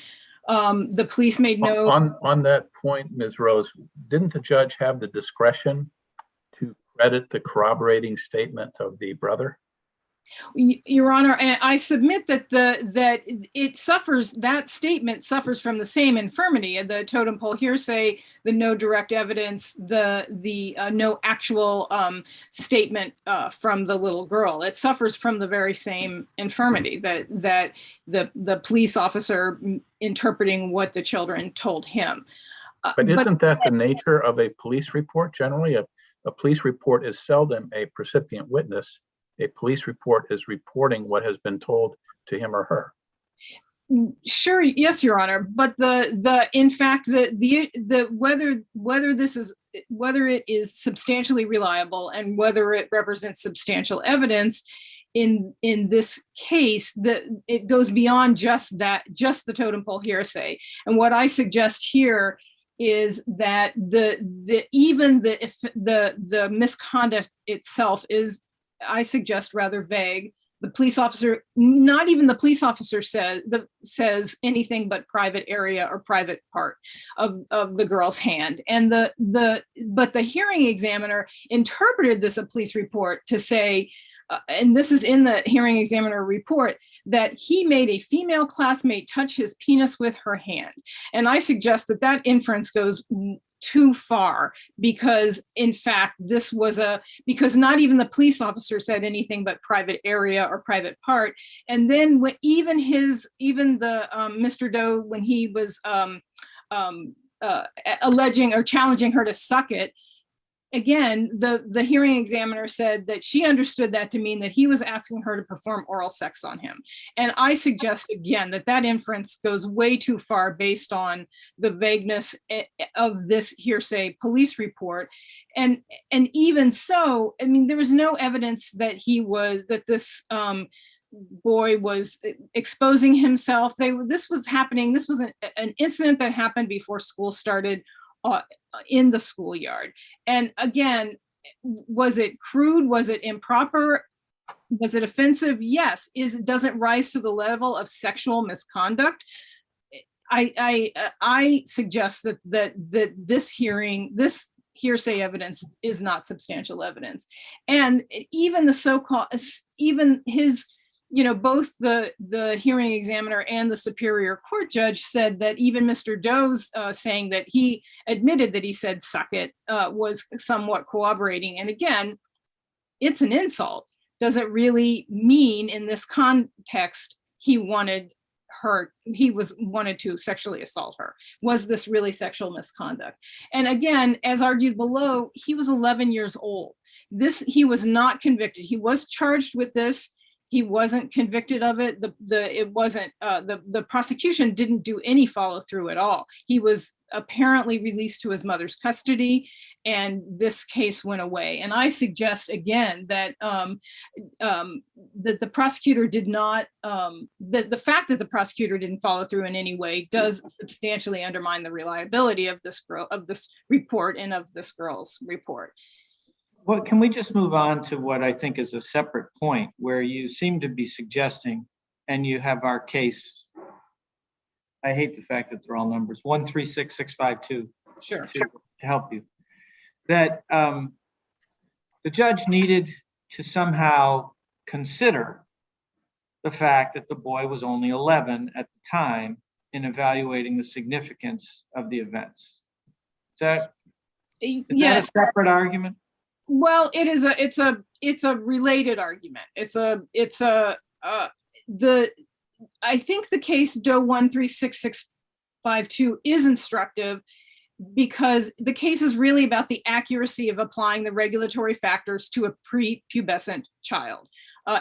The police made no... On that point, Ms. Rose, didn't the judge have the discretion to credit the corroborating statement of the brother? Your Honor, I submit that that statement suffers from the same infirmity, the totem pole hearsay, the no direct evidence, the no actual statement from the little girl. It suffers from the very same infirmity that the police officer interpreting what the children told him. But isn't that the nature of a police report? Generally, a police report is seldom a precipient witness. A police report is reporting what has been told to him or her. Sure, yes, Your Honor. But in fact, whether it is substantially reliable and whether it represents substantial evidence in this case, that it goes beyond just the totem pole hearsay. And what I suggest here is that even the misconduct itself is, I suggest, rather vague. The police officer, not even the police officer says anything but private area or private part of the girl's hand. And but the hearing examiner interpreted this police report to say, and this is in the hearing examiner report, that he made a female classmate touch his penis with her hand. And I suggest that inference goes too far, because in fact because not even the police officer said anything but private area or private part. And then even Mr. Doe, when he was alleging or challenging her to suck it, again, the hearing examiner said that she understood that to mean that he was asking her to perform oral sex on him. And I suggest, again, that inference goes way too far based on the vagueness of this hearsay police report. And even so, I mean, there was no evidence that this boy was exposing himself. This was an incident that happened before school started, in the schoolyard. And again, was it crude? Was it improper? Was it offensive? Yes. Does it rise to the level of sexual misconduct? I suggest that this hearsay evidence is not substantial evidence. And even his, both the hearing examiner and the superior court judge said that even Mr. Doe's saying that he admitted that he said suck it was somewhat corroborating. And again, it's an insult. Does it really mean in this context he wanted to sexually assault her? Was this really sexual misconduct? And again, as argued below, he was 11 years old. He was not convicted. He was charged with this. He wasn't convicted of it. The prosecution didn't do any follow through at all. He was apparently released to his mother's custody, and this case went away. And I suggest again that that the prosecutor did not, the fact that the prosecutor didn't follow through in any way does substantially undermine the reliability of this report and of this girl's report. Well, can we just move on to what I think is a separate point where you seem to be suggesting, and you have our case, I hate the fact that they're all numbers, 136652. Sure. To help you, that the judge needed to somehow consider the fact that the boy was only 11 at the time in evaluating the significance of the events. Is that a separate argument? Well, it's a related argument. I think the case Doe 136652 is instructive because the case is really about the accuracy of applying the regulatory factors to a prepubescent child.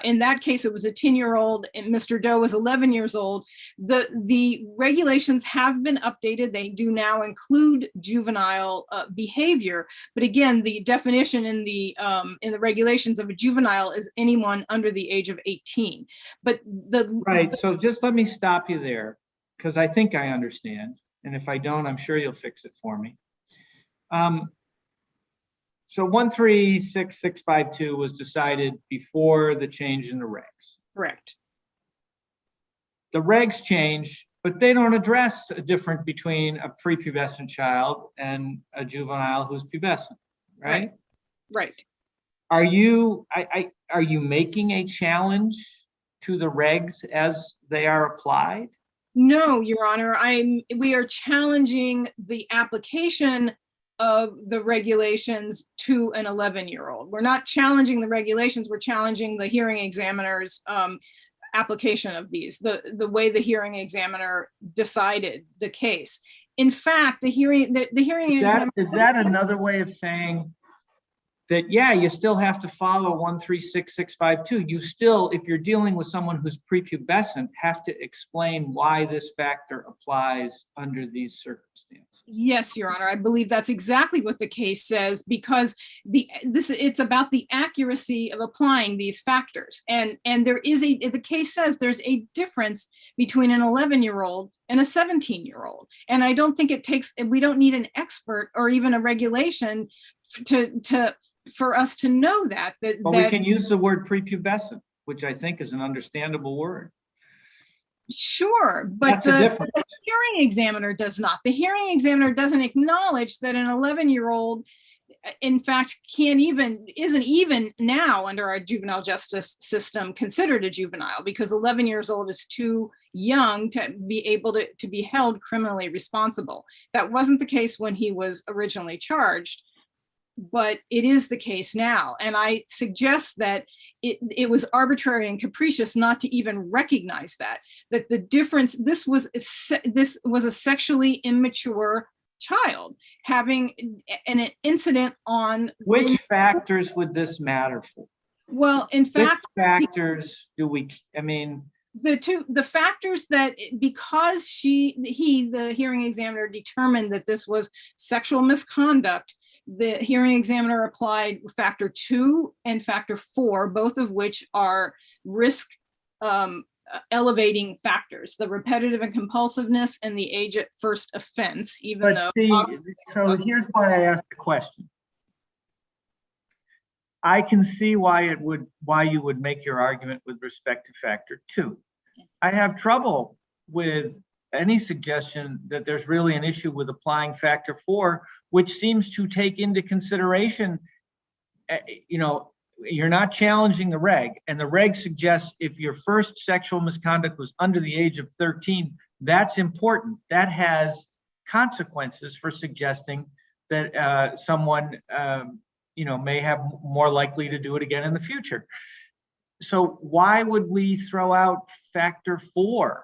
In that case, it was a 10-year-old and Mr. Doe was 11 years old. The regulations have been updated. They do now include juvenile behavior. But again, the definition in the regulations of a juvenile is anyone under the age of 18. But Right, so just let me stop you there because I think I understand. And if I don't, I'm sure you'll fix it for me. So 136652 was decided before the change in the regs. Correct. The regs change, but they don't address a difference between a prepubescent child and a juvenile who's pubescent, right? Right. Are you making a challenge to the regs as they are applied? No, Your Honor. We are challenging the application of the regulations to an 11-year-old. We're not challenging the regulations, we're challenging the hearing examiner's application of these, the way the hearing examiner decided the case. In fact, the hearing examiner— Is that another way of saying that, yeah, you still have to follow 136652. You still, if you're dealing with someone who's prepubescent, have to explain why this factor applies under these circumstances. Yes, Your Honor, I believe that's exactly what the case says because it's about the accuracy of applying these factors. And the case says there's a difference between an 11-year-old and a 17-year-old. And I don't think we don't need an expert or even a regulation for us to know that. But we can use the word prepubescent, which I think is an understandable word. Sure, but the hearing examiner does not. The hearing examiner doesn't acknowledge that an 11-year-old, in fact, isn't even now under our juvenile justice system considered a juvenile because 11 years old is too young to be able to be held criminally responsible. That wasn't the case when he was originally charged, but it is the case now. And I suggest that it was arbitrary and capricious not to even recognize that the difference, this was a sexually immature child having an incident on— Which factors would this matter for? Well, in fact— Which factors do we, the factors that because the hearing examiner determined that this was sexual misconduct, the hearing examiner applied factor 2 and factor 4, both of which are risk elevating factors, the repetitive and compulsiveness and the age at first offense, so here's why I asked the question. I can see why you would make your argument with respect to factor 2. I have trouble with any suggestion that there's really an issue with applying factor 4, which seems to take into consideration, you're not challenging the reg, and the reg suggests if your first sexual misconduct was under the age of 13, that's important. That has consequences for suggesting that someone, may have more likely to do it again in the future. So why would we throw out factor 4?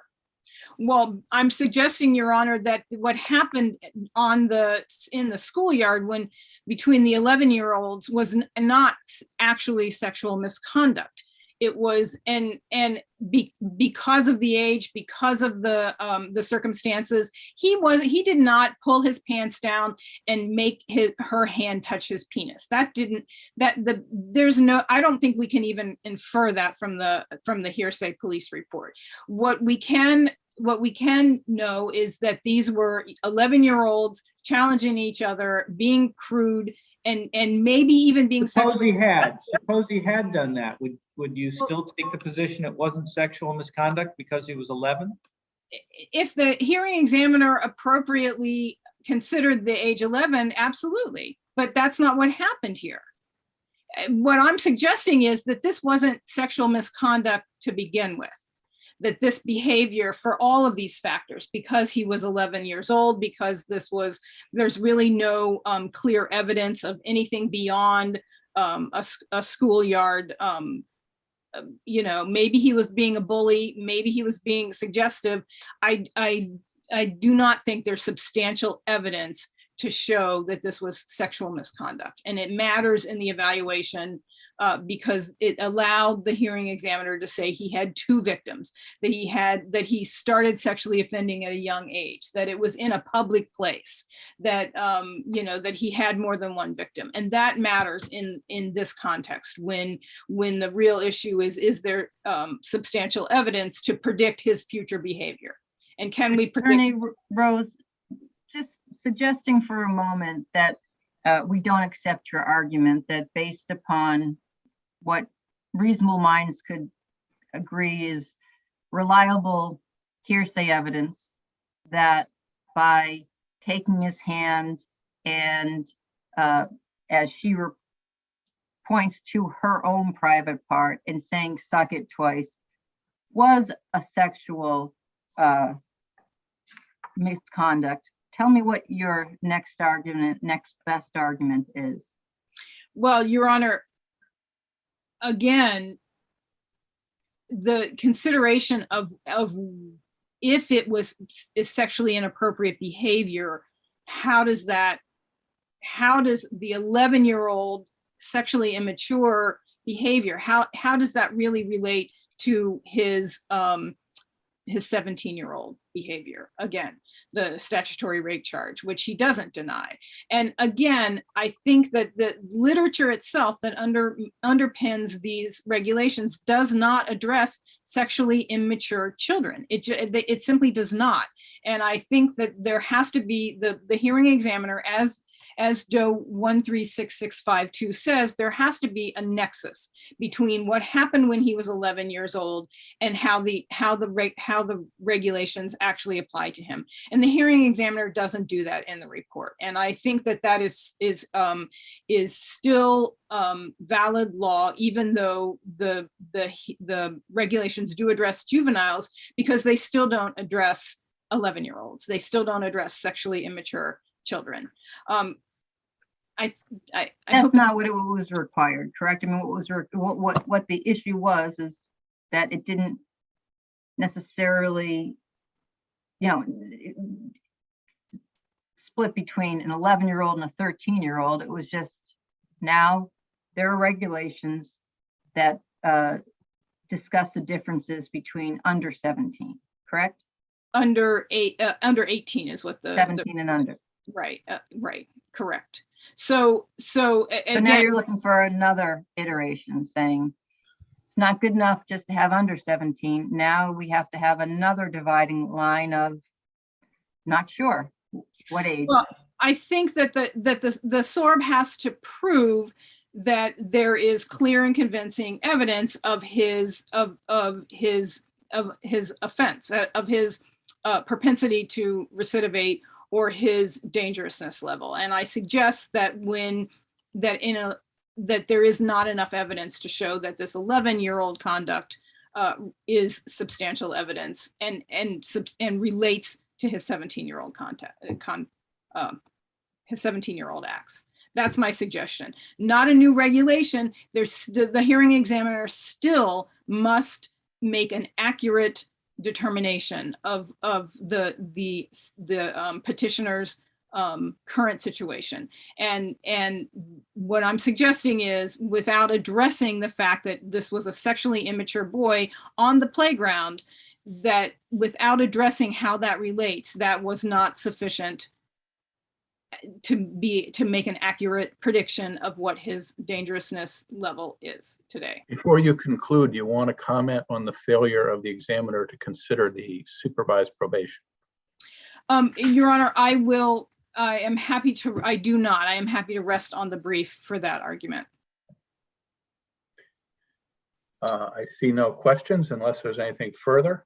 Well, I'm suggesting, Your Honor, that what happened in the schoolyard between the 11-year-olds was not actually sexual misconduct. It was because of the age, because of the circumstances, he did not pull his pants down and make her hand touch his penis. I don't think we can even infer that from the hearsay police report. What we can know is that these were 11-year-olds challenging each other, being crude, and maybe even being— Suppose he had done that. Would you still take the position it wasn't sexual misconduct because he was 11? If the hearing examiner appropriately considered the age 11, absolutely. But that's not what happened here. what I'm suggesting is that this wasn't sexual misconduct to begin with. That this behavior, for all of these factors, because he was 11 years old, because there's really no clear evidence of anything beyond a schoolyard, maybe he was being a bully, maybe he was being suggestive. I do not think there's substantial evidence to show that this was sexual misconduct. And it matters in the evaluation because it allowed the hearing examiner to say he had 2 victims, that he started sexually offending at a young age, that it was in a public place, that that he had more than 1 victim. And that matters in this context when the real issue is there substantial evidence to predict his future behavior? And can we predict? Attorney Rose, just suggesting for a moment that we don't accept your argument that based upon what reasonable minds could agree is reliable hearsay evidence, that by taking his hand and as she points to her own private part and saying suck it twice was a sexual misconduct. Tell me what your next best argument is. Well, Your Honor, again, the consideration of if it was sexually inappropriate behavior, how does the 11-year-old sexually immature behavior, how does that really relate to his 17-year-old behavior? Again, the statutory rape charge, which he doesn't deny. And again, I think that the literature itself that underpins these regulations does not address sexually immature children. It simply does not. And I think that there has to be the hearing examiner, as Doe 136652 says, there has to be a nexus between what happened when he was 11 years old and how the regulations actually apply to him. And the hearing examiner doesn't do that in the report. And I think that is still valid law, even though the regulations do address juveniles, because they still don't address 11-year-olds. They still don't address sexually immature children. That's not what it was required, correct? I mean, what the issue was is that it didn't necessarily, split between an 11-year-old and a 13-year-old. It was just now there are regulations that discuss the differences between under 17, correct? Under 18 is what the 17 and under. Right, right, correct. So again, now you're looking for another iteration saying it's not good enough just to have under 17. Now we have to have another dividing line of not sure what age. Well, I think that the SORB has to prove that there is clear and convincing evidence of his offense, of his propensity to recidivate, or his dangerousness level. And I suggest that that there is not enough evidence to show that this 11-year-old conduct is substantial evidence and relates to his 17-year-old his 17-year-old acts. That's my suggestion. Not a new regulation. The hearing examiner still must make an accurate determination of the petitioner's current situation. And what I'm suggesting is, without addressing the fact that this was a sexually immature boy on the playground, that without addressing how that relates, that was not sufficient to make an accurate prediction of what his dangerousness level is today. Before you conclude, you want to comment on the failure of the examiner to consider the supervised probation? Your Honor, I am happy to rest on the brief for that argument. I see no questions unless there's anything further.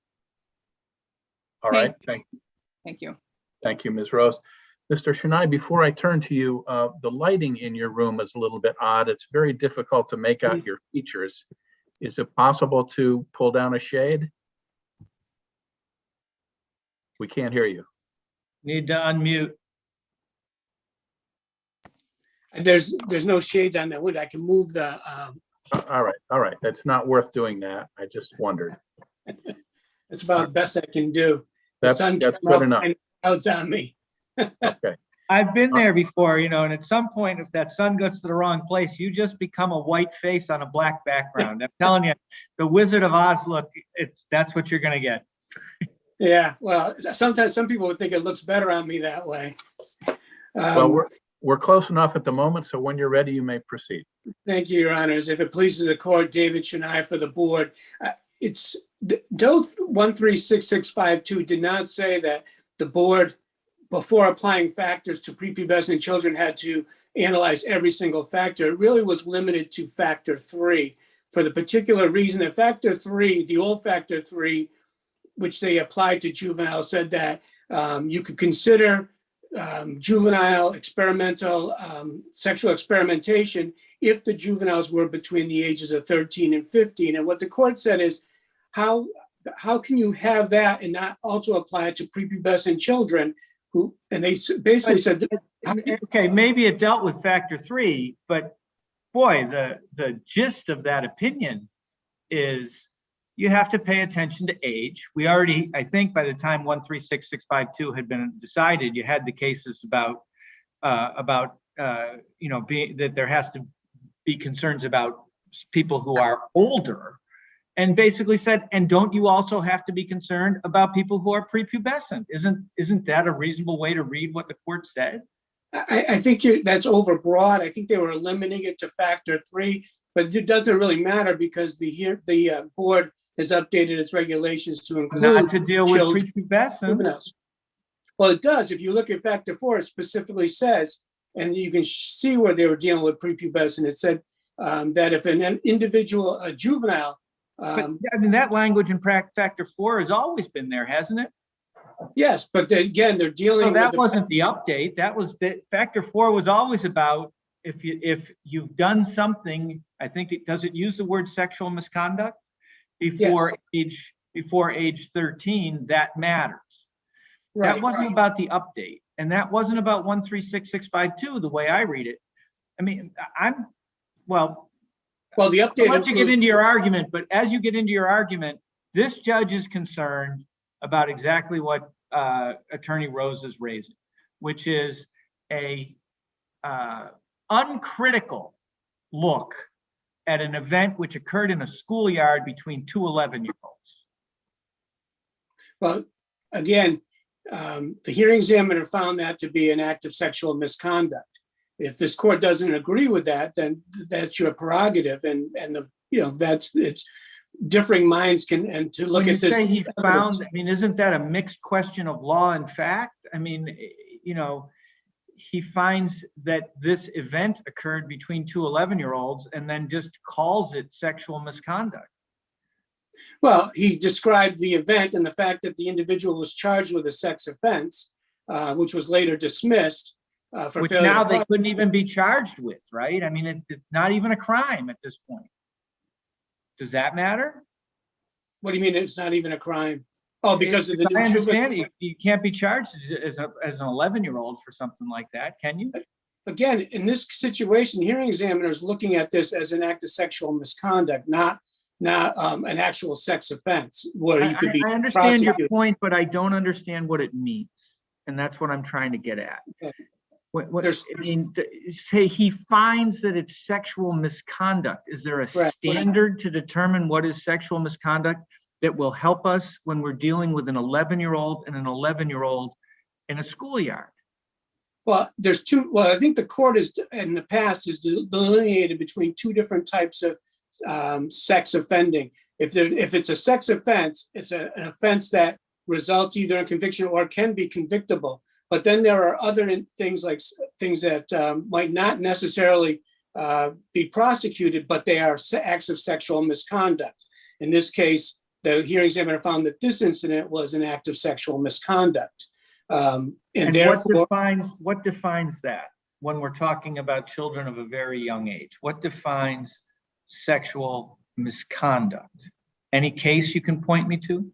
All right, thank you. Thank you. Thank you, Ms. Rose. Mr. Shanai, before I turn to you, the lighting in your room is a little bit odd. It's very difficult to make out your features. Is it possible to pull down a shade? We can't hear you. Need to unmute. There's no shades on that window. I can move the, All right. That's not worth doing that. I just wondered. it's about the best I can do. The That's sun good came up enough. and now it's on me. Okay. I've been there before, you know, and at some point, if that sun gets to the wrong place, you just become a white face on a black background. I'm telling you, the Wizard of Oz look, that's what you're gonna get. Yeah, well, sometimes some people would think it looks better on me that way. Well, we're close enough at the moment, so when you're ready, you may proceed. Thank you, Your Honors. If it pleases the court, David Shanai for the board. DOTH 136652 did not say that the board, before applying factors to prepubescent children, had to analyze every single factor. It really was limited to factor 3 for the particular reason that factor 3, the old factor 3, which they applied to juvenile, said that you could consider juvenile experimental sexual experimentation if the juveniles were between the ages of 13 and 15. And what the court said is, how can you have that and not also apply it to prepubescent children who, and they basically said, okay, maybe it dealt with factor 3, but boy, the gist of that opinion is you have to pay attention to age. We already, I think by the time 136652 had been decided, you had the cases about you know, that there has to be concerns about people who are older, and basically said, and don't you also have to be concerned about people who are prepubescent? Isn't that a reasonable way to read what the court said? I think that's overbroad. I think they were limiting it to factor 3, but it doesn't really matter because the board has updated its regulations to include not to deal with children, prepubescent. juveniles. Well, it does. If you look at factor 4, it specifically says, and you can see where they were dealing with prepubescent. It said that if an individual, a juvenile, but I mean, that language in factor 4 has always been there, hasn't it? yes, but again, they're dealing. So that with wasn't the update. That was the factor 4 was always about if you've done something. I think does it use the word sexual misconduct before age 13? That matters. Right, that wasn't about the update, and that wasn't about 136652. The way I read it, I mean, well, the update. I'll let you get into your argument, but as you get into your argument, this judge is concerned about exactly what Attorney Rose is raising, which is a uncritical look at an event which occurred in a schoolyard between two 11-year-olds. Well, again, the hearing examiner found that to be an act of sexual misconduct. If this court doesn't agree with that, then that's your prerogative, and it's differing minds can, and to look at this. Say he found, I mean, isn't that a mixed question of law and fact? I mean, you know, he finds that this event occurred between two 11-year-olds and then just calls it sexual misconduct. Well, he described the event and the fact that the individual was charged with a sex offense, which was later dismissed for which failure. Now they couldn't even be charged with, right? I mean, it's not even a crime at this point. Does that matter? What do you mean it's not even a crime? Oh, because of the new. I understand you can't be charged as an 11-year-old for something like that, can you? Again, in this situation, hearing examiners looking at this as an act of sexual misconduct, not an actual sex offense where you could be. I understand your point, but I don't understand what it means, and that's what I'm trying to get at. Okay. I mean, he finds that it's sexual misconduct. Is there a standard to determine what is sexual misconduct that will help us when we're dealing with an 11-year-old and an 11-year-old in a schoolyard? Well, there's two. Well, I think the court is in the past is delineated between two different types of sex offending. If it's a sex offense, it's an offense that results either in conviction or can be convictable. But then there are other things like things that might not necessarily be prosecuted, but they are acts of sexual misconduct. In this case, the hearing examiner found that this incident was an act of sexual misconduct. And And therefore, what defines that when we're talking about children of a very young age? What defines sexual misconduct? Any case you can point me to?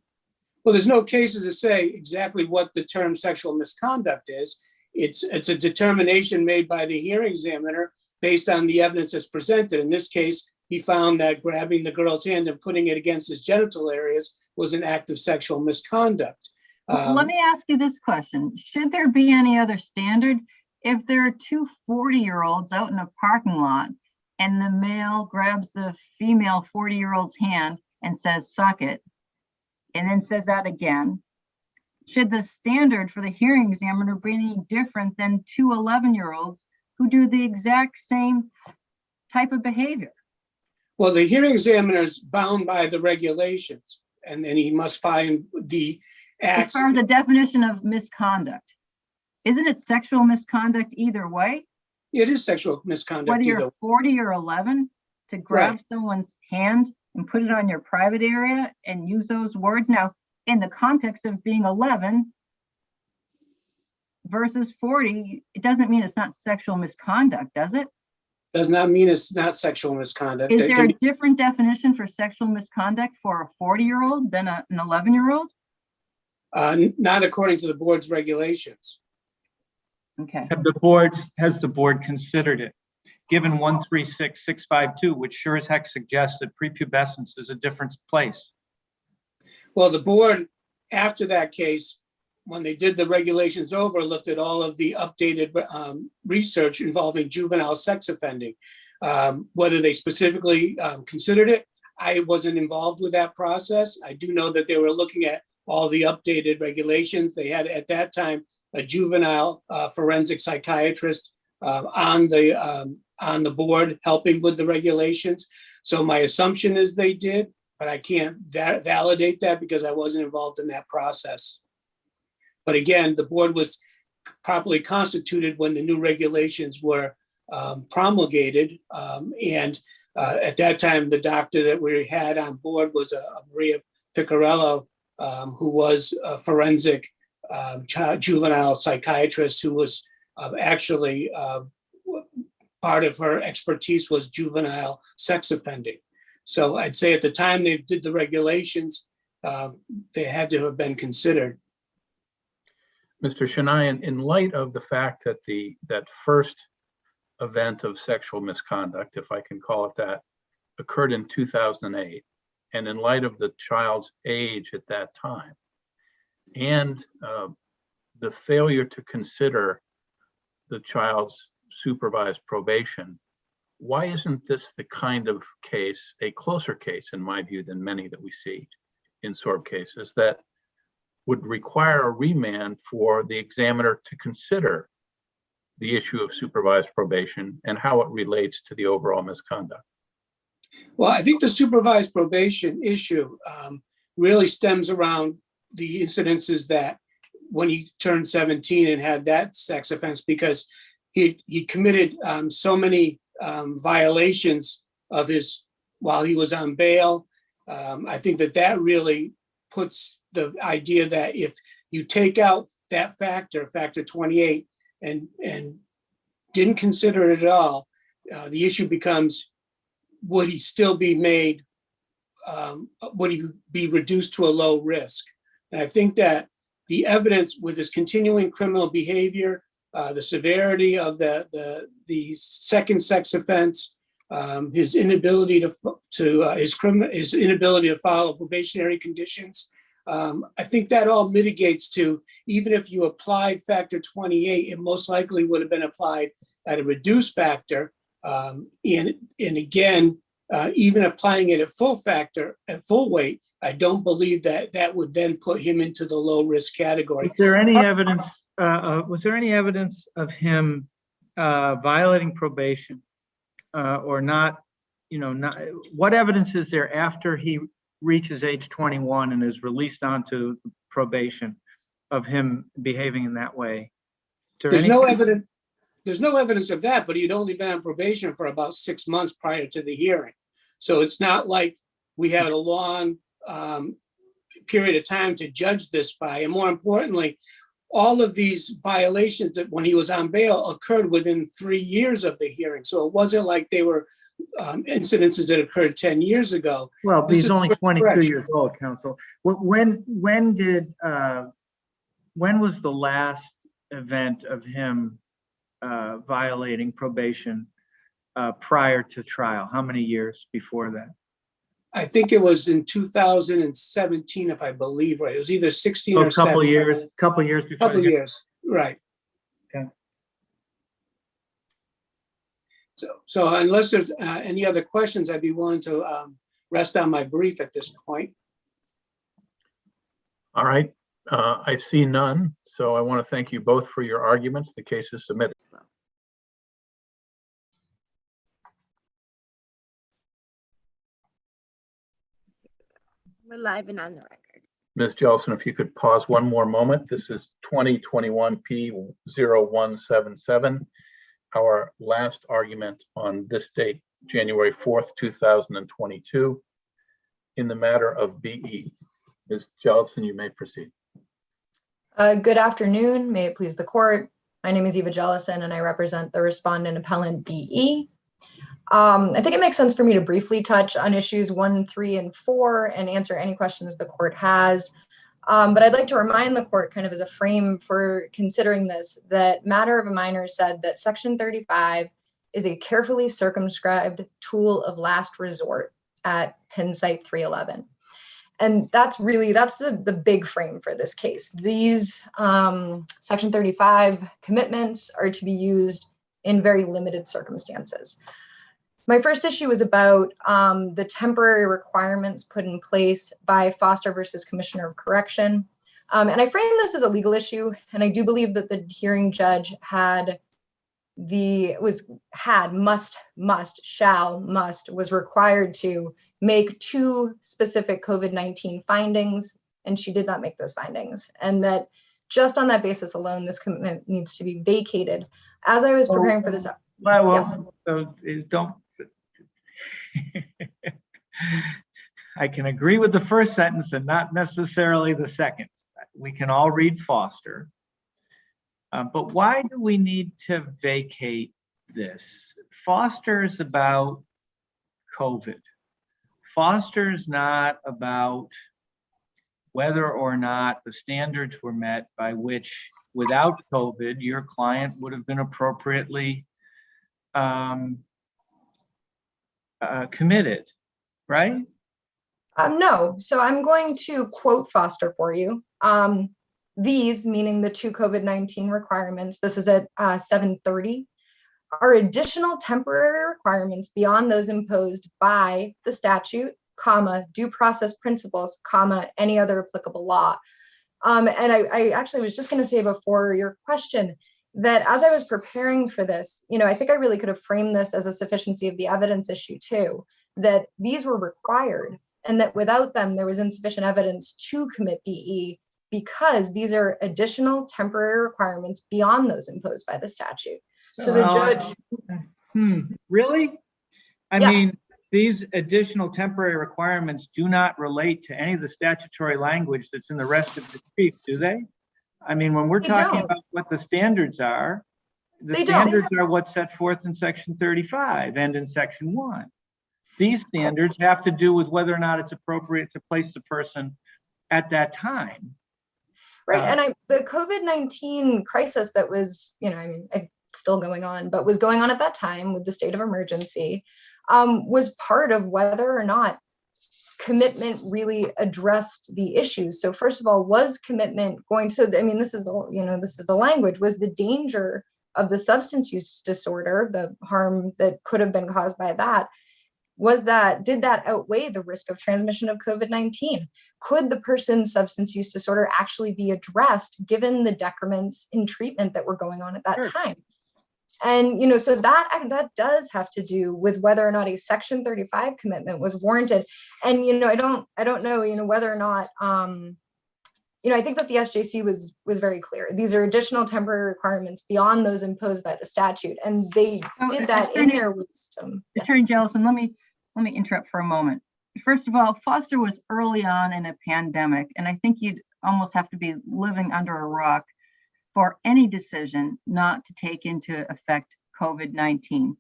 well, there's no cases that say exactly what the term sexual misconduct is. It's a determination made by the hearing examiner based on the evidence that's presented. In this case, he found that grabbing the girl's hand and putting it against his genital areas was an act of sexual misconduct. Let me ask you this question. Should there be any other standard? If there are two 40-year-olds out in a parking lot and the male grabs the female 40-year-old's hand and says, suck it, and then says that again, should the standard for the hearing examiner be any different than two 11-year-olds who do the exact same type of behavior? Well, the hearing examiner is bound by the regulations, and then he must find the acts. As far as the definition of misconduct, isn't it sexual misconduct either way? It is sexual misconduct. Whether either. you're 40 or 11, to grab someone's hand and put it on your private area and use those words. Now, in the context of being 11 versus 40, it doesn't mean it's not sexual misconduct, does it? Does not mean it's not sexual misconduct. Is there a different definition for sexual misconduct for a 40-year-old than an 11-year-old? Not according to the board's regulations. Okay. Has the board considered it? Given 136652, which sure as heck suggests that prepubescence is a different place. Well, the board, after that case, when they did the regulations over, looked at all of the updated research involving juvenile sex offending. Whether they specifically considered it, I wasn't involved with that process. I do know that they were looking at all the updated regulations. They had at that time a juvenile forensic psychiatrist on the board helping with the regulations. So my assumption is they did, but I can't validate that because I wasn't involved in that process. But again, the board was properly constituted when the new regulations were promulgated. And at that time, the doctor that we had on board was Maria Piccarello, who was a forensic juvenile psychiatrist who was actually part of her expertise was juvenile sex offending. So I'd say at the time they did the regulations, they had to have been considered. Mr. Shania, in light of the fact that that first event of sexual misconduct, if I can call it that, occurred in 2008, and in light of the child's age at that time, and the failure to consider the child's supervised probation, why isn't this the kind of case, a closer case in my view than many that we see in SORB cases, that would require a remand for the examiner to consider the issue of supervised probation and how it relates to the overall misconduct? Well, I think the supervised probation issue really stems around the incidences that when he turned 17 and had that sex offense, because he committed so many violations of his while he was on bail. I think that really puts the idea that if you take out that factor 28, and didn't consider it at all, the issue becomes, would he still be made, would he be reduced to a low risk? And I think that the evidence with his continuing criminal behavior, the severity of the second sex offense, his inability his inability to follow probationary conditions, I think that all mitigates to, even if you applied factor 28, it most likely would have been applied at a reduced factor. And again, even applying it at full factor, at full weight, I don't believe that would then put him into the low risk category. Was there any evidence? Was there any evidence of him violating probation or not? What evidence is there after he reaches age 21 and is released onto probation of him behaving in that way? There's no evidence. There's no evidence of that, but he'd only been on probation for about 6 months prior to the hearing. So it's not like we had a long period of time to judge this by. And more importantly, all of these violations that when he was on bail occurred within 3 years of the hearing. So it wasn't like they were incidences that occurred 10 years ago. Well, but This he's is only 22 fresh. years old, counsel. When was the last event of him violating probation prior to trial? How many years before that? I think it was in 2017, if I believe right. It was either 16 or A couple 17. years, couple years before. Couple years, right. Okay. So unless there's any other questions, I'd be willing to rest on my brief at this point. All right. I see none. So I want to thank you both for your arguments. The case is submitted. We're live and on the record. Ms. Jelson, if you could pause one more moment. This is 2021 P0177. Our last argument on this date, January 4th, 2022, in the matter of BE. Ms. Jelson, you may proceed. Good afternoon. May it please the court. My name is Eva Jellison and I represent the respondent appellant BE. I think it makes sense for me to briefly touch on issues 1, 3, and 4 and answer any questions the court has. But I'd like to remind the court, kind of as a frame for considering this, that matter of a minor said that Section 35 is a carefully circumscribed tool of last resort at Penn Site 311. And that's the big frame for this case. These Section 35 commitments are to be used in very limited circumstances. My first issue is about the temporary requirements put in place by Foster versus Commissioner of Correction. And I frame this as a legal issue, and I do believe that the hearing judge was required to make 2 specific COVID-19 findings, and she did not make those findings. And that just on that basis alone, this commitment needs to be vacated. As I was preparing for this, yes. I can agree with the first sentence and not necessarily the second. We can all read Foster. But why do we need to vacate this? Foster's about COVID. Foster's not about whether or not the standards were met by which, without COVID, your client would have been appropriately committed, right? No. So I'm going to quote Foster for you. These, meaning the 2 COVID-19 requirements, this is at 730, are additional temporary requirements beyond those imposed by the statute, comma, due process principles, comma, any other applicable law. And I actually was just going to say before your question that as I was preparing for this, I think I really could have framed this as a sufficiency of the evidence issue too, that these were required and that without them, there was insufficient evidence to commit BE because these are additional temporary requirements beyond those imposed by the statute. So the judge. Really? I Yes. mean, these additional temporary requirements do not relate to any of the statutory language that's in the rest of the brief, do they? I mean, when we're talking about what the standards are, the standards are what's set forth in Section 35 and in Section 1. These standards have to do with whether or not it's appropriate to place the person at that time. Right, and the COVID-19 crisis that was, still going on, but was going on at that time with the state of emergency, was part of whether or not commitment really addressed the issues. So first of all, was commitment going to, this is the language, was the danger of the substance use disorder, the harm that could have been caused by that, did that outweigh the risk of transmission of COVID-19? Could the person's substance use disorder actually be addressed given the decrements in treatment that were going on at that time? And, so that does have to do with whether or not a Section 35 commitment was warranted. And, I don't know, whether or not, I think that the SJC was very clear. These are additional temporary requirements beyond those imposed by the statute. And they did that in their wisdom. Attorney Jellison, let me interrupt for a moment. First of all, Foster was early on in a pandemic, and I think you'd almost have to be living under a rock for any decision not to take into effect COVID-19.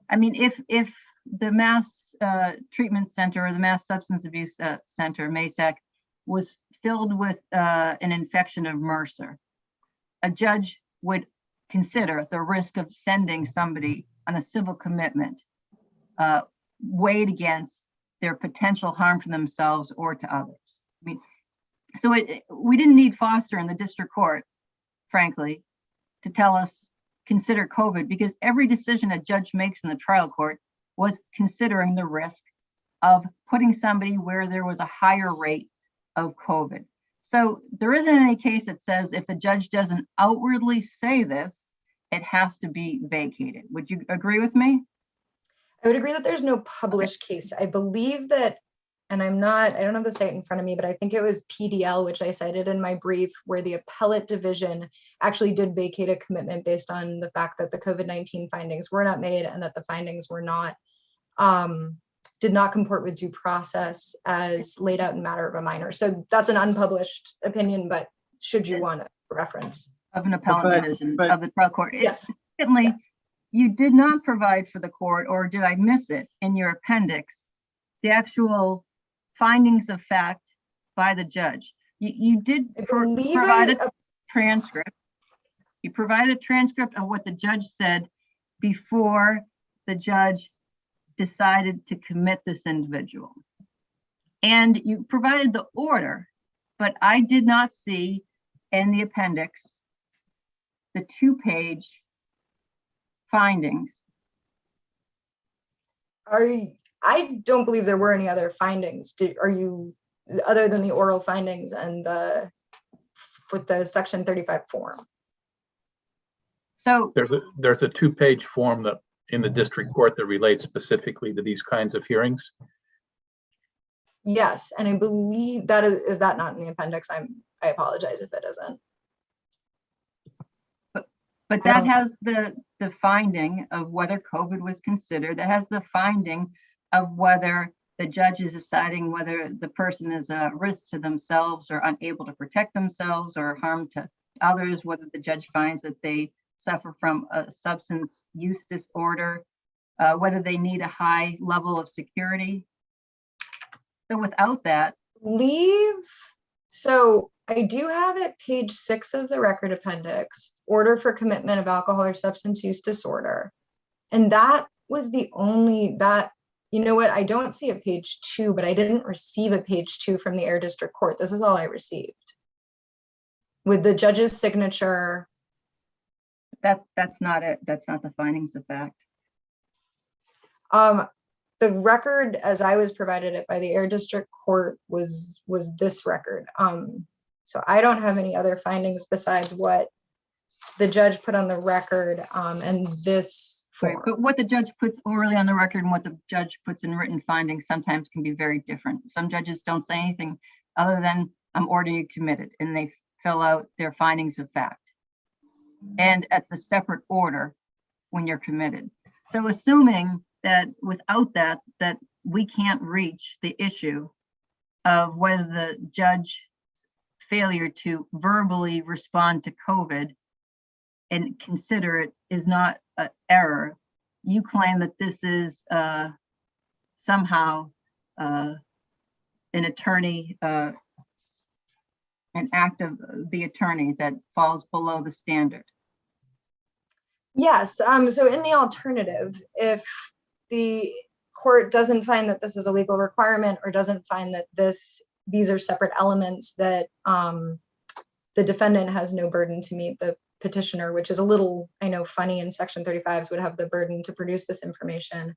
I mean, if the Mass Treatment Center or the Mass Substance Abuse Center, MASAC, was filled with an infection of MRSA, a judge would consider the risk of sending somebody on a civil commitment weighed against their potential harm to themselves or to others. I mean, so we didn't need Foster in the district court, frankly, to tell us consider COVID, because every decision a judge makes in the trial court was considering the risk of putting somebody where there was a higher rate of COVID. So there isn't any case that says if the judge doesn't outwardly say this, it has to be vacated. Would you agree with me? I would agree that there's no published case. I believe that, and I don't have the site in front of me, but I think it was PDL, which I cited in my brief, where the appellate division actually did vacate a commitment based on the fact that the COVID-19 findings were not made and that the findings were not, did not comport with due process as laid out in matter of a minor. So that's an unpublished opinion, but should you want a reference? Of an appellate division of the trial court. Yes. Secondly, you did not provide for the court, or did I miss it in your appendix, the actual findings of fact by the judge. You did provide a transcript. You provided a transcript of what the judge said before the judge decided to commit this individual. And you provided the order, but I did not see in the appendix the 2-page findings. I don't believe there were any other findings. Are you, other than the oral findings and with the section 35 form? So there's a 2-page form that in the district court that relates specifically to these kinds of hearings. Yes, and I believe that is that not in the appendix? I apologize if it isn't. But that has the finding of whether COVID was considered. That has the finding of whether the judge is deciding whether the person is a risk to themselves or unable to protect themselves or harm to others, whether the judge finds that they suffer from a substance use disorder, whether they need a high level of security. So without that, so I do have at page 6 of the record appendix, order for commitment of alcohol or substance use disorder. And that was the only, you know what, I don't see a page 2, but I didn't receive a page 2 from the Air District Court. This is all I received. With the judge's signature. That's not it. That's not the findings of fact. The record as I was provided it by the Air District Court was this record. So I don't have any other findings besides what the judge put on the record and this form. Right, but what the judge puts orally on the record and what the judge puts in written findings sometimes can be very different. Some judges don't say anything other than I'm ordering you committed, and they fill out their findings of fact. And it's a separate order when you're committed. So assuming that without that we can't reach the issue of whether the judge's failure to verbally respond to COVID and consider it is not an error, you claim that this is somehow an attorney, an act of the attorney that falls below the standard. Yes, so in the alternative, if the court doesn't find that this is a legal requirement or doesn't find that these are separate elements that the defendant has no burden to meet the petitioner, which is a little, I know, funny, and section 35s would have the burden to produce this information,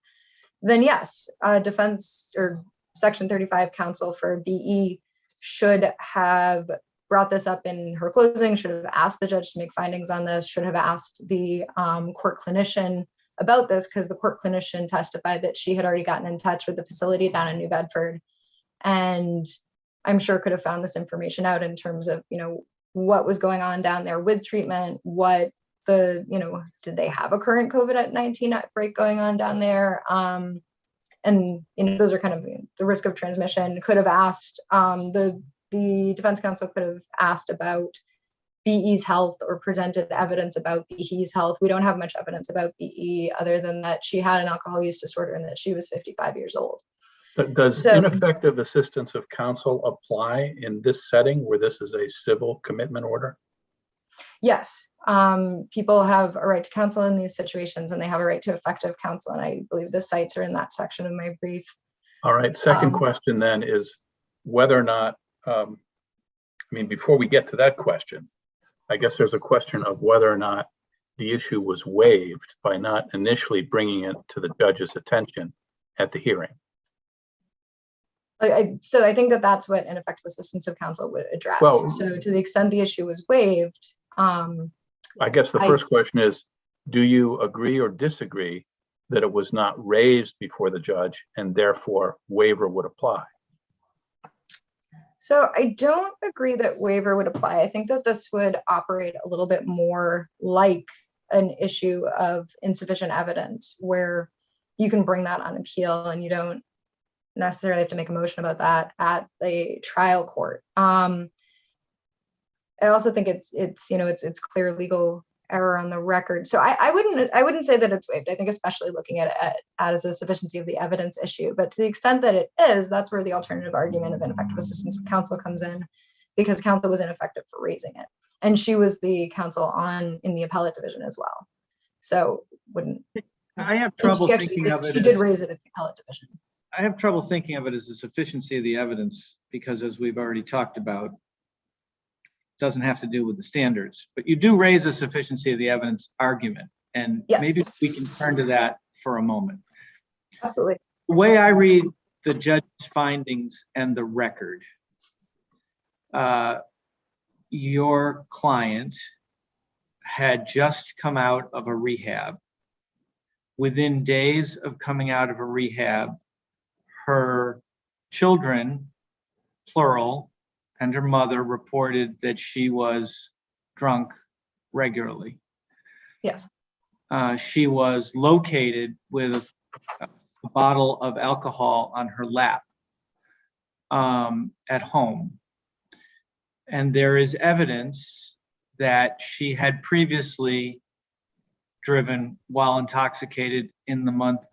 then yes, defense or section 35 counsel for BE should have brought this up in her closing, should have asked the judge to make findings on this, should have asked the court clinician about this, because the court clinician testified that she had already gotten in touch with the facility down in New Bedford, and I'm sure could have found this information out in terms of, what was going on down there with treatment, what the, did they have a current COVID-19 outbreak going on down there? And, those are kind of the risk of transmission. Could have asked, the defense counsel could have asked about BE's health or presented evidence about BE's health. We don't have much evidence about BE other than that she had an alcohol use disorder and that she was 55 years old. Does So- ineffective assistance of counsel apply in this setting where this is a civil commitment order? Yes, people have a right to counsel in these situations and they have a right to effective counsel. And I believe the cites are in that section of my brief. All right, second question then is whether or not, I mean, before we get to that question, I guess there's a question of whether or not the issue was waived by not initially bringing it to the judge's attention at the hearing. So I think that that's what ineffective assistance of counsel would address. Well- So to the extent the issue was waived, I guess the first question is, do you agree or disagree that it was not raised before the judge and therefore waiver would apply? so I don't agree that waiver would apply. I think that this would operate a little bit more like an issue of insufficient evidence where you can bring that on appeal and you don't necessarily have to make a motion about that at the trial court. I also think it's clear legal error on the record. So I wouldn't say that it's waived. I think especially looking at it as a sufficiency of the evidence issue, but to the extent that it is, that's where the alternative argument of ineffective assistance of counsel comes in, because counsel was ineffective for raising it. And she was the counsel in the appellate division as well. So I have trouble thinking of it. She did raise it at the appellate division. I have trouble thinking of it as a sufficiency of the evidence because, as we've already talked about, it doesn't have to do with the standards, but you do raise a sufficiency of the evidence argument. And Yes. maybe we can turn to that for a moment. Absolutely. The way I read the judge's findings and the record, your client had just come out of a rehab. Within days of coming out of a rehab, her children, plural, and her mother reported that she was drunk regularly. Yes. She was located with a bottle of alcohol on her lap at home. And there is evidence that she had previously driven while intoxicated in the month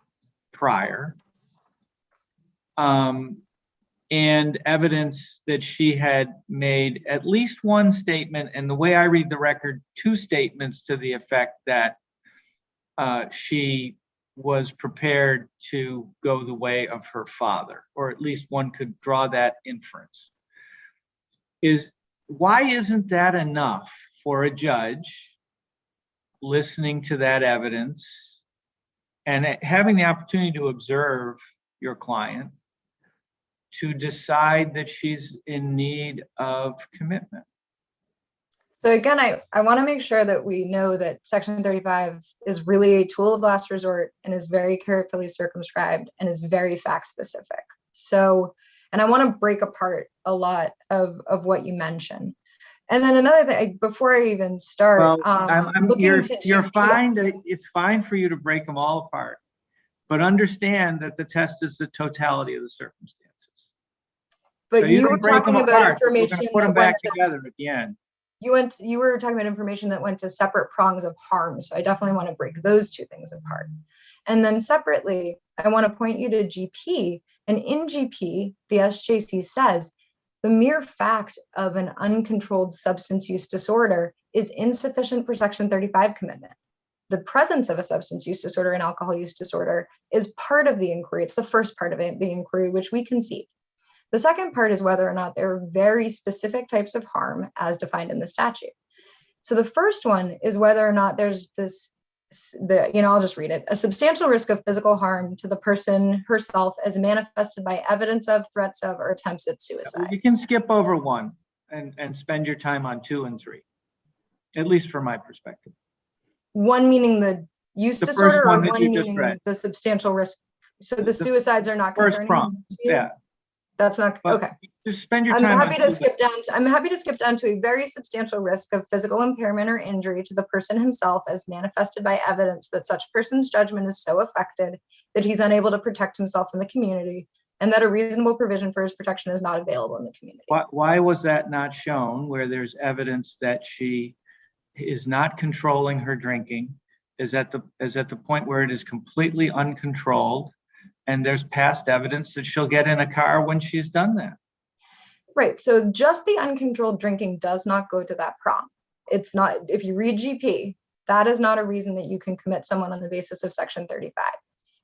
prior. And evidence that she had made at least one statement, and the way I read the record, two statements to the effect that she was prepared to go the way of her father, or at least one could draw that inference. Why isn't that enough for a judge listening to that evidence and having the opportunity to observe your client to decide that she's in need of commitment? So again, I want to make sure that we know that Section 35 is really a tool of last resort and is very carefully circumscribed and is very fact specific. So, and I want to break apart a lot of what you mentioned. And then another thing, before I even start, you're fine. It's fine for you to break them all apart, but understand that the test is the totality of the circumstances. But so you were talking about information put them that back went together at the end. You were talking about information that went to separate prongs of harm. So I definitely want to break those two things apart. And then separately, I want to point you to GP. And in GP, the SJC says the mere fact of an uncontrolled substance use disorder is insufficient for Section 35 commitment. The presence of a substance use disorder and alcohol use disorder is part of the inquiry. It's the first part of the inquiry, which we concede. The second part is whether or not there are very specific types of harm as defined in the statute. So the first one is whether or not there's I'll just read it. A substantial risk of physical harm to the person herself as manifested by evidence of, threats of, or attempts at suicide. You can skip over one and spend your time on 2 and 3, at least from my perspective. One meaning the use The disorder, first or one that one you just meaning read. the substantial risk. So the suicides are not First concerning prompt, to you? yeah. That's not But okay. Just spend your I'm time. happy to skip down. I'm happy to skip down to a very substantial risk of physical impairment or injury to the person himself, as manifested by evidence that such person's judgment is so affected that he's unable to protect himself in the community, and that a reasonable provision for his protection is not available in the community. Why was that not shown where there's evidence that she is not controlling her drinking, is at the point where it is completely uncontrolled, and there's past evidence that she'll get in a car when she's done that? Right. So just the uncontrolled drinking does not go to that prong. It's not, if you read GP, that is not a reason that you can commit someone on the basis of Section 35.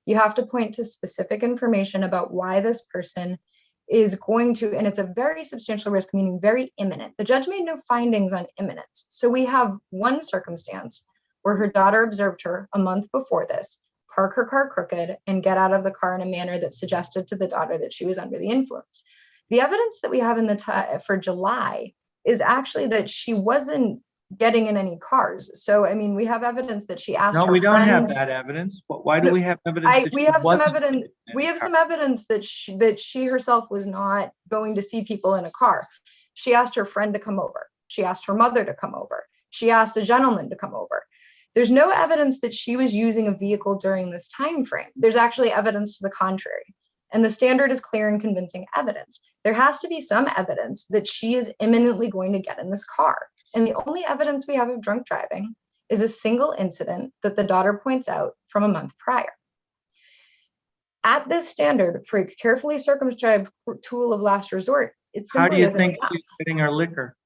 You have to point to specific information about why this person is going to, and it's a very substantial risk, meaning very imminent. The judge made no findings on imminence. So we have one circumstance where her daughter observed her a month before this, park her car crooked and get out of the car in a manner that suggested to the daughter that she was under the influence. The evidence that we have in the for July is actually that she wasn't getting in any cars. So, I mean, we have evidence that she asked No, her we don't have friend- that evidence. Why do we have evidence? that we she have some wasn't evidence. in We a have car? some evidence that she herself was not going to see people in a car. She asked her friend to come over. She asked her mother to come over. She asked a gentleman to come over. There's no evidence that she was using a vehicle during this time frame. There's actually evidence to the contrary. And the standard is clear and convincing evidence. There has to be some evidence that she is imminently going to get in this car. And the only evidence we have of drunk driving is a single incident that the daughter points out from a month prior. At this standard, for a carefully circumscribed tool of last resort, it How do simply you isn't think enough. she's getting her liquor?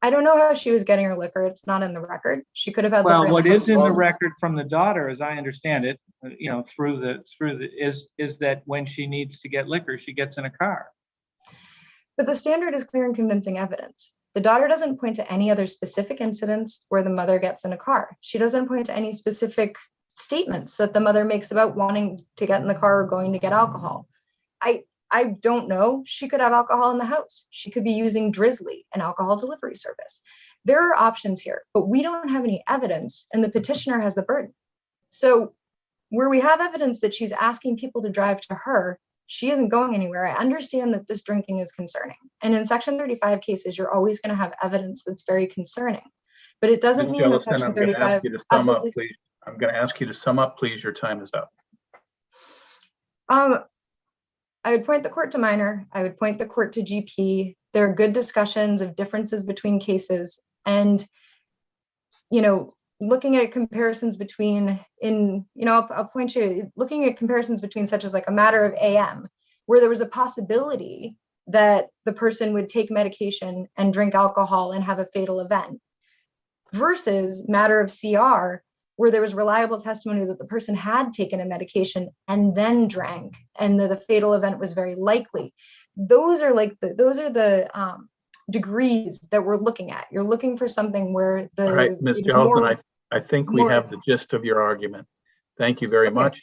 I don't know how she was getting her liquor. It's not in the record. She could have had Well, liquor what the is in the household. record from the daughter, as I understand it, is that when she needs to get liquor, she gets in a car. But the standard is clear and convincing evidence. The daughter doesn't point to any other specific incidents where the mother gets in a car. She doesn't point to any specific statements that the mother makes about wanting to get in the car or going to get alcohol. I don't know. She could have alcohol in the house. She could be using Drizzly, an alcohol delivery service. There are options here, but we don't have any evidence, and the petitioner has the burden. So where we have evidence that she's asking people to drive to her, she isn't going anywhere. I understand that this drinking is concerning. And in Section 35 cases, you're always going to have evidence that's very concerning. But it doesn't Ms. mean that Jellison, Section I'm going to 35 ask you to sum up, absolutely. please. I'm going to ask you to sum up, please. Your time is up. I would point the court to minor. I would point the court to GP. There are good discussions of differences between cases, and looking at comparisons between I'll point you looking at comparisons between such as like a matter of AM, where there was a possibility that the person would take medication and drink alcohol and have a fatal event, versus matter of CR, where there was reliable testimony that the person had taken a medication and then drank, and that the fatal event was very likely. Those are the degrees that we're looking at. You're looking for something where the All right, Ms. Jellison, I think we have the gist of your argument. Thank you very much.